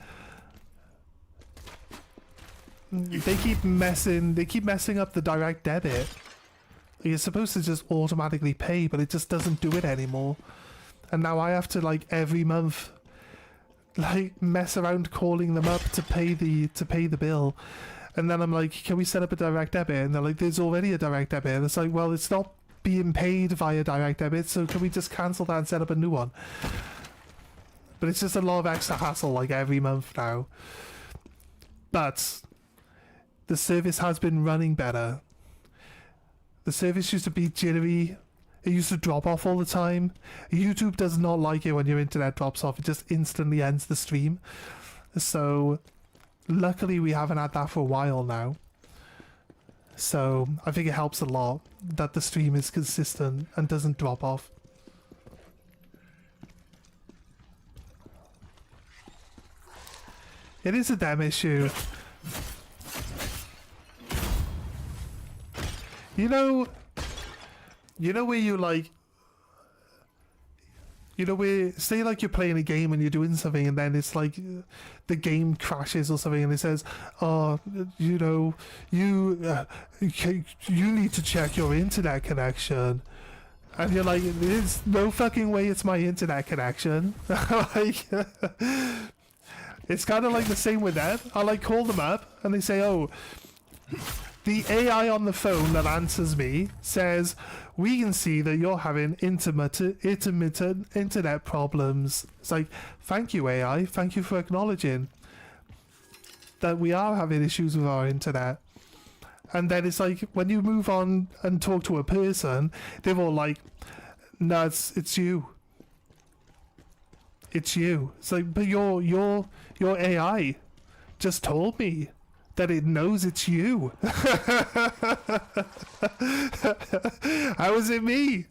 keep messing up the direct debit. You're supposed to just automatically pay, but it just doesn't do it anymore. And now I have to, like, every month, like, mess around calling them up to pay the bill. And then I'm like, can we set up a direct debit? And they're like, there's already a direct debit. And it's like, well, it's not being paid via direct debit, so can we just cancel that and set up a new one? But it's just a lot of extra hassle, like, every month now. But the service has been running better. The service used to be jittery. It used to drop off all the time. YouTube does not like it when your internet drops off. It just instantly ends the stream. So luckily we haven't had that for a while now. So I think it helps a lot that the stream is consistent and doesn't drop off. It is a damn issue. You know where you like, you know where, say like you're playing a game and you're doing something and then it's like the game crashes or something and it says, oh, you know, you need to check your internet connection. And you're like, there's no fucking way it's my internet connection. Like, it's kind of like the same with that. I like call them up and they say, oh, the AI on the phone that answers me says, we can see that you're having intermittent internet problems. It's like, thank you, AI. Thank you for acknowledging that we are having issues with our internet. And then it's like, when you move on and talk to a person, they're all like, no, it's you. It's you. It's like, but your AI just told me that it knows it's you. How is it me?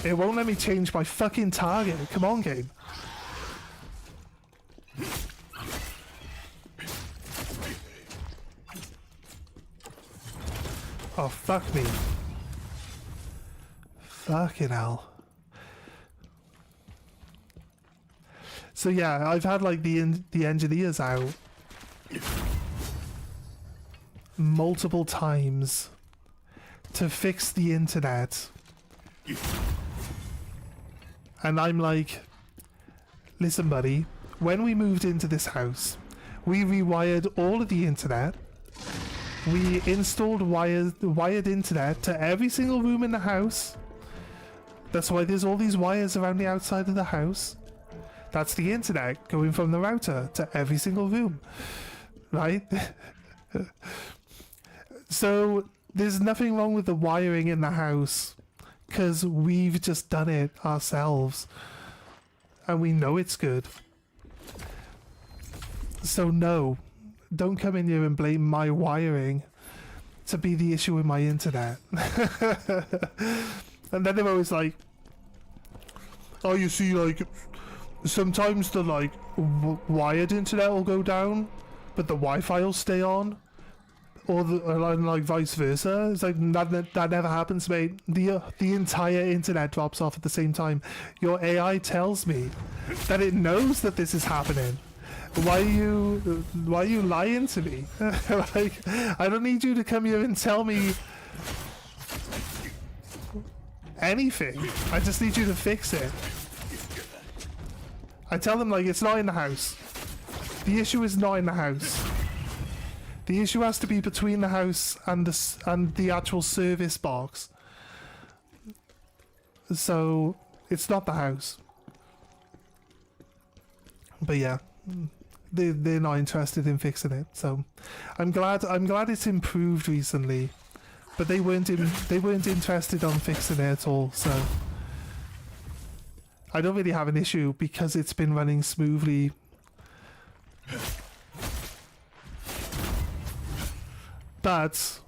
It won't let me change my fucking target. Come on, game. Oh, fuck me. Fucking hell. So yeah, I've had like the engineers out multiple times to fix the internet. And I'm like, listen buddy, when we moved into this house, we rewired all of the internet. We installed wired internet to every single room in the house. That's why there's all these wires around the outside of the house. That's the internet going from the router to every single room, right? So there's nothing wrong with the wiring in the house because we've just done it ourselves and we know it's good. So no, don't come in here and blame my wiring to be the issue with my internet. And then they're always like, oh, you see, like, sometimes the like wired internet will go down, but the Wi-Fi will stay on, or like vice versa. It's like that never happens, mate. The entire internet drops off at the same time. Your AI tells me that it knows that this is happening. Why are you lying to me? Like, I don't need you to come here and tell me anything. I just need you to fix it. I tell them, like, it's not in the house. The issue is not in the house. The issue has to be between the house and the actual service box. So it's not the house. But yeah, they're not interested in fixing it. So I'm glad it's improved recently. But they weren't interested on fixing it at all. So I don't really have an issue because it's been running smoothly. But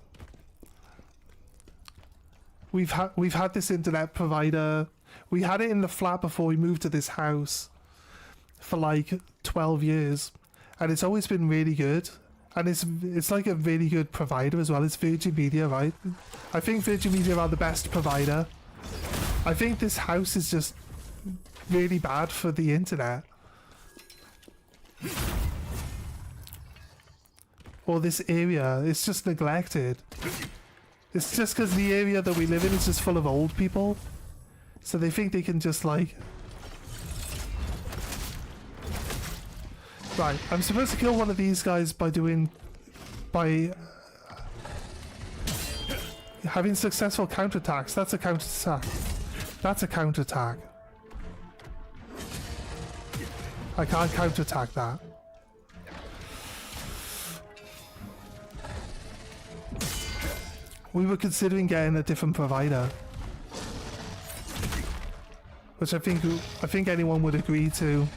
we've had this internet provider. We had it in the flat before we moved to this house for like 12 years, and it's always been really good. And it's like a really good provider as well. It's Virgin Media, right? I think Virgin Media are the best provider. I think this house is just really bad for the internet. Or this area, it's just neglected. It's just because the area that we live in is just full of old people. So they think they can just like... Right, I'm supposed to kill one of these guys by having successful counterattacks. That's a counterattack. That's a counterattack. I can't counterattack that. We were considering getting a different provider, which I think anyone would agree to.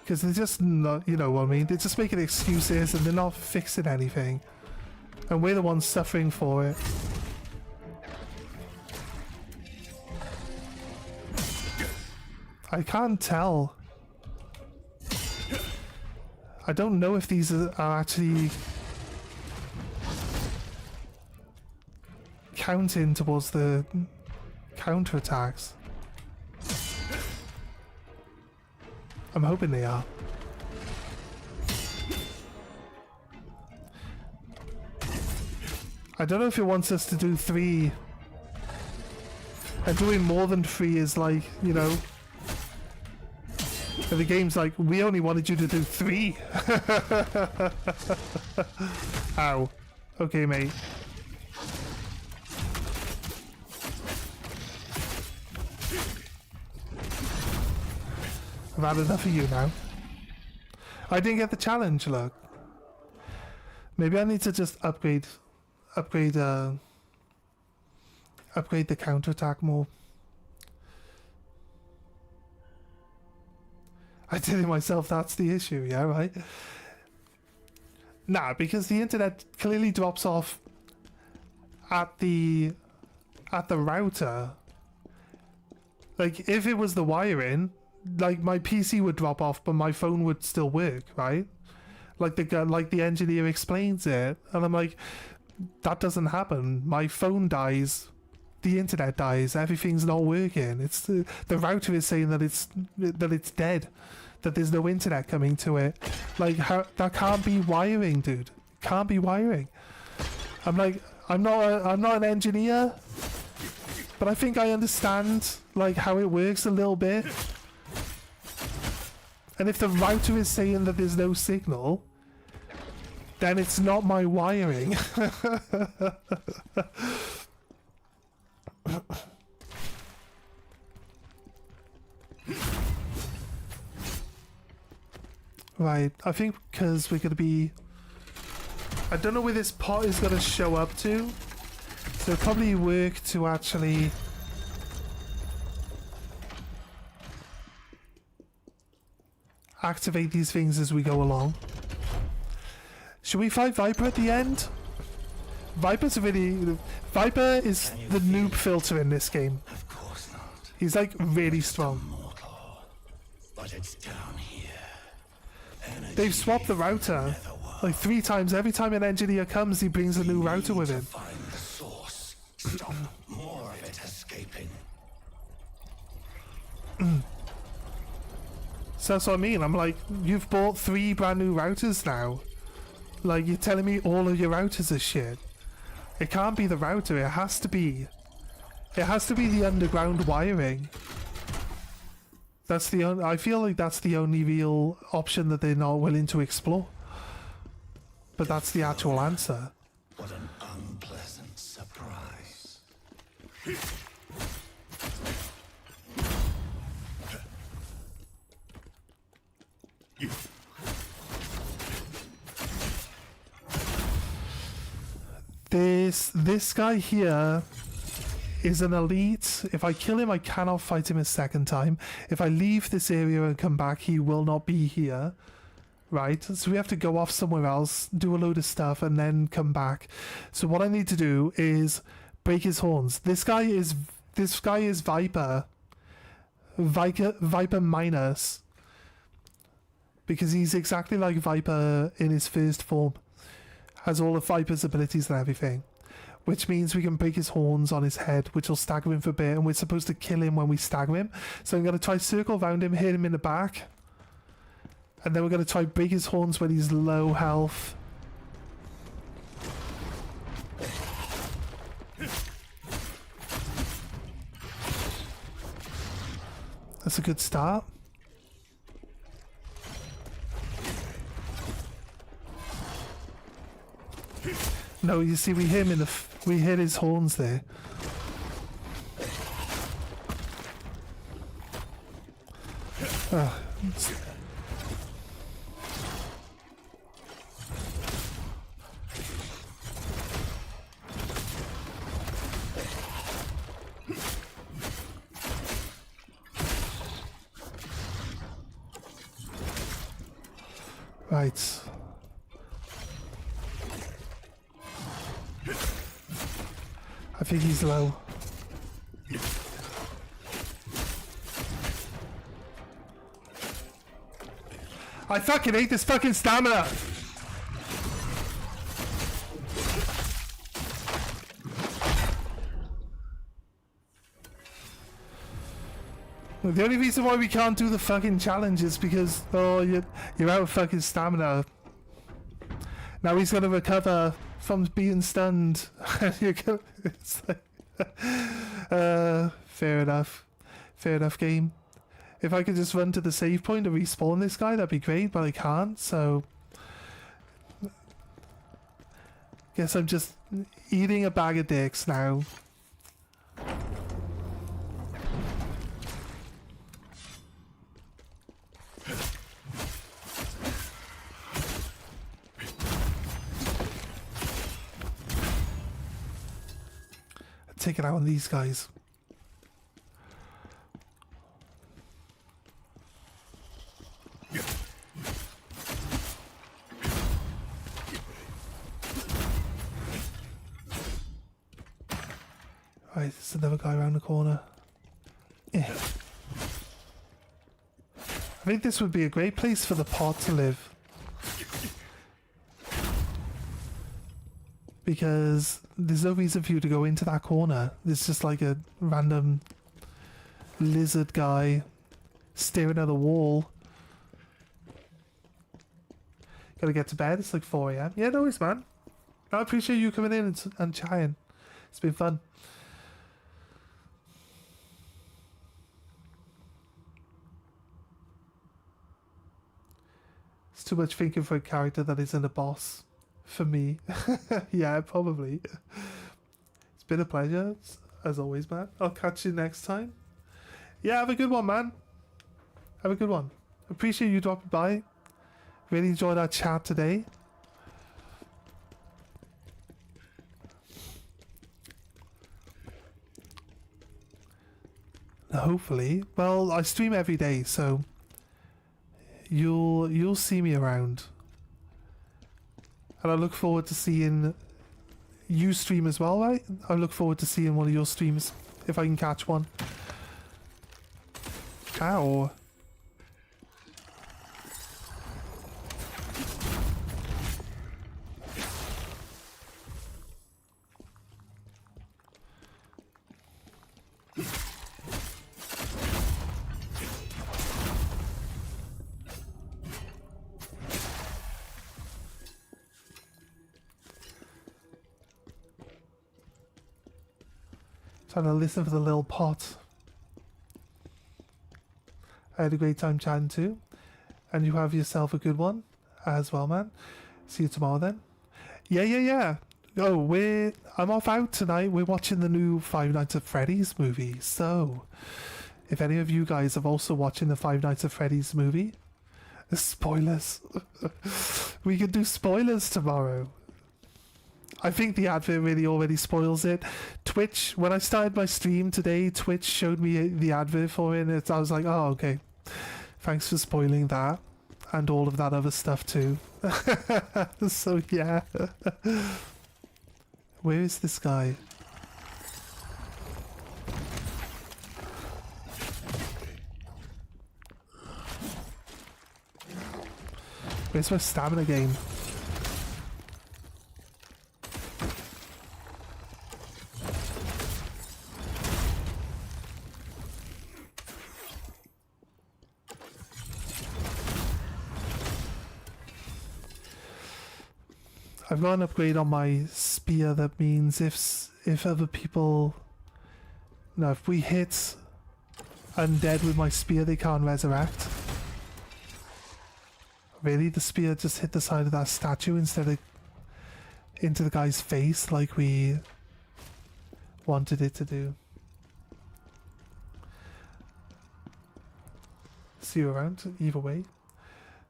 Because they're just not, you know what I mean? They're just making excuses and they're not fixing anything. And we're the ones suffering for it. I can't tell. I don't know if these are actually counting towards the counterattacks. I'm hoping they are. I don't know if it wants us to do 3. And doing more than 3 is like, you know... And the game's like, we only wanted you to do 3. Ow. Okay, mate. I've had enough of you now. I didn't get the challenge, look. Maybe I need to just upgrade the counterattack more. I did it myself, that's the issue, yeah, right? Nah, because the internet clearly drops off at the router. Like, if it was the wiring, like my PC would drop off, but my phone would still work, right? Like the engineer explains it, and I'm like, that doesn't happen. My phone dies, the internet dies, everything's not working. It's the router is saying that it's dead, that there's no internet coming to it. Like, how that can't be wiring, dude. Can't be wiring. I'm like, I'm not an engineer, but I think I understand like how it works a little bit. And if the router is saying that there's no signal, then it's not my wiring. Right, I think because we're going to be... I don't know where this pot is going to show up to. So it'll probably work to actually... activate these things as we go along. Should we fight Viper at the end? Viper is the noob filter in this game. Of course not. He's like really strong. Mortal, but it's down here. They've swapped the router like 3 times. Every time an engineer comes, he brings a new router with him. Find the source. Stop more of it escaping. So that's what I mean. I'm like, you've bought 3 brand new routers now. Like, you're telling me all of your routers are shit. It can't be the router. It has to be the underground wiring. That's the I feel like that's the only real option that they're not willing to explore. But that's the actual answer. What an unpleasant surprise. This guy here is an elite. If I kill him, I cannot fight him a second time. If I leave this area and come back, he will not be here. right? So we have to go off somewhere else, do a load of stuff, and then come back. So what I need to do is break his horns. This guy is Viper minus, because he's exactly like Viper in his first form. Has all of Viper's abilities and everything. Which means we can break his horns on his head, which will stagger him for a bit, and we're supposed to kill him when we stagger him. So I'm going to try circle around him, hit him in the back. And then we're going to try break his horns when he's low health. That's a good start. No, you see, we hit him in the we hit his horns there. Right. I think he's low. I fucking hate this fucking stamina! The only reason why we can't do the fucking challenge is because, oh, you're out of fucking stamina. Now he's gonna recover from being stunned. You're gonna, it's like, fair enough. Fair enough, game. If I could just run to the save point and respawn this guy, that'd be great, but I can't, so... Guess I'm just eating a bag of dicks now. Take it out on these guys. Right, there's another guy around the corner. Yeah. I think this would be a great place for the pot to live. Because there's no reason for you to go into that corner. There's just like a random lizard guy staring at a wall. Gotta get to bed. It's like 4 AM. Yeah, no worries, man. I appreciate you coming in and chatting. It's been fun. It's too much thinking for a character that isn't a boss. For me. Yeah, probably. It's been a pleasure, as always, man. I'll catch you next time. Yeah, have a good one, man. Have a good one. Appreciate you dropping by. Really enjoyed our chat today. Hopefully. Well, I stream every day, so you'll see me around. And I look forward to seeing you stream as well, right? I look forward to seeing one of your streams, if I can catch one. Ow. Trying to listen for the little pot. I had a great time chatting too. And you have yourself a good one as well, man. See you tomorrow then. Yeah. Oh, I'm off out tonight. We're watching the new Five Nights at Freddy's movie. So, if any of you guys are also watching the Five Nights at Freddy's movie, spoilers. We can do spoilers tomorrow. I think the advert really already spoils it. Twitch, when I started my stream today, Twitch showed me the advert for it, and I was like, oh, okay. Thanks for spoiling that. and all of that other stuff too. So yeah. Where is this guy? Where's my stamina game? I've got an upgrade on my spear that means if other people, no, if we hit undead with my spear, they can't resurrect. Really, the spear just hit the side of that statue instead of into the guy's face like we wanted it to do. See you around, either way.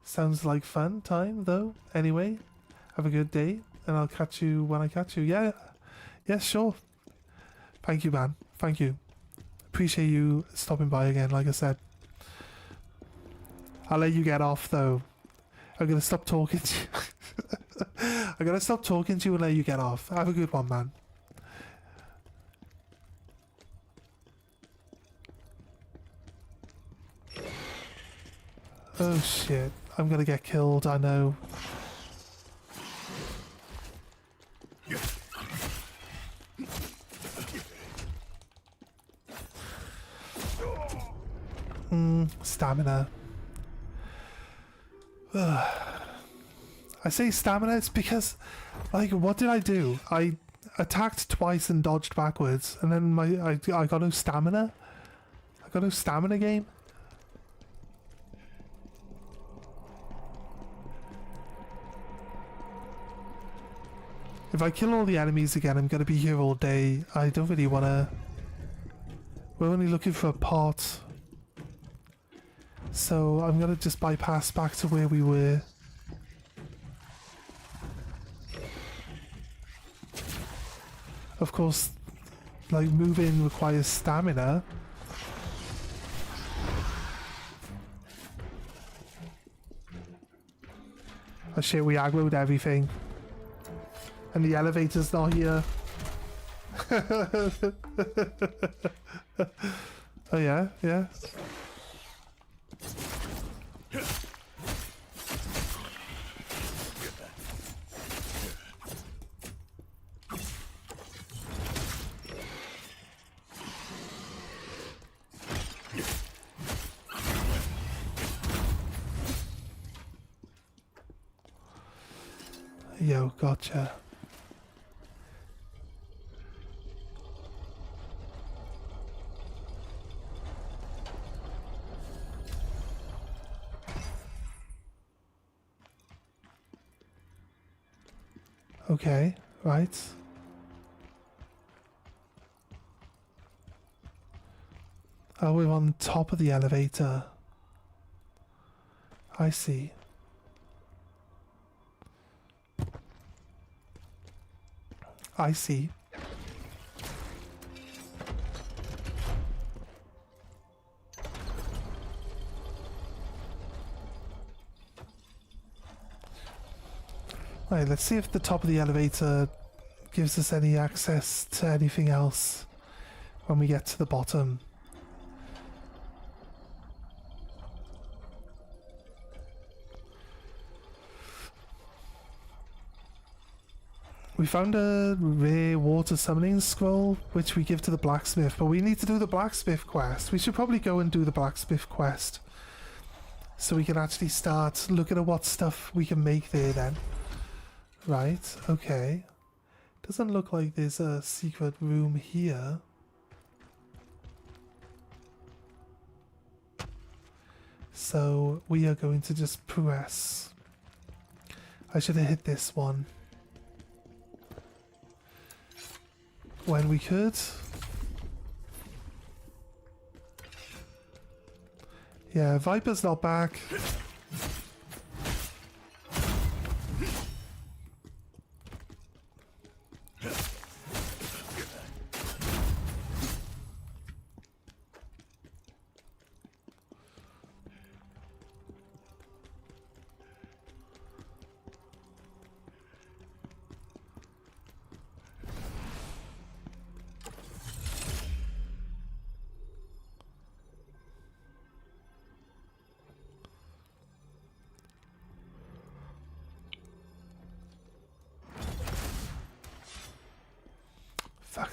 Sounds like fun time though. Anyway, have a good day, and I'll catch you when I catch you. Yeah, sure. Thank you, man. Thank you. Appreciate you stopping by again, like I said. I'll let you get off, though. I'm gonna stop talking to you. I'm gonna stop talking to you and let you get off. Have a good one, man. Oh, shit. I'm gonna get killed, I know. Stamina. I say stamina, it's because, like, what did I do? I attacked twice and dodged backwards, and then I got no stamina? I got no stamina game? If I kill all the enemies again, I'm gonna be here all day. I don't really wanna... We're only looking for a pot. So I'm gonna just bypass back to where we were. Of course, like, moving requires stamina. Oh shit, we aggroed everything. And the elevator's not here. Oh yeah, yeah. Yo, gotcha. Okay, right. Oh, we're on top of the elevator. I see. I see. Right, let's see if the top of the elevator gives us any access to anything else when we get to the bottom. We found a rare water summoning scroll, which we give to the blacksmith, but we need to do the blacksmith quest. We should probably go and do the blacksmith quest, so we can actually start looking at what stuff we can make there then. Right, okay. Doesn't look like there's a secret room here. So we are going to just press. I should have hit this one when we could. Yeah, Viper's not back.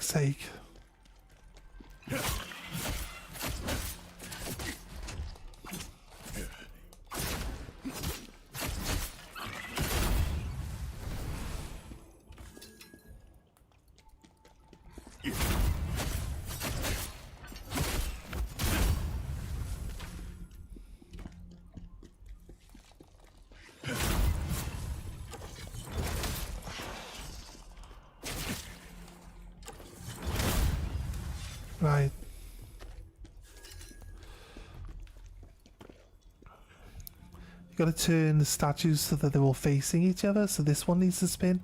sake. Right. You gotta turn the statues so that they're all facing each other, so this one needs to spin.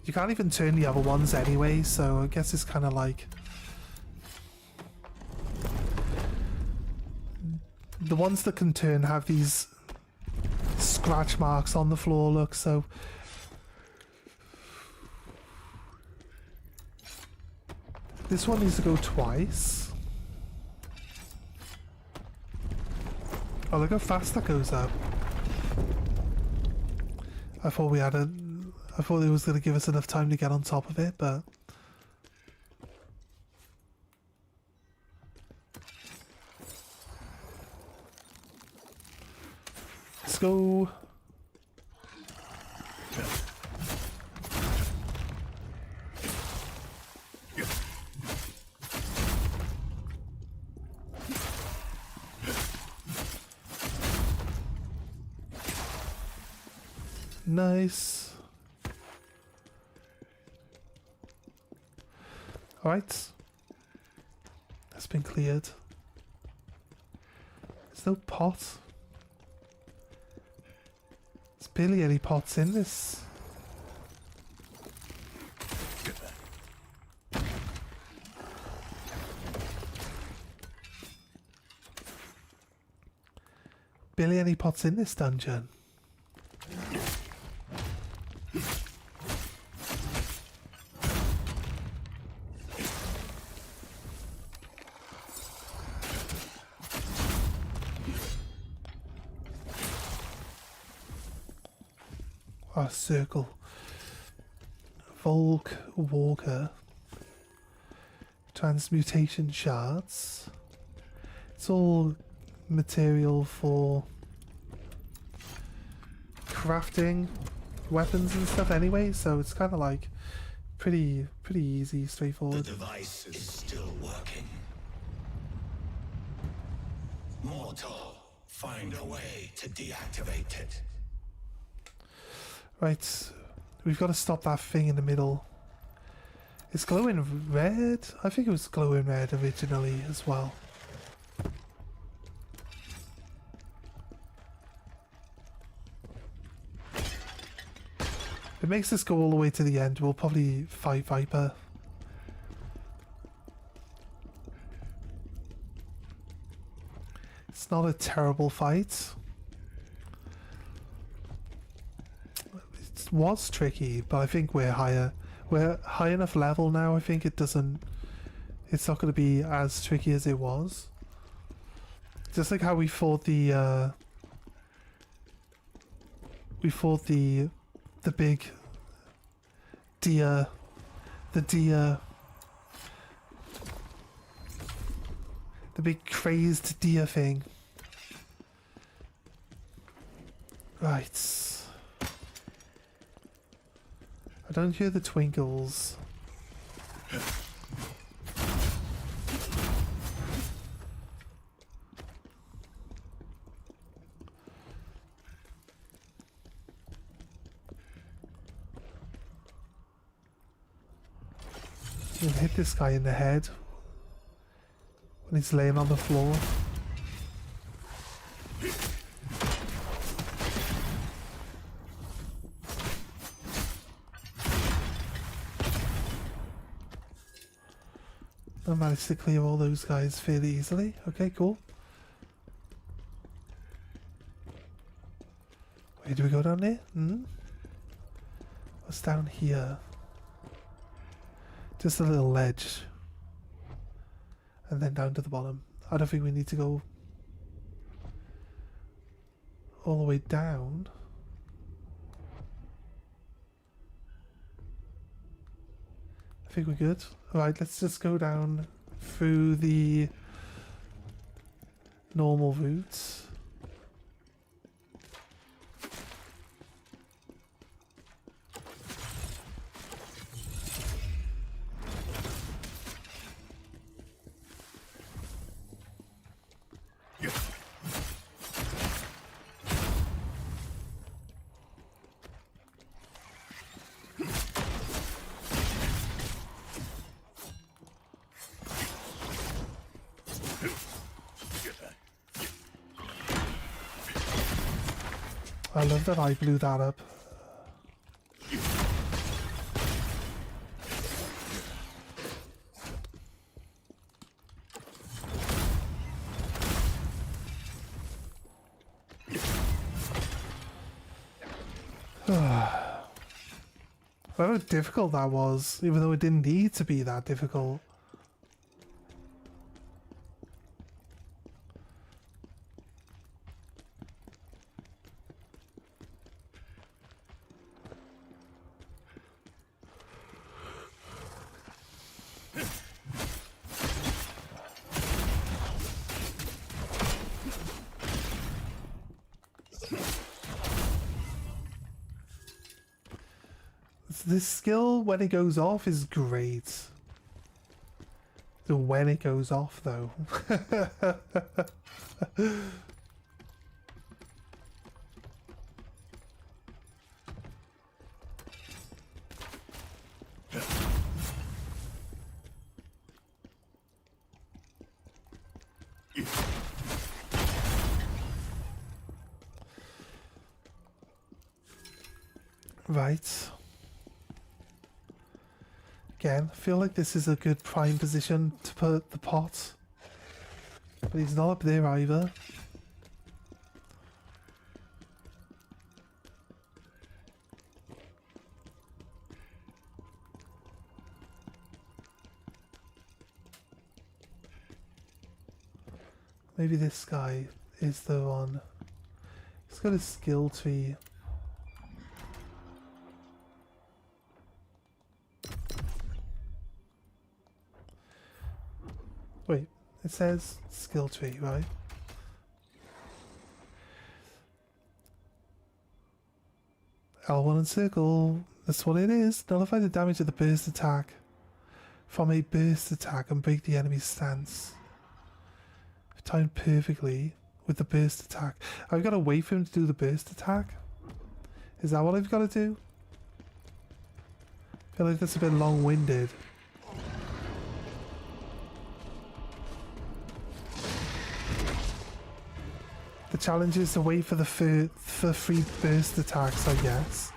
You can't even turn the other ones anyway, so I guess it's kind of like... The ones that can turn have these scratch marks on the floor, look, so... This one needs to go twice. Oh, look how fast that goes up. I thought we had a... I thought it was going to give us enough time to get on top of it, but... Let's go. Nice. Alright. That's been cleared. There's no pot. There's barely any pots in this. Barely any pots in this dungeon. Circle. Volk Walker. Transmutation shards. It's all material for crafting weapons and stuff anyway, so it's kind of like pretty easy, straightforward. The device is still working. Mortal, find a way to deactivate it. Right, we've got to stop that thing in the middle. It's glowing red? I think it was glowing red originally as well. If it makes us go all the way to the end, we'll probably fight Viper. It's not a terrible fight. It was tricky, but I think we're higher. We're high enough level now, I think it's not going to be as tricky as it was. Just like how we fought the big deer, the big crazed deer thing. Right. I don't hear the twinkles. You can hit this guy in the head when he's laying on the floor. I managed to clear all those guys fairly easily. Okay, cool. Where do we go down there? What's down here? Just a little ledge. And then down to the bottom. I don't think we need to go all the way down. I think we're good. Alright, let's just go down through the normal routes. I love that I blew that up. How difficult that was, even though it didn't need to be that difficult. This skill, when it goes off, is great. The when it goes off, though. Right. Again, I feel like this is a good prime position to put the pot. But he's not up there either. Maybe this guy is the one. He's got a skill tree. Wait, it says skill tree, right? L1 and circle, that's what it is. Nullify the damage of the burst attack from a burst attack and break the enemy's stance. Timed perfectly with the burst attack. I've got to wait for him to do the burst attack? Is that what I've got to do? I feel like that's a bit long-winded. The challenge is to wait for the for free burst attacks, I guess.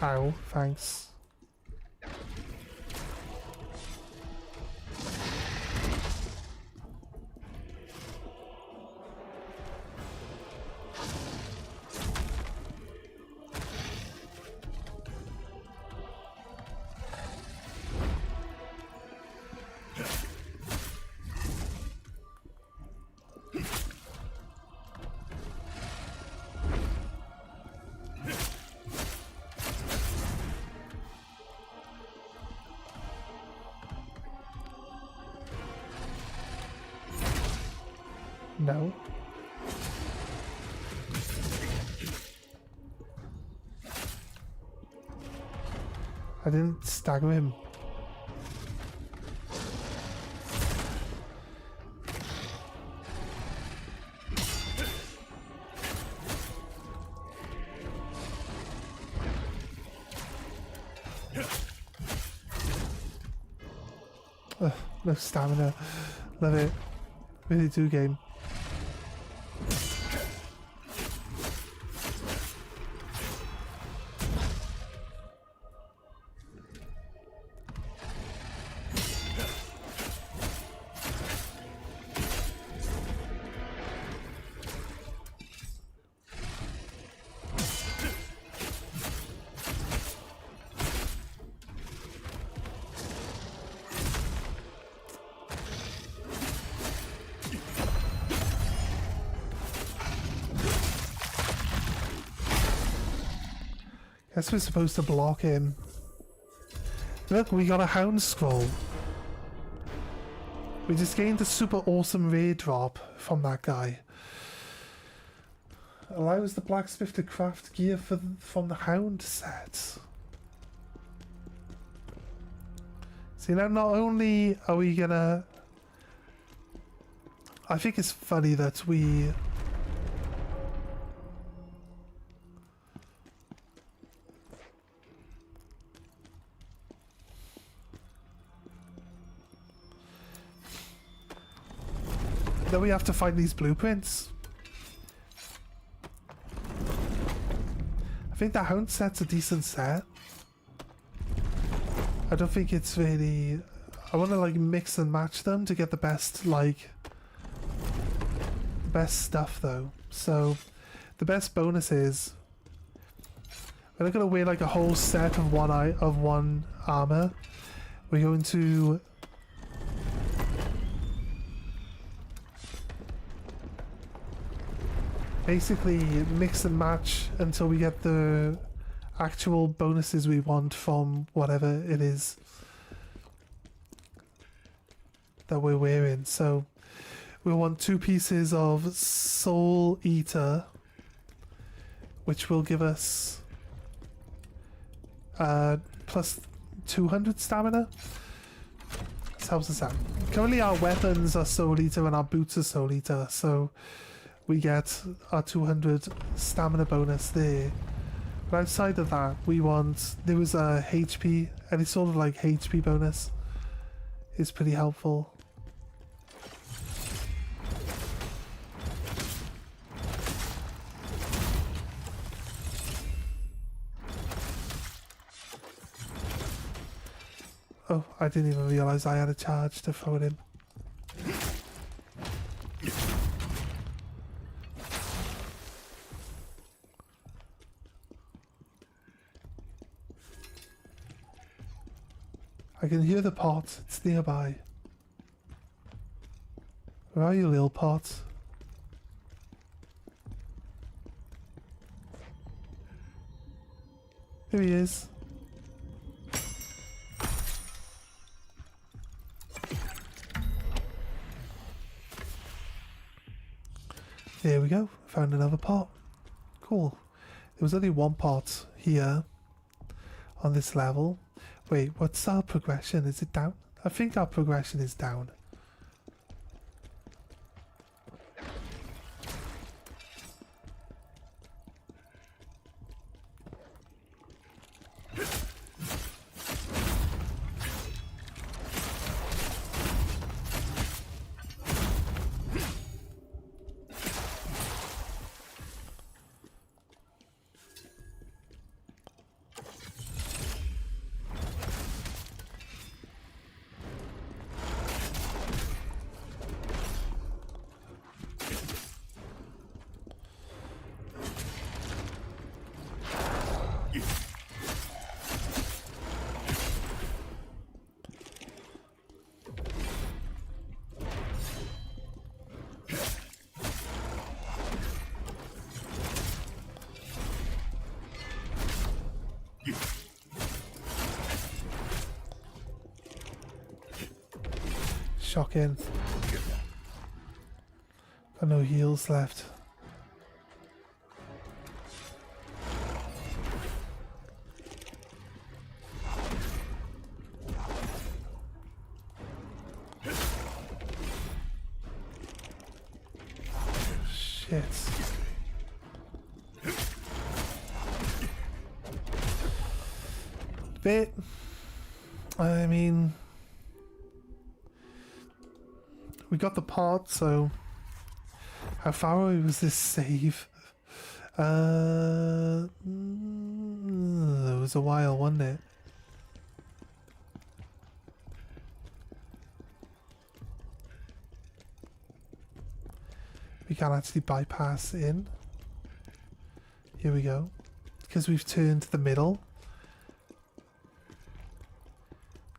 Ow, thanks. No. I didn't stagger him. Ugh, no stamina. Love it. Really do game. Guess we're supposed to block him. Look, we got a hound scroll. We just gained a super awesome raid drop from that guy. Allows the blacksmith to craft gear from the hound set. See, now not only are we gonna... I think it's funny that we... Then we have to find these blueprints. I think the hound set's a decent set. I don't think it's really... I want to like mix and match them to get the best like... the best stuff though. So the best bonus is... we're not going to wear like a whole set of one armor. We're going to... basically mix and match until we get the actual bonuses we want from whatever it is that we're wearing. So we want 2 pieces of Soul Eater, which will give us plus 200 stamina. This helps us out. Currently our weapons are Soul Eater and our boots are Soul Eater, so we get our 200 stamina bonus there. But outside of that, we want... there was a HP, any sort of like HP bonus is pretty helpful. Oh, I didn't even realise I had a charge to throw it in. I can hear the pot, it's nearby. Where are you, little pot? Here he is. There we go, found another pot. Cool. There was only one pot here on this level. Wait, what's our progression? Is it down? I think our progression is down. Shocking. Got no heals left. Shit. Bit. I mean... we got the pot, so how far away was this save? It was a while, wasn't it? We can't actually bypass in. Here we go. Because we've turned to the middle.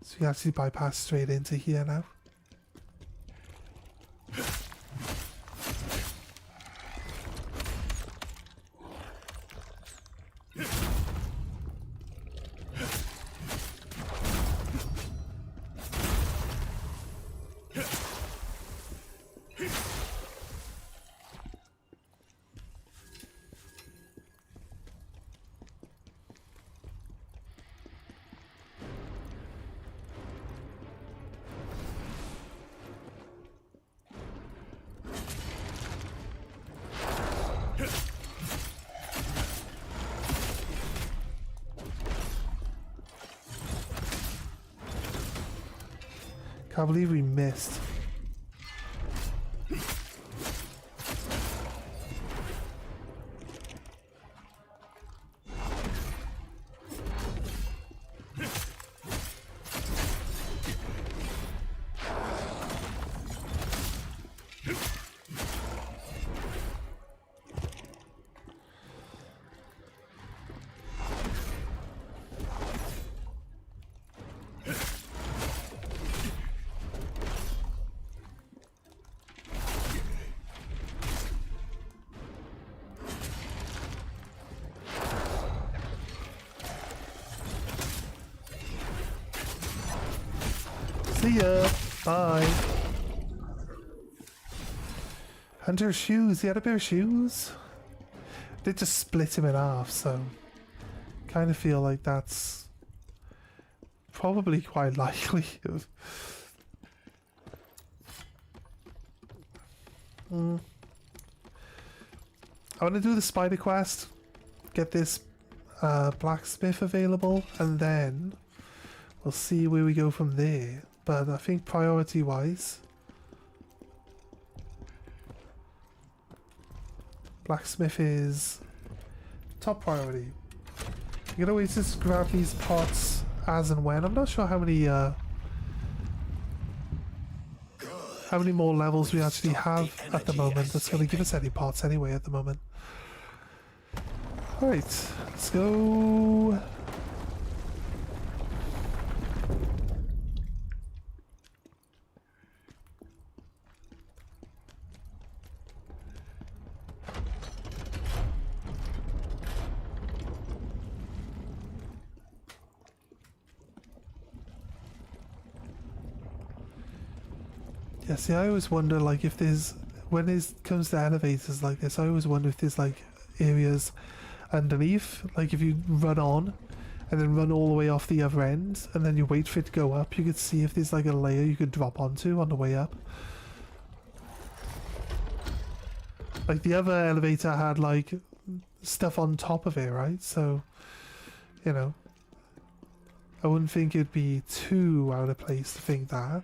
So we actually bypass straight into here now. Can't believe we missed. See ya. Bye. Hunter's shoes. He had a pair of shoes. They just split him in half, so kind of feel like that's probably quite likely. I want to do the spider quest, get this blacksmith available, and then we'll see where we go from there. But I think priority wise, blacksmith is top priority. You can always just grab these pots as and when. I'm not sure how many more levels we actually have at the moment. That's going to give us any pots anyway at the moment. Alright, let's go. Yeah, see, I always wonder, like, if there's, when it comes to elevators like this, I always wonder if there's, like, areas underneath, like, if you run on, and then run all the way off the other end, and then you wait for it to go up, you could see if there's, like, a layer you could drop onto on the way up. Like, the other elevator had, like, stuff on top of it, right? So, you know, I wouldn't think it'd be too out of place to think that.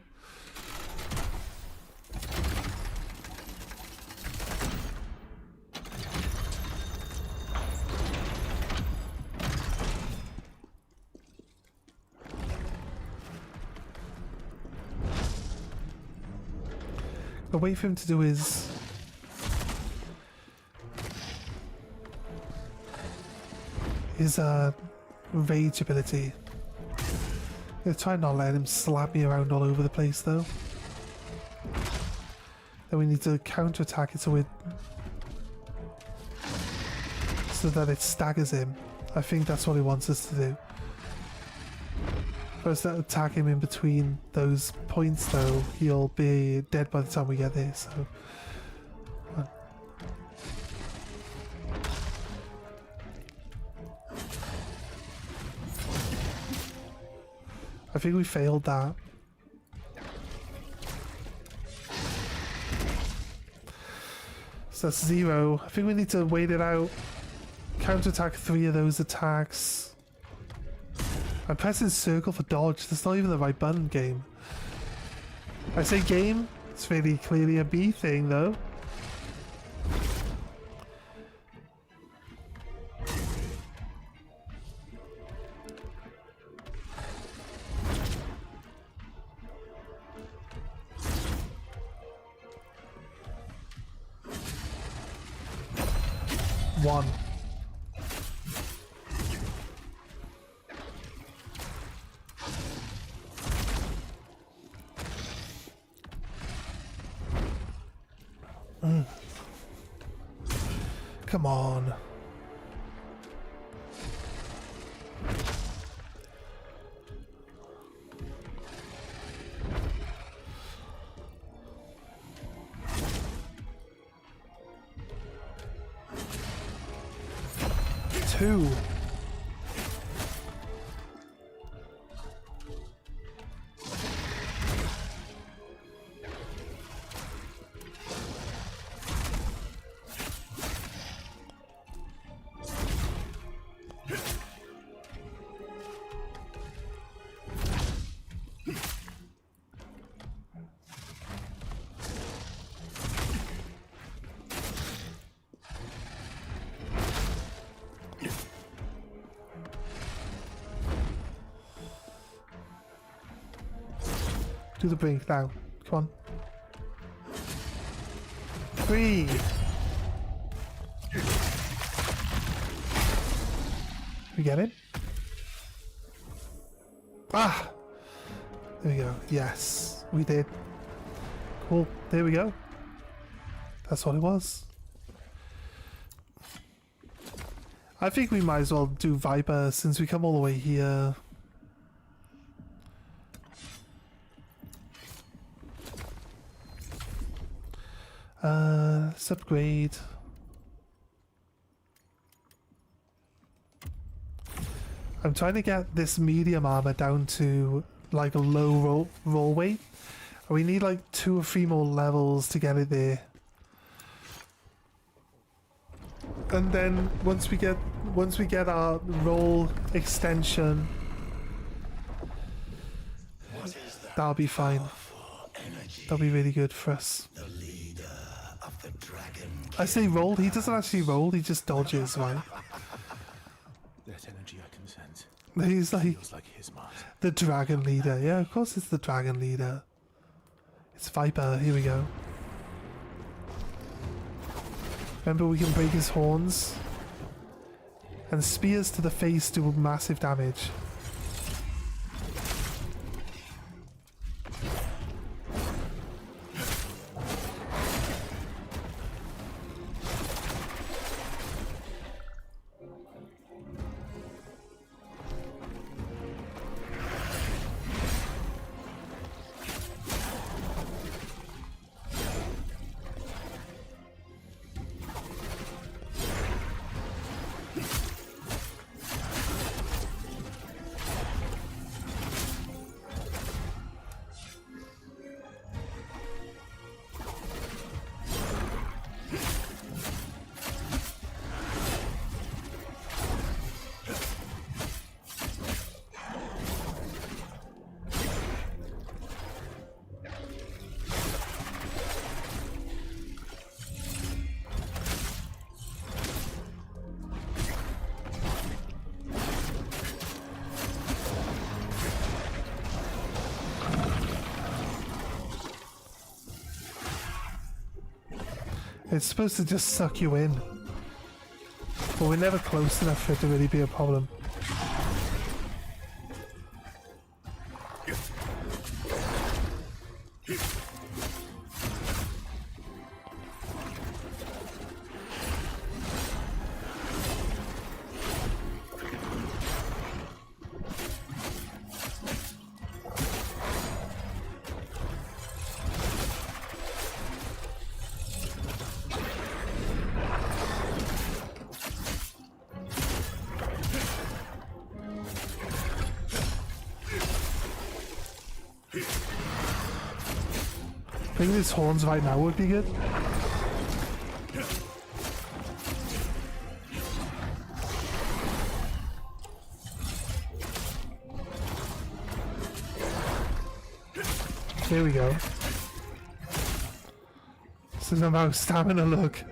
I'll wait for him to do his rage ability. I'm gonna try not let him slap me around all over the place though. Then we need to counter-attack it so that it staggers him. I think that's what he wants us to do. First attack him in between those points though, he'll be dead by the time we get there, so... I think we failed that. So that's 0. I think we need to wait it out. Counterattack 3 of those attacks. I'm pressing circle for dodge. That's not even the right button, game. I say game. It's really clearly a B thing, though. One. Come on. Two. Do the brink now. Come on. 3. We get it? Ah! There we go. Yes, we did. Cool. There we go. That's what it was. I think we might as well do Viper since we come all the way here. Let's upgrade. I'm trying to get this medium armor down to like a low roll weight. We need like 2 or 3 more levels to get it there. And then once we get our roll extension, that'll be fine. That'll be really good for us. I say roll, he doesn't actually roll, he just dodges, right? That energy I can sense. He's like, Feels like his mark. the dragon leader. Yeah, of course it's the dragon leader. It's Viper, here we go. Remember, we can break his horns. And spears to the face do massive damage. It's supposed to just suck you in. But we're never close enough for it to really be a problem. I think his horns right now would be good. There we go. This is about stamina, look.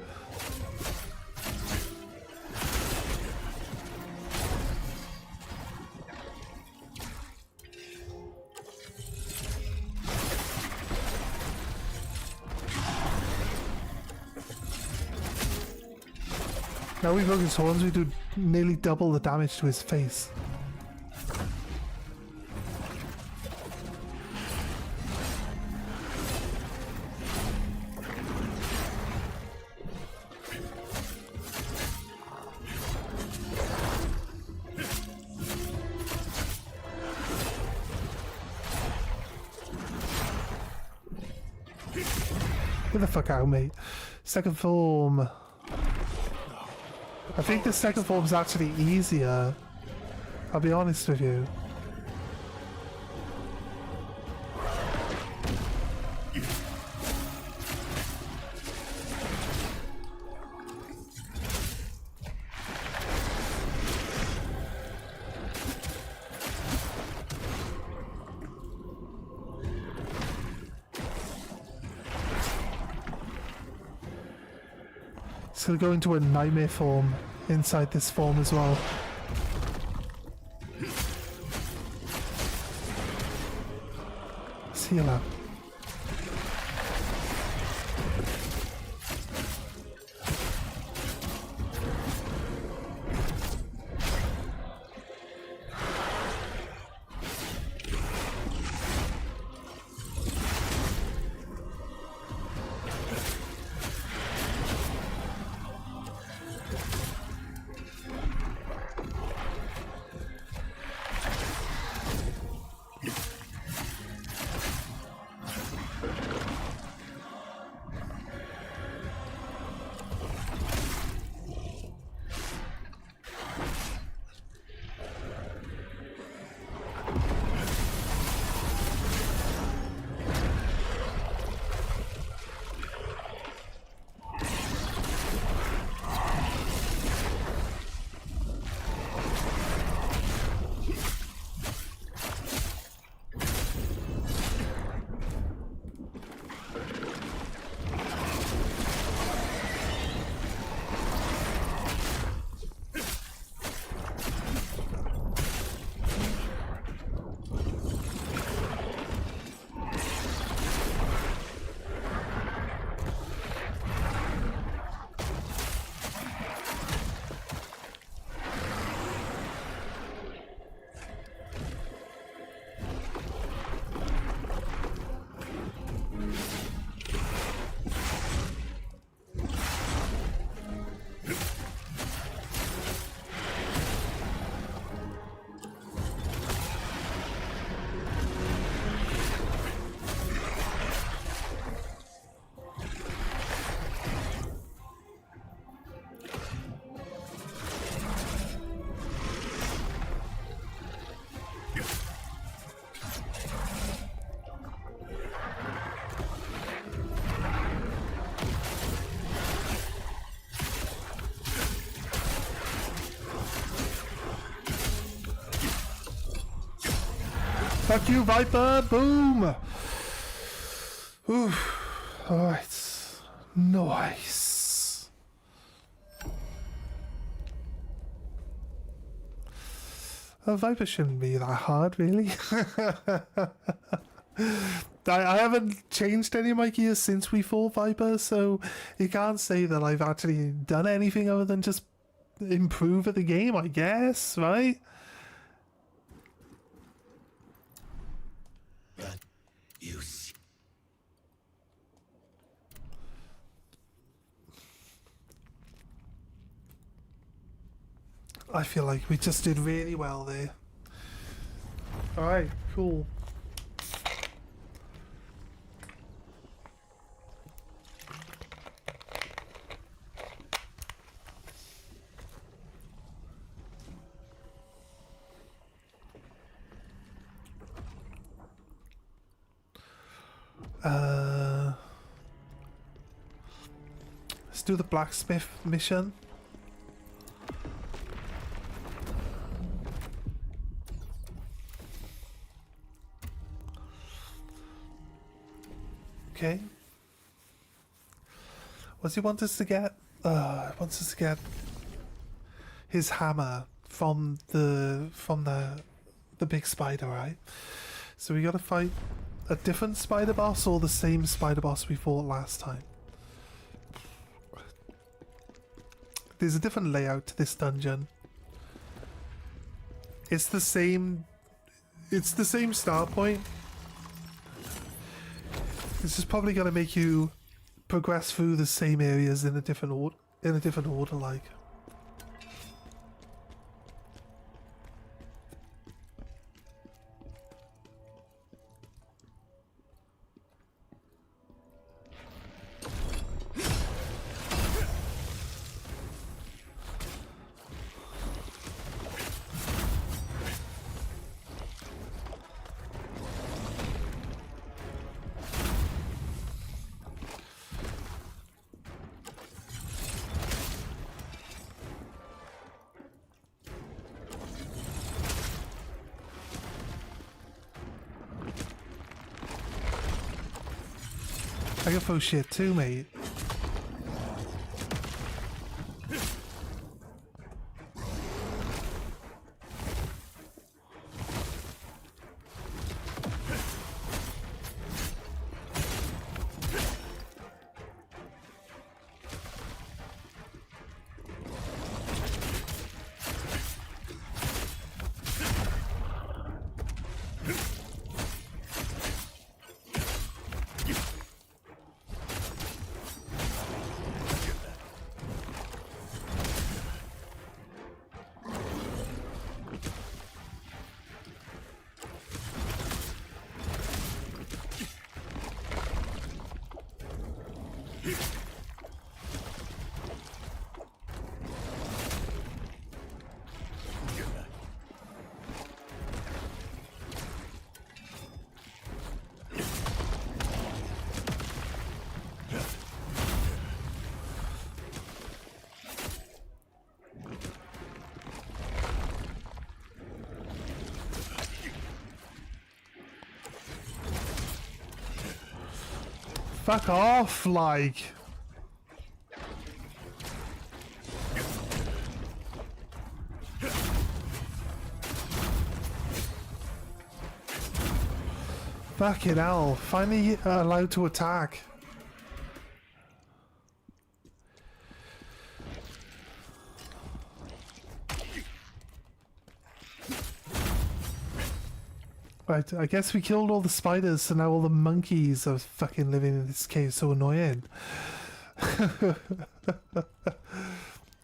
Now we broke his horns, we do nearly double the damage to his face. Get the fuck out, mate. Second form. I think the second form's actually easier. I'll be honest with you. It's gonna go into a nightmare form inside this form as well. heal up. Fuck you, Viper! Boom! Oof. Alright. Nice. A Viper shouldn't be that hard, really. I haven't changed any of my gears since we fought Viper, so you can't say that I've actually done anything other than just improve at the game, I guess, right? But you see. I feel like we just did really well there. Alright, cool. Let's do the blacksmith mission. Okay. What's he want us to get? He wants us to get his hammer from the big spider, right? So we gotta fight a different spider boss or the same spider boss we fought last time. There's a different layout to this dungeon. It's the same start point. This is probably gonna make you progress through the same areas in a different order, like. I can throw shit too, mate. Fuck off, like. Fucking hell, finally allowed to attack. Right, I guess we killed all the spiders, so now all the monkeys are fucking living in this cave. So annoying.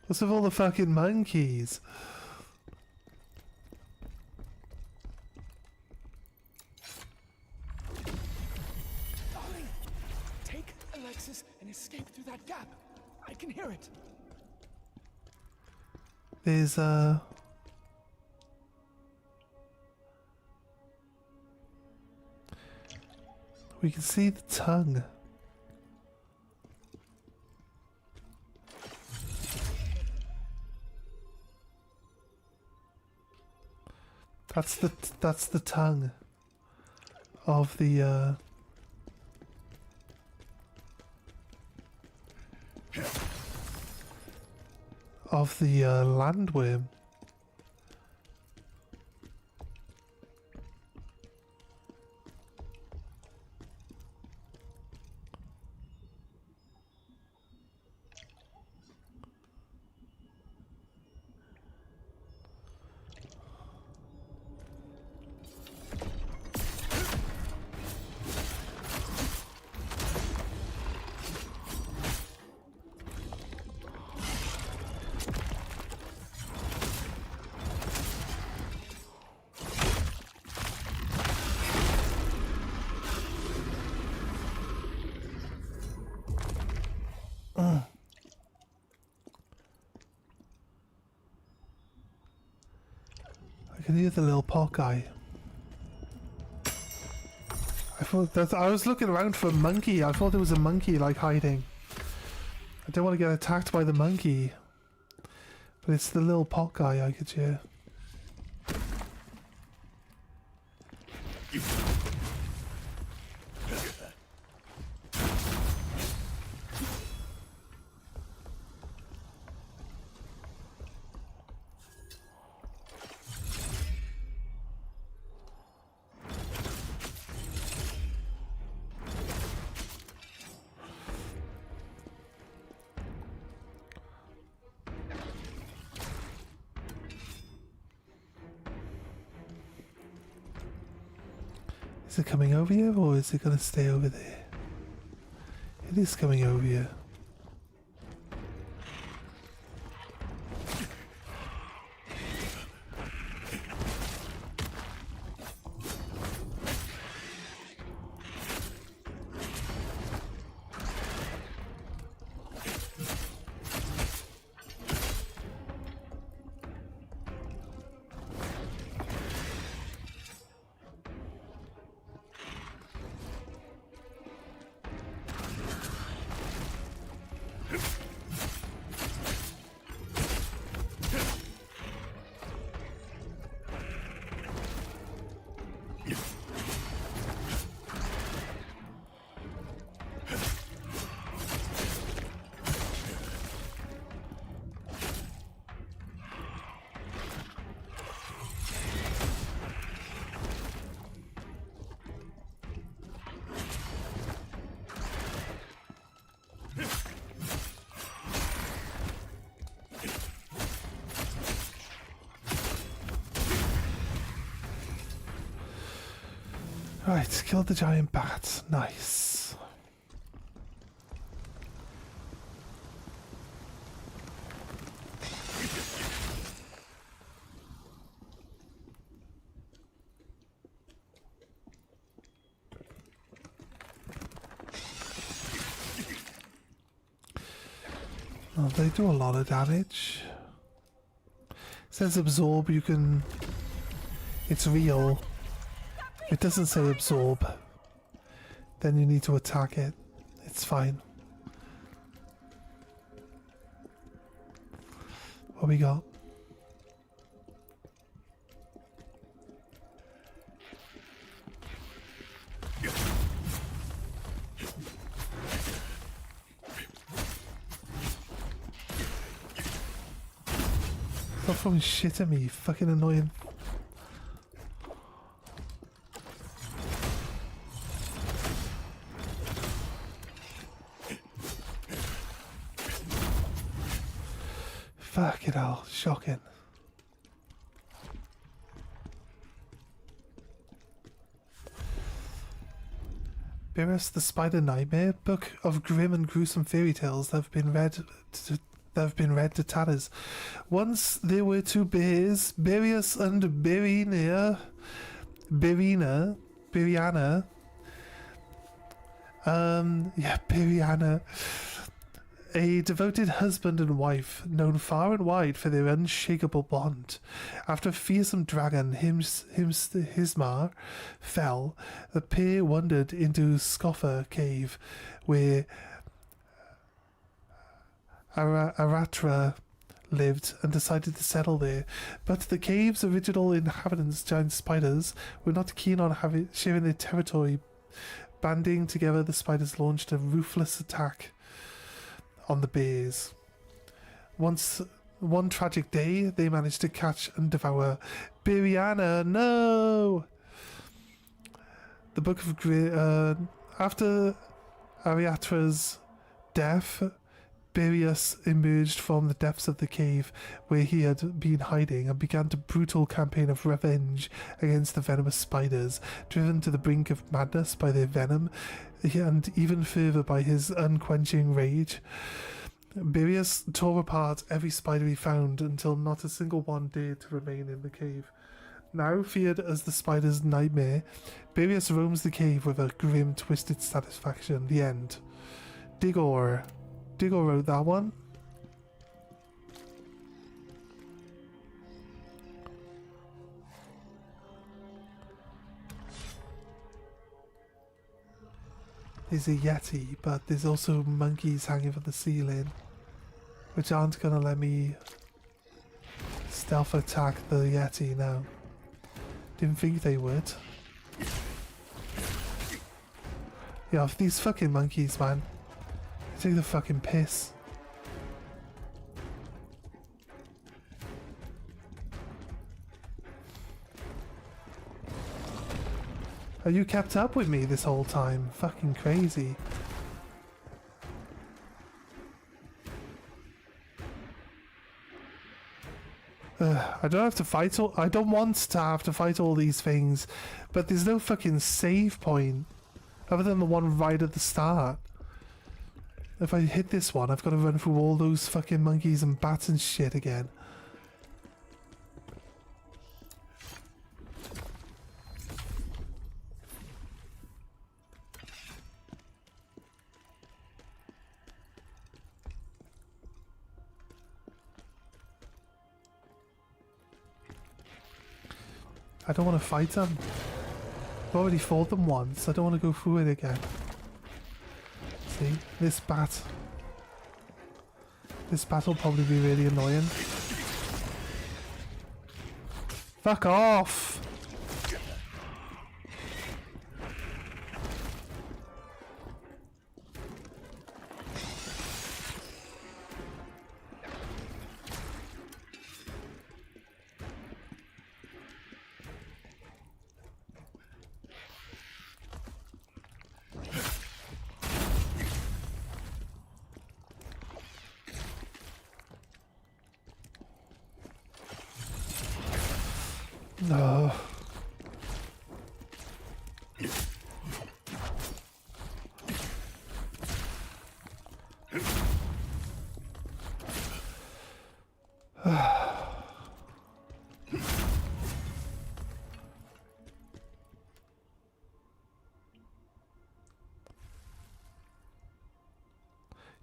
What's with all the fucking monkeys? Darling, take Alexis and escape through that gap. I can hear it. There's we can see the tongue. That's the tongue of the landworm. I can hear the little pot guy. I was looking around for a monkey. I thought there was a monkey like hiding. I don't want to get attacked by the monkey. But it's the little pot guy I could hear. Is it coming over here or is it going to stay over there? It is coming over here. Right, killed the giant bat. Nice. Oh, they do a lot of damage. It says absorb, you can... It's real. It doesn't say absorb. Then you need to attack it. It's fine. What we got? Stop throwing shit at me, you fucking annoying. Fuck it all, shocking. Beerus the Spider Nightmare, book of grim and gruesome fairy tales that have been read to tatters. Once there were two bears, Beerus and Beriana. Beriana. A devoted husband and wife, known far and wide for their unshakable bond. After a fearsome dragon, Hismar, fell, the pair wandered into Scoffer Cave, where Aratra lived, and decided to settle there. But the cave's original inhabitants, giant spiders, were not keen on sharing their territory. Banding together, the spiders launched a ruthless attack on the bears. One tragic day, they managed to catch and devour Beriana. No! The Book of after Ariatra's death, Beerus emerged from the depths of the cave where he had been hiding and began a brutal campaign of revenge against the venomous spiders, driven to the brink of madness by their venom and even further by his unquenching rage. Beerus tore apart every spider he found until not a single one dared to remain in the cave. Now feared as the spider's nightmare, Beerus roams the cave with a grim, twisted satisfaction. The end. Digor wrote that one. There's a Yeti, but there's also monkeys hanging from the ceiling, which aren't gonna let me stealth attack the Yeti now. Didn't think they would. Yeah, these fucking monkeys, man. They take the fucking piss. Have you kept up with me this whole time? Fucking crazy. I don't have to fight all... I don't want to have to fight all these things, but there's no fucking save point other than the one right at the start. If I hit this one, I've got to run through all those fucking monkeys and bats and shit again. I don't want to fight them. I've already fought them once. I don't want to go through it again. See? This bat. This bat will probably be really annoying. Fuck off! No.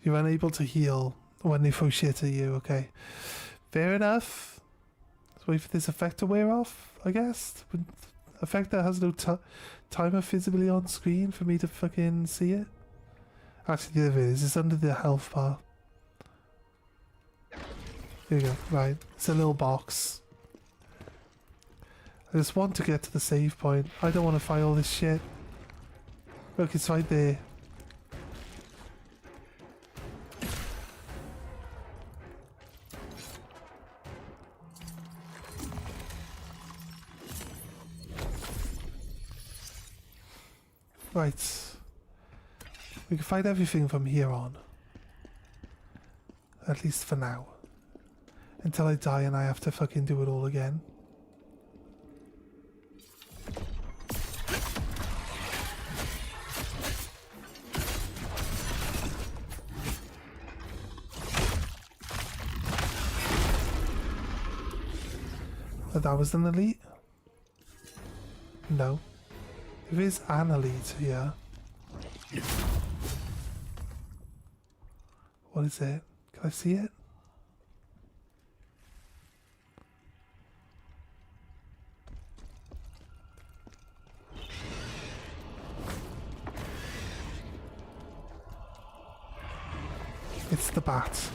You're unable to heal when they throw shit at you, okay. Fair enough. Let's wait for this effect to wear off, I guess. Effect that has no timer visibly on screen for me to fucking see it. Actually, there it is. It's under the health bar. Here we go. Right. It's a little box. I just want to get to the save point. I don't want to fight all this shit. Look, it's right there. Right. We can find everything from here on. At least for now. Until I die and I have to fucking do it all again. But that was an elite? No. There is an elite here. What is it? Can I see it? It's the bat.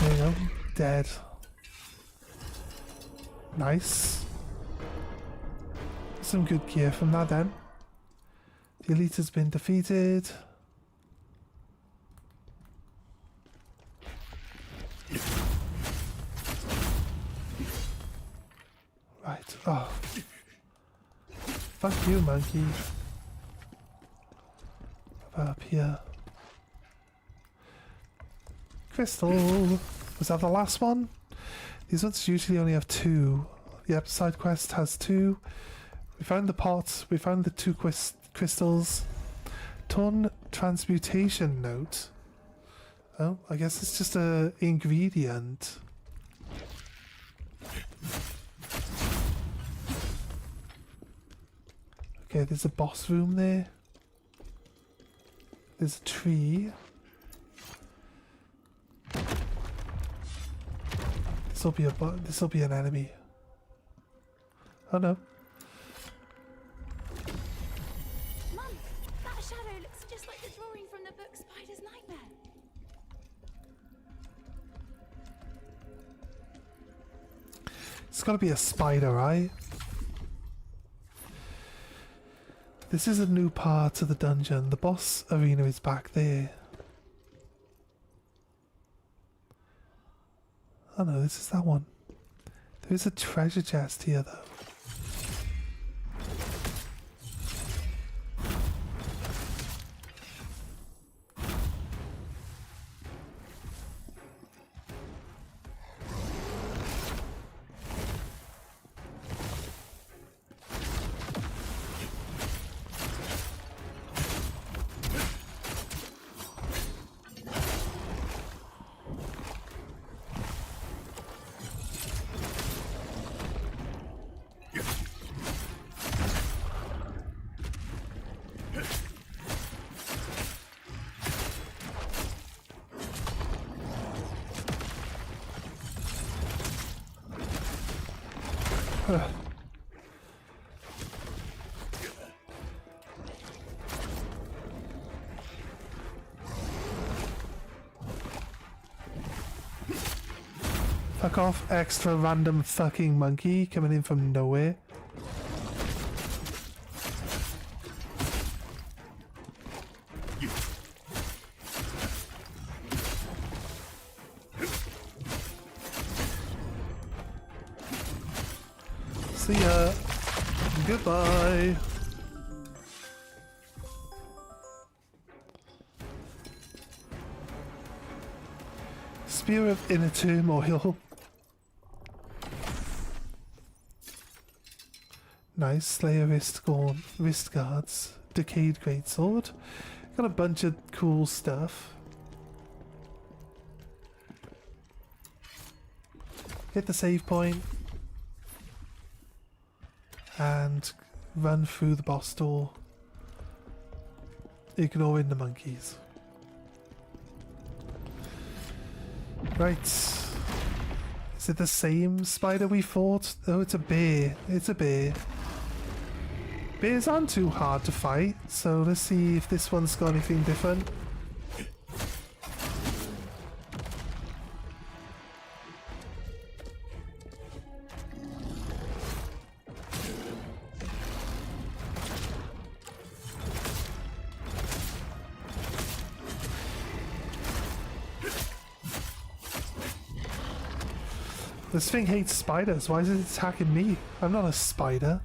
There you go. Dead. Nice. Some good gear from that then. The elite has been defeated. Right. Oh. Fuck you, monkey. Up here. Crystal. Was that the last one? These ones usually only have 2. Yep, side quest has 2. We found the pot. We found the 2 crystals. Torn transmutation note. Oh, I guess it's just a ingredient. Okay, there's a boss room there. There's a tree. This'll be an enemy. Oh no. Mum, that shadow looks just like the drawing from the book Spider's Nightmare. It's gotta be a spider, right? This is a new part of the dungeon. The boss arena is back there. Oh no, this is that one. There is a treasure chest here though. Fuck off, extra random fucking monkey coming in from nowhere. See ya. Goodbye. Spear of Inner Turmoil. Nice. Slayer wrist guards. Decayed Greatsword. Got a bunch of cool stuff. Hit the save point. And run through the boss door. Ignoring the monkeys. Right. Is it the same spider we fought? Oh, it's a bear. It's a bear. Bears aren't too hard to fight, so let's see if this one's got anything different. This thing hates spiders. Why is it attacking me? I'm not a spider.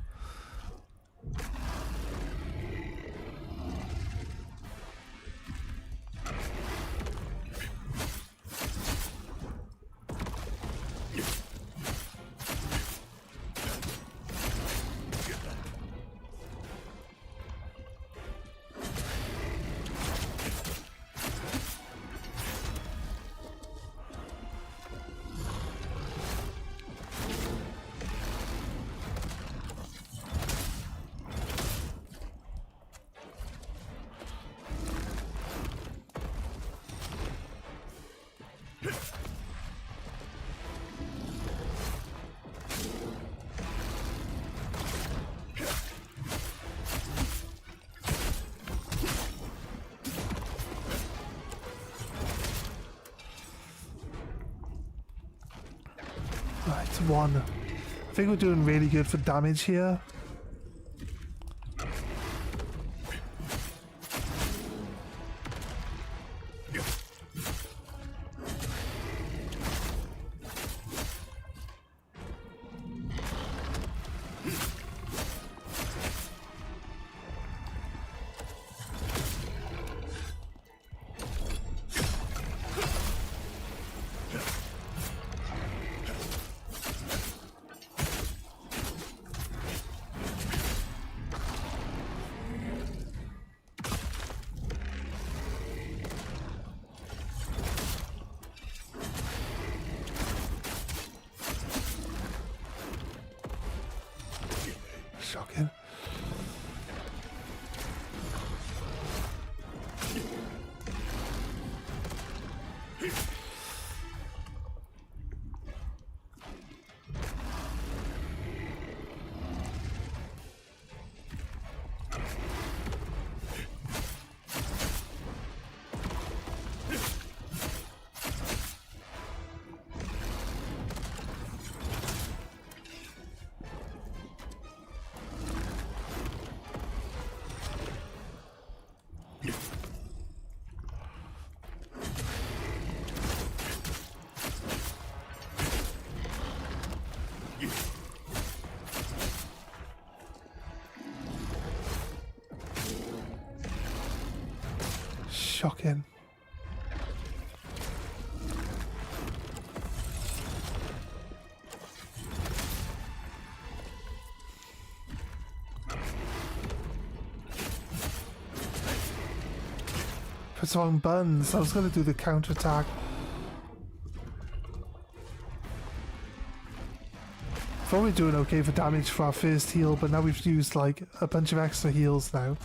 Right, one. I think we're doing really good for damage here. Shocking. Shocking. Put on buns. I was going to do the counterattack. Thought we were doing okay for damage for our first heal, but now we've used like a bunch of extra heals now.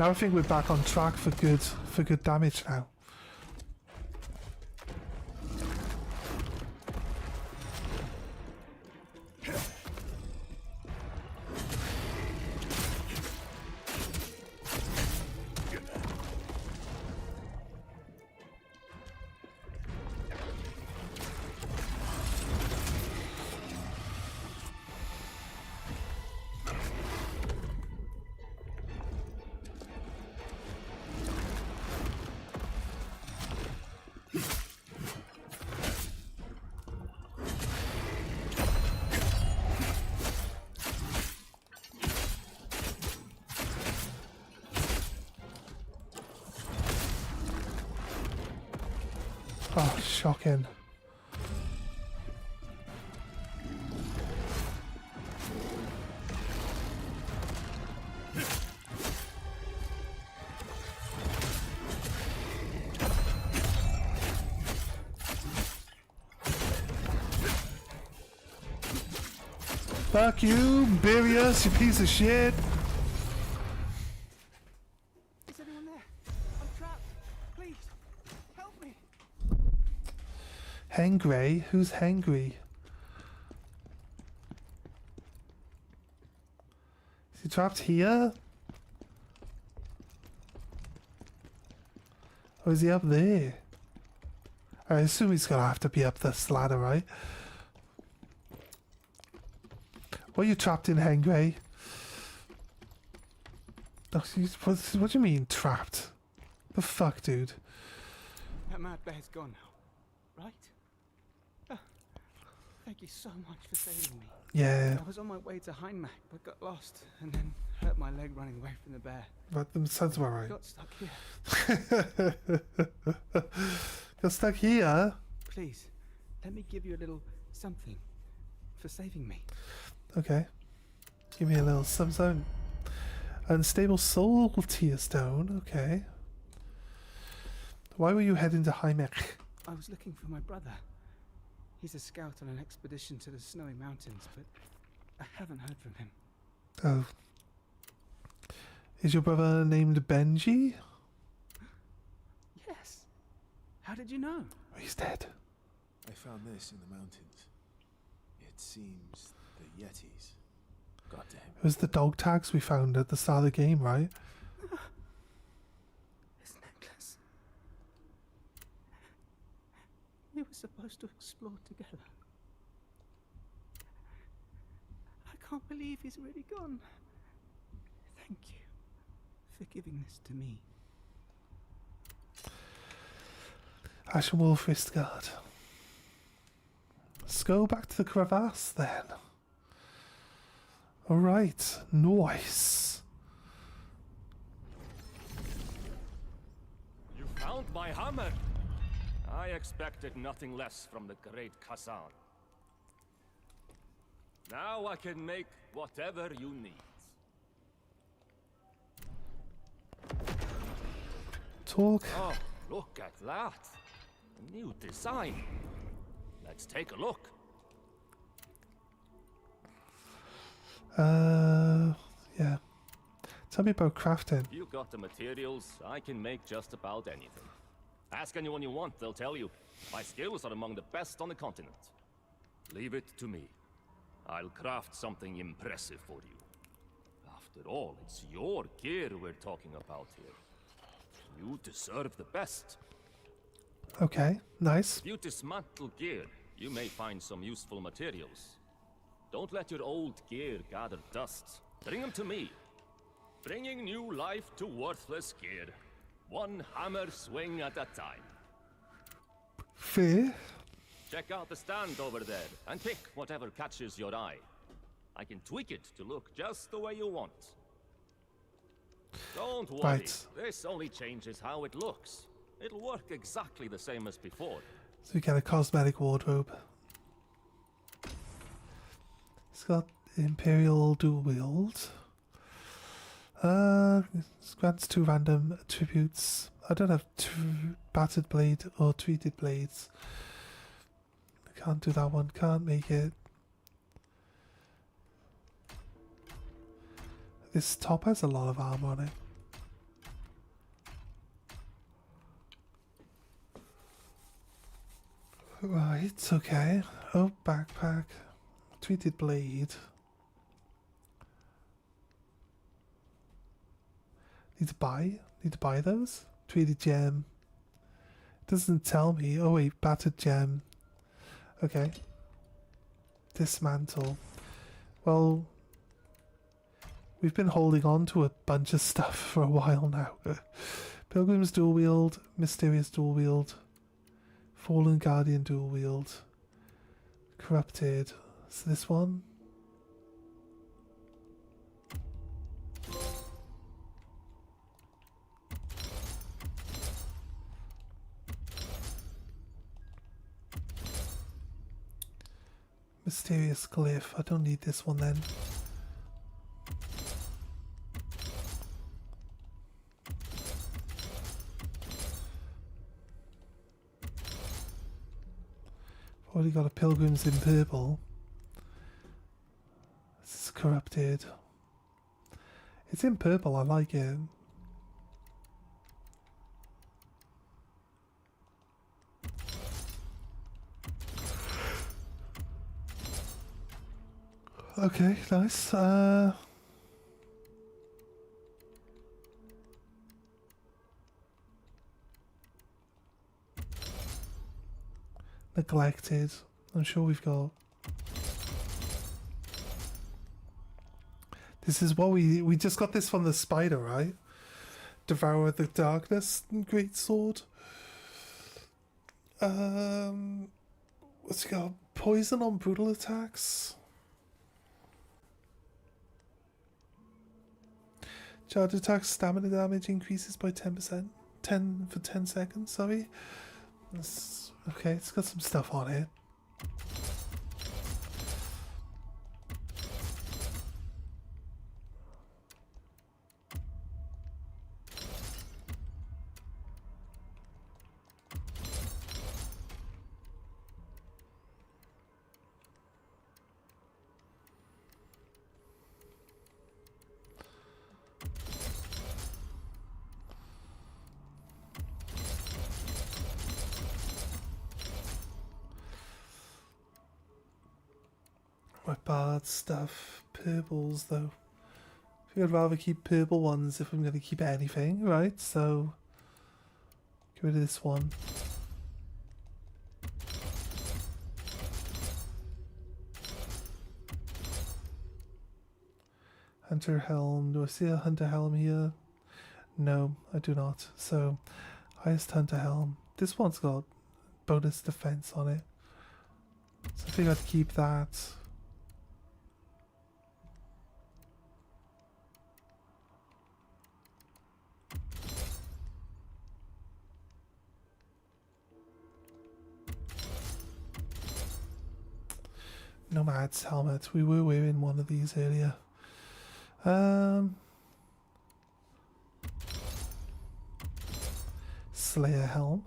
Now I think we're back on track for good damage now. Oh, shocking. Fuck you, Birius, you piece of shit. Is anyone there? I'm trapped. Please, help me. Hangry? Who's hangry? Is he trapped here? Or is he up there? I assume he's gonna have to be up this ladder, right? What are you trapped in, Hangry? Oh, what do you mean, trapped? The fuck, dude? That mad bear's gone now, right? Oh, thank you so much for saving me. Yeah. I was on my way to Heinmach, but got lost, and then hurt my leg running away from the bear. That sounds about right. Got stuck here. Got stuck here? Please, let me give you a little something for saving me. Okay. Give me a little something. Unstable soul tier stone. Okay. Why were you heading to Heinmach? I was looking for my brother. He's a scout on an expedition to the Snowy Mountains, but I haven't heard from him. Oh. Is your brother named Benji? Yes. How did you know? Oh, he's dead. I found this in the mountains. It seems the Yetis got to him. It was the dog tags we found at the start of the game, right? His necklace. We were supposed to explore together. I can't believe he's really gone. Thank you for giving this to me. Ashen Wolf Wristguard. Let's go back to the crevasse then. Alright, nice. You found my hammer! I expected nothing less from the great khazan. Now I can make whatever you need. Talk. Oh, look at that! A new design. Let's take a look. Yeah. Tell me about crafting. You got the materials, I can make just about anything. Ask anyone you want, they'll tell you. My skills are among the best on the continent. Leave it to me. I'll craft something impressive for you. After all, it's your gear we're talking about here. You deserve the best. Okay, nice. If you dismantle gear, you may find some useful materials. Don't let your old gear gather dust. Bring them to me. Bringing new life to worthless gear. One hammer swing at a time. Fair. Check out the stand over there and pick whatever catches your eye. I can tweak it to look just the way you want. Don't worry, Right. This only changes how it looks. It'll work exactly the same as before. So we get a cosmetic wardrobe. It's got Imperial dual wield. Grants 2 random attributes. I don't have battered blade or treated blades. I can't do that one. Can't make it. This top has a lot of armor on it. Right, okay. Oh, backpack. Tweeted blade. Need to buy those? Tweeted gem. Doesn't tell me. Oh wait, battered gem. Okay. Dismantle. Well, we've been holding on to a bunch of stuff for a while now. Pilgrim's dual wield, Mysterious dual wield, Fallen Guardian dual wield, Corrupted. So this one. Mysterious glyph. I don't need this one then. Already got a Pilgrims in purple. This is corrupted. It's in purple, I like it. Okay, nice. Neglected. I'm sure we've got. This is what we just got this from the spider, right? Devour the Darkness, Great Sword. What's it got? Poison on brutal attacks. Charge attack stamina damage increases by 10%. 10 for 10 seconds, sorry. Okay, it's got some stuff on it. My bard stuff. Purples though. I think I'd rather keep purple ones if I'm going to keep anything, right? So, get rid of this one. Hunter Helm. Do I see a Hunter Helm here? No, I do not. So, highest Hunter Helm. This one's got bonus defense on it. So I think I'd keep that. Nomad's helmet. We were wearing one of these earlier. Slayer helm.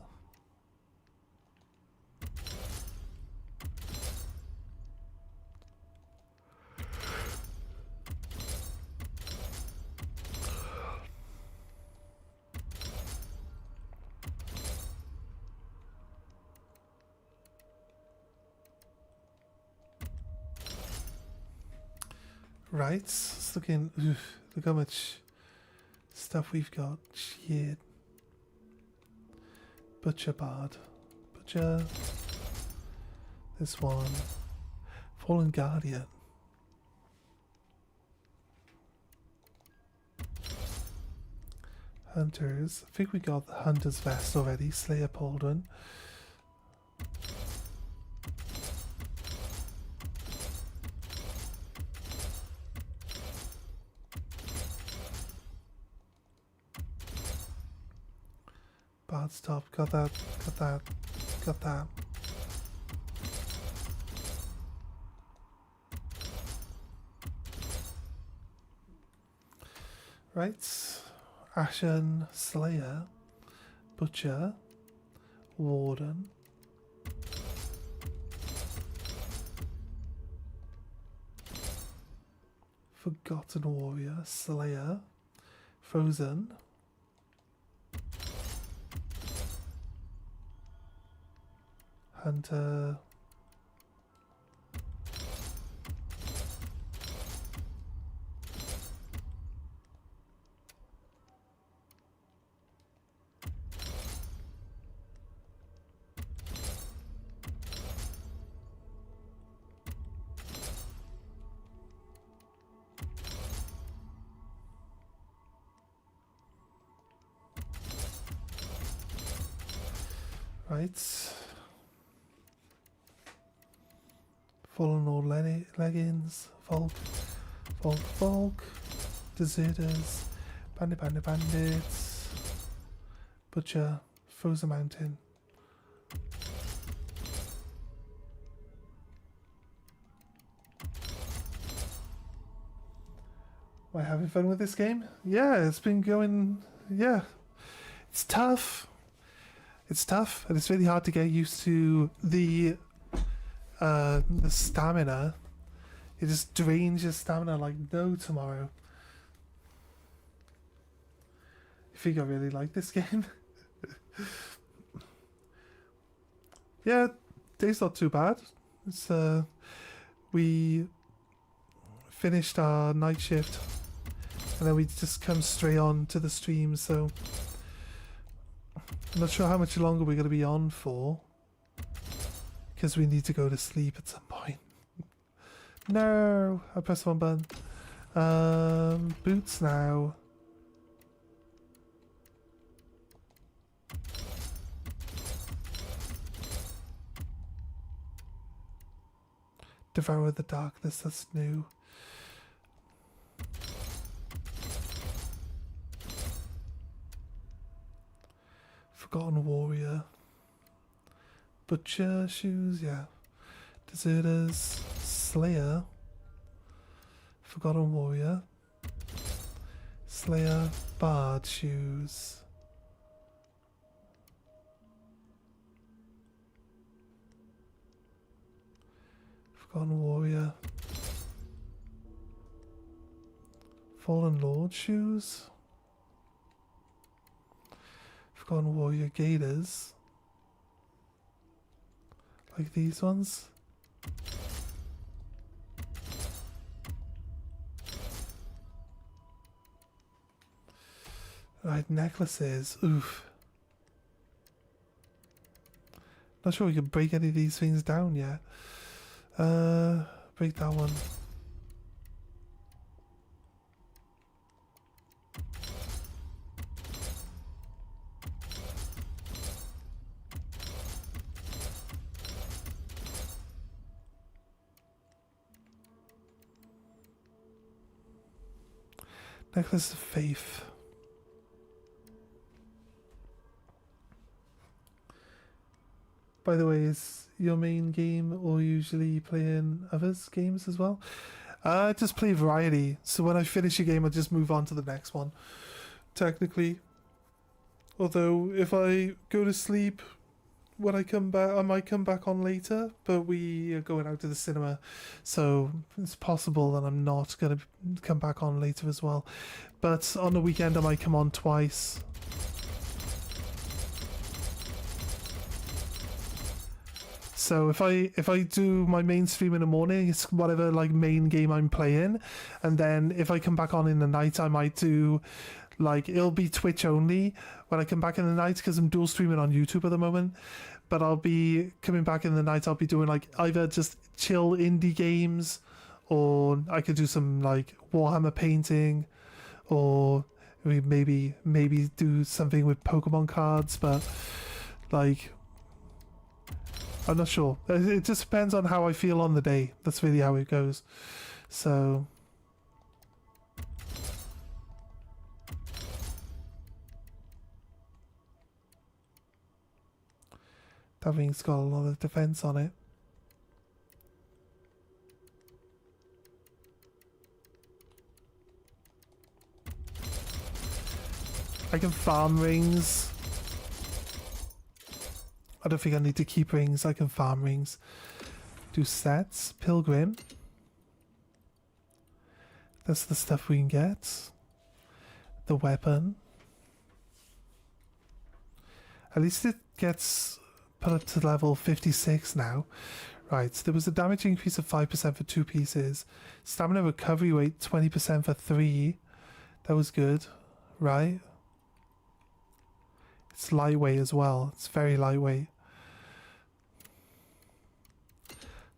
Right, it's looking. Oof, look how much stuff we've got. Shit. Butcher Bard. Butcher. This one. Fallen Guardian. Hunters. I think we got the Hunter's Vest already. Slayer Pauldron. Bard's Top. Got that. Got that. Got that. Right. Ashen Slayer. Butcher. Warden. Forgotten Warrior. Slayer. Frozen. Hunter. Right. Fallen old leggings. Volk. Deserters. Bandits. Butcher. Frozen Mountain. Am I having fun with this game? Yeah, it's been going... Yeah. It's tough. It's tough, and it's really hard to get used to the stamina. It just drains your stamina like no tomorrow. I think I really like this game. Yeah, day's not too bad. It's we finished our night shift, and then we just come straight on to the stream, so I'm not sure how much longer we're going to be on for, because we need to go to sleep at some point. No, I pressed one button. Boots now. Devour the Darkness, that's new. Forgotten Warrior. Butcher shoes, yeah. Deserters. Slayer. Forgotten Warrior. Slayer. Bard shoes. Forgotten Warrior. Fallen Lord shoes. Forgotten Warrior gaiters. Like these ones. Right, necklaces. Oof. Not sure we can break any of these things down yet. Break that one. Necklace of Faith. By the way, is your main game or usually playing others games as well? I just play variety, so when I finish a game I just move on to the next one, technically. Although if I go to sleep, when I come back I might come back on later, but we are going out to the cinema, so it's possible that I'm not going to come back on later as well. But on the weekend I might come on twice. So if I do my main stream in the morning, it's whatever like main game I'm playing, and then if I come back on in the night, I might do like, it'll be Twitch only when I come back in the night, because I'm dual streaming on YouTube at the moment. But I'll be coming back in the night. I'll be doing like either just chill indie games, or I could do some like Warhammer painting, or maybe do something with Pokemon cards. But like, I'm not sure. It just depends on how I feel on the day. That's really how it goes. So that thing's got a lot of defense on it. I can farm rings. I don't think I need to keep rings. I can farm rings. Do sets. Pilgrim. That's the stuff we can get. The weapon. At least it gets put it to level 56 now. Right, there was a damage increase of 5% for 2 pieces. Stamina recovery rate 20% for 3. That was good, right? It's lightweight as well. It's very lightweight.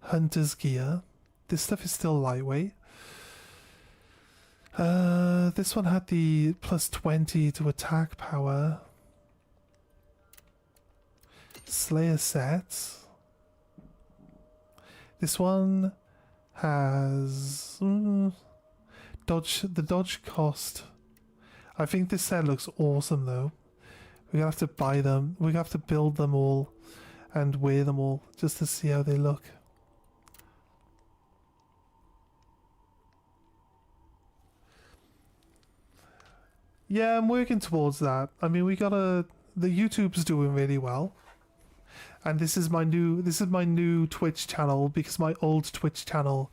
Hunter's gear. This stuff is still lightweight. This one had the plus 20 to attack power. Slayer sets. This one has dodge. The dodge cost. I think this set looks awesome though. We're gonna have to buy them. We're gonna have to build them all and wear them all just to see how they look. Yeah, I'm working towards that. I mean, the YouTube's doing really well. And this is my new Twitch channel, because my old Twitch channel,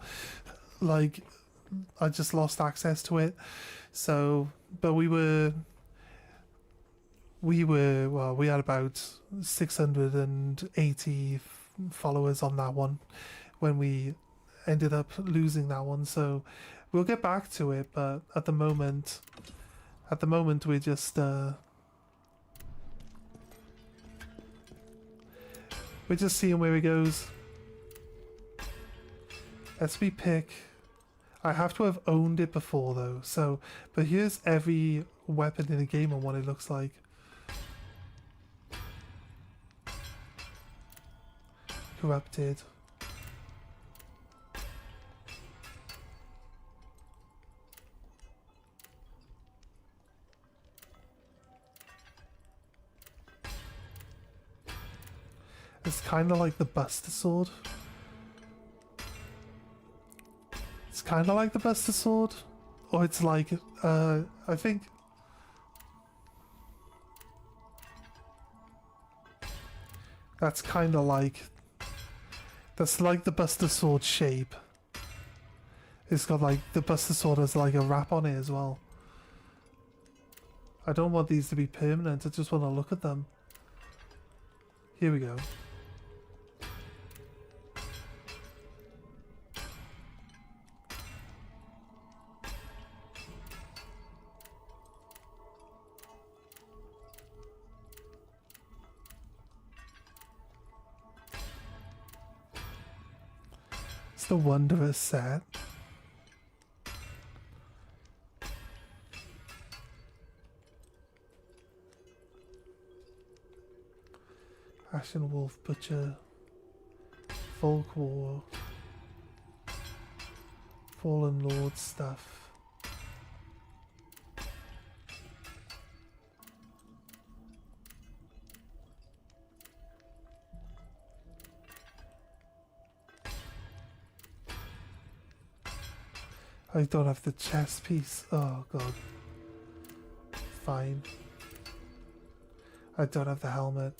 like, I just lost access to it. So, but we had about 680 followers on that one when we ended up losing that one. So we'll get back to it, but at the moment we're just seeing where it goes. Let's pick. I have to have owned it before though, so but here's every weapon in the game and what it looks like. Corrupted. It's kind of like the Buster Sword. It's kind of like the Buster Sword. Or it's like, I think... That's kind of like... That's like the Buster Sword shape. It's got like, the Buster Sword has like a wrap on it as well. I don't want these to be permanent, I just want to look at them. Here we go. It's the Wondrous set. Ashen Wolf Butcher, Folk War, Fallen Lord stuff. I don't have the chest piece. Oh god. Fine. I don't have the helmet.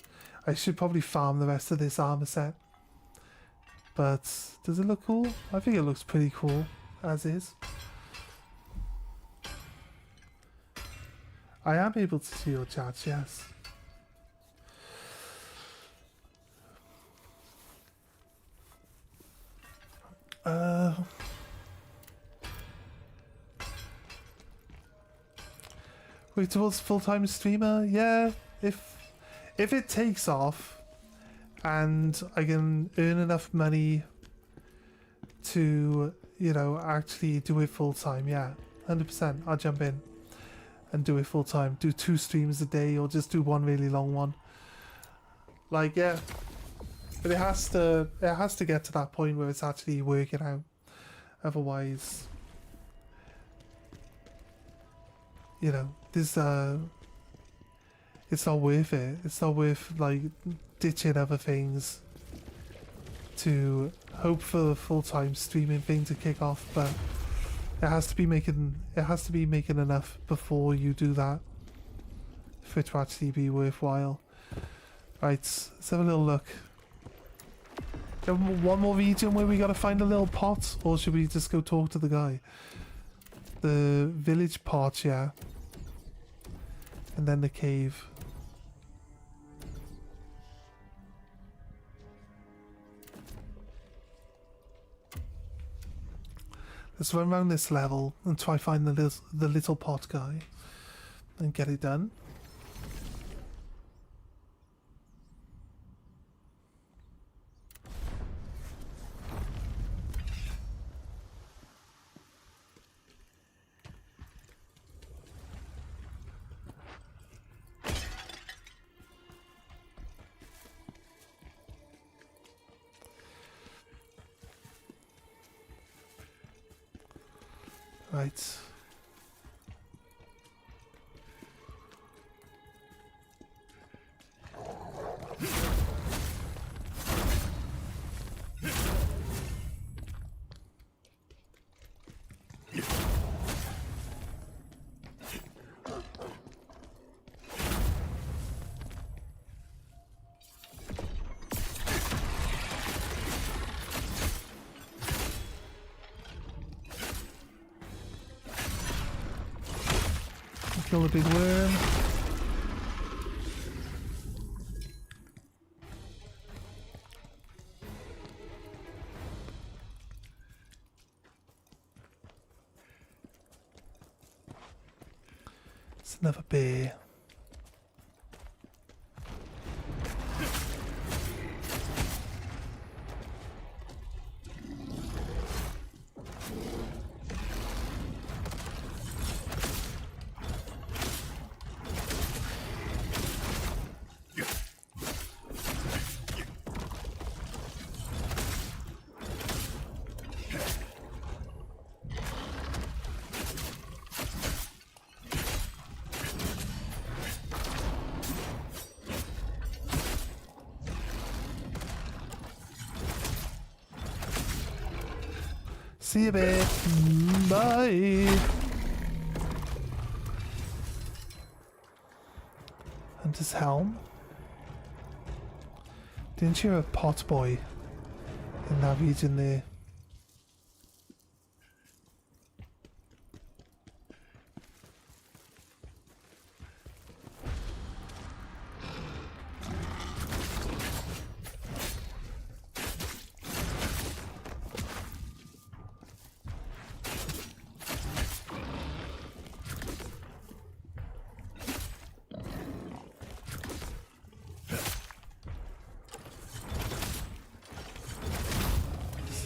I should probably farm the rest of this armor set. But does it look cool? I think it looks pretty cool as is. I am able to see your chats, yes. Wait towards full-time streamer? Yeah, if it takes off and I can earn enough money to, you know, actually do it full-time, yeah, 100%, I'll jump in and do it full-time. Do 2 streams a day or just do one really long one. Like, yeah. But it has to get to that point where it's actually working out. Otherwise, you know, this it's not worth it. It's not worth like ditching other things to hope for the full-time streaming thing to kick off, but it has to be making enough before you do that for it to actually be worthwhile. Right, let's have a little look. One more region where we gotta find a little pot, or should we just go talk to the guy? The village pot, yeah. And then the cave. Let's run around this level and try find the little pot guy and get it done. Right. Kill the big worm. It's another bear. See you, babe. Bye. Hunter's helm. Didn't you have a pot boy in that region there?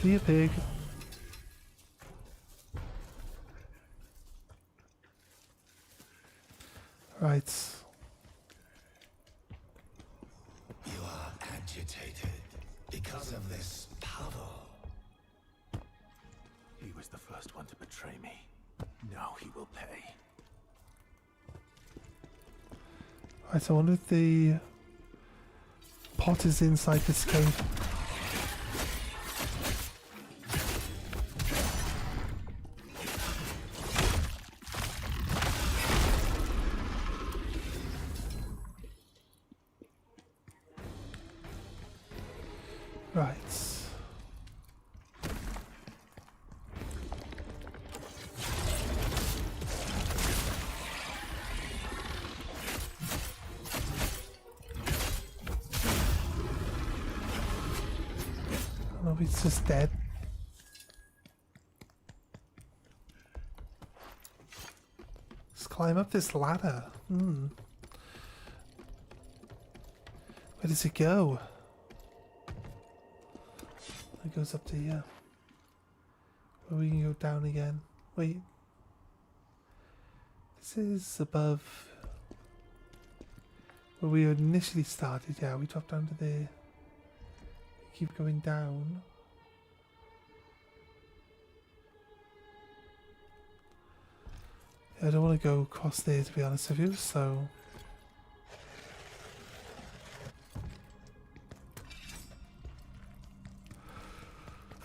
See you, pig. Right. You are agitated because of this power. He was the first one to betray me. Now he will pay. Right, I wonder if the pot is inside this cave. Right. Oh, he's just dead. Let's climb up this ladder. Where does it go? It goes up to here. Or we can go down again. Wait. This is above where we initially started. Yeah, we dropped down to there. Keep going down. I don't want to go across there, to be honest with you, so...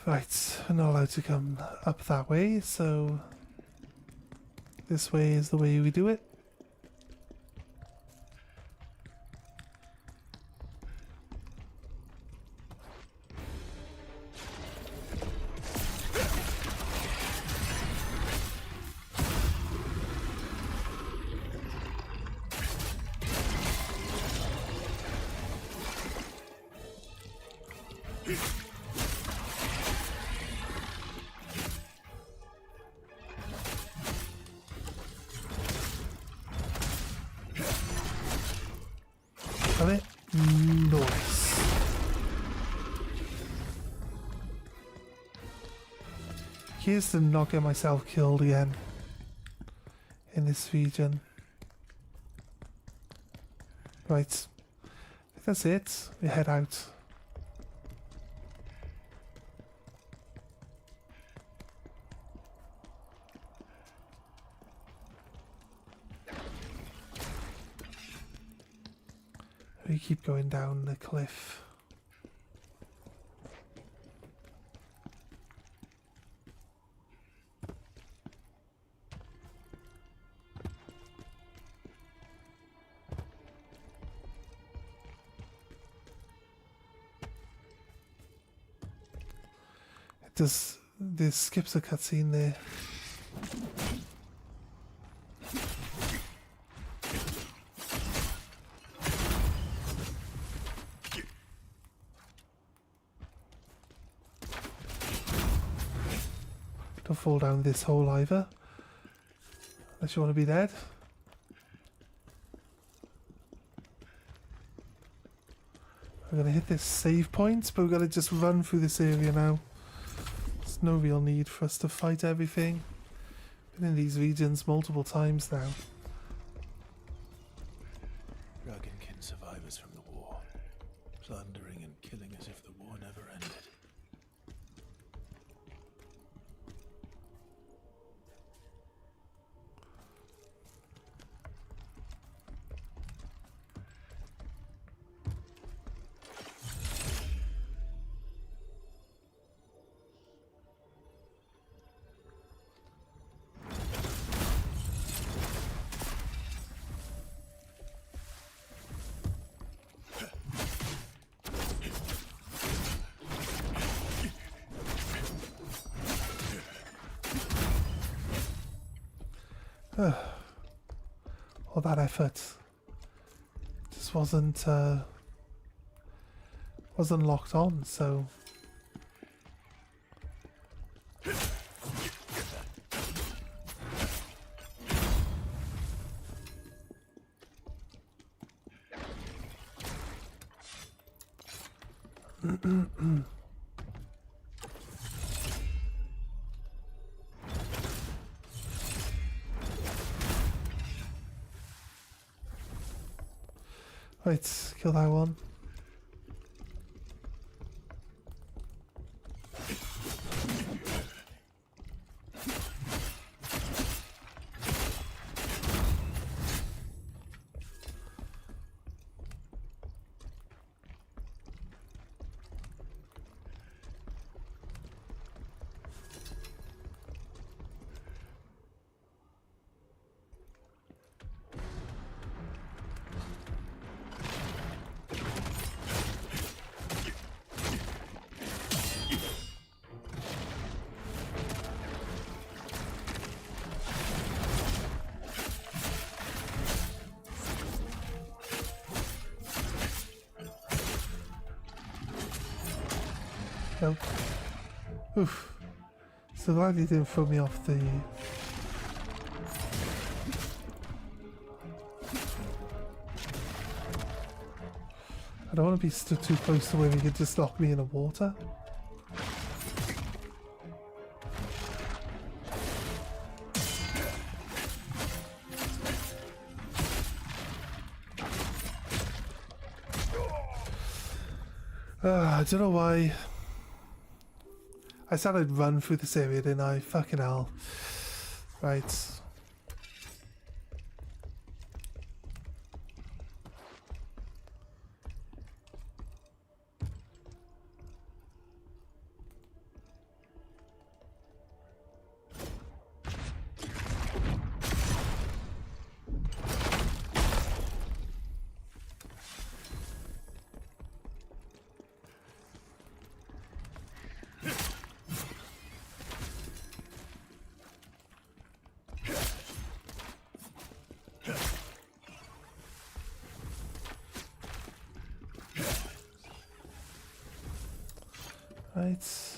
Right, we're not allowed to come up that way, so this way is the way we do it. Got it? Nice. Here's to not get myself killed again in this region. Right. That's it. We head out. We keep going down the cliff. This skips a cutscene there. Don't fall down this hole either, unless you want to be dead. We're going to hit this save point, but we've got to just run through this area now. There's no real need for us to fight everything. Been in these regions multiple times now. Dragonkin survivors from the war, plundering and killing as if the war never ended. All that effort just wasn't locked on, so right, kill that one. Nope. Oof. So glad he didn't throw me off the... I don't want to be stood too close to where he could just knock me in the water. I don't know why. I said I'd run through this area, didn't I? Fucking hell. Right. Right.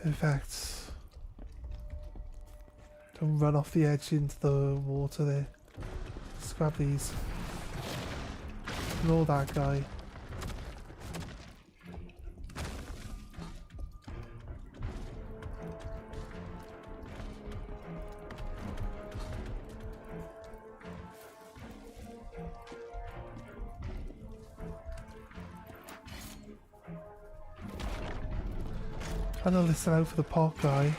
Perfect. Don't run off the edge into the water there. Let's grab these. Ignore that guy. Trying to listen out for the pot guy.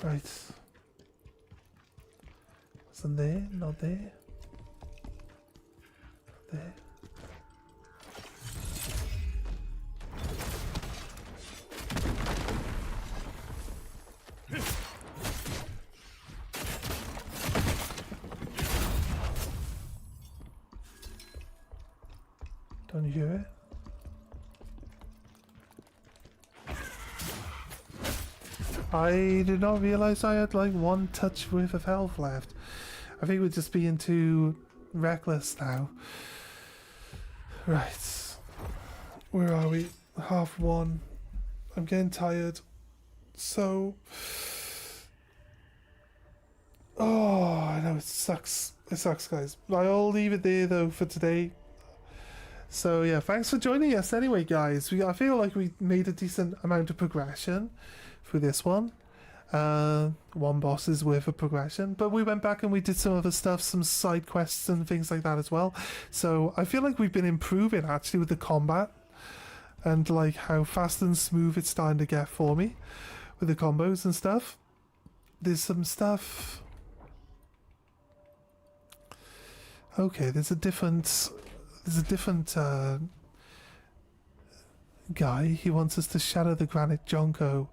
Right. Wasn't there, not there. Not there. Don't you hear it? I did not realize I had like one touch worth of health left. I think we're just being too reckless now. Right. Where are we? 1:30. I'm getting tired. So... Oh, I know it sucks. It sucks, guys. I'll leave it there though for today. So yeah, thanks for joining us anyway, guys. I feel like we made a decent amount of progression through this one. One boss's worth of progression, but we went back and we did some other stuff, some side quests and things like that as well. So I feel like we've been improving actually with the combat and like how fast and smooth it's starting to get for me with the combos and stuff. There's some stuff. Okay, there's a different guy. He wants us to shatter the granite jonko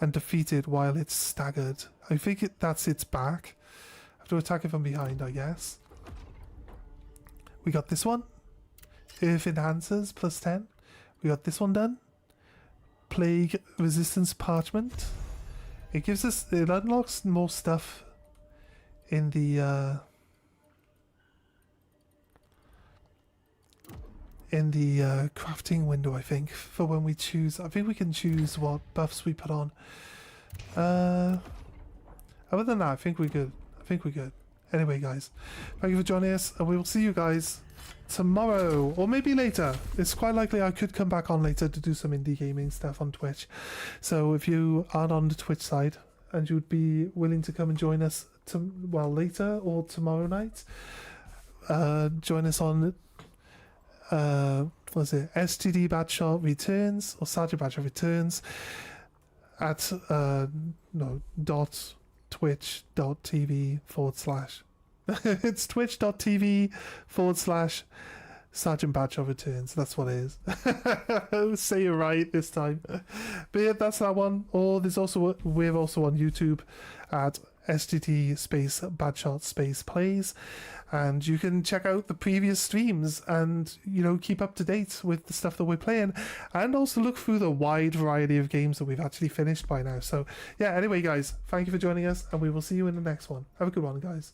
and defeat it while it's staggered. I think that's its back. I have to attack it from behind, I guess. We got this one. Earth enhancers plus 10. We got this one done. Plague resistance parchment. It gives us, it unlocks more stuff in the crafting window, I think, for when we choose. I think we can choose what buffs we put on. Other than that, I think we're good. Anyway, guys, thank you for joining us, and we will see you guys tomorrow, or maybe later. It's quite likely I could come back on later to do some indie gaming stuff on Twitch. So if you aren't on the Twitch side and you'd be willing to come and join us later or tomorrow night, join us on what is it? STD Badshot Returns or Sergeant Badshot Returns at twitch.tv/ it's twitch.tv/ Sergeant Badshot Returns. That's what it is. Say it right this time. But yeah, that's that one. Or we're also on YouTube at STT space Badshot space plays, and you can check out the previous streams and keep up to date with the stuff that we're playing, and also look through the wide variety of games that we've actually finished by now. So yeah, anyway guys, thank you for joining us, and we will see you in the next one. Have a good one, guys.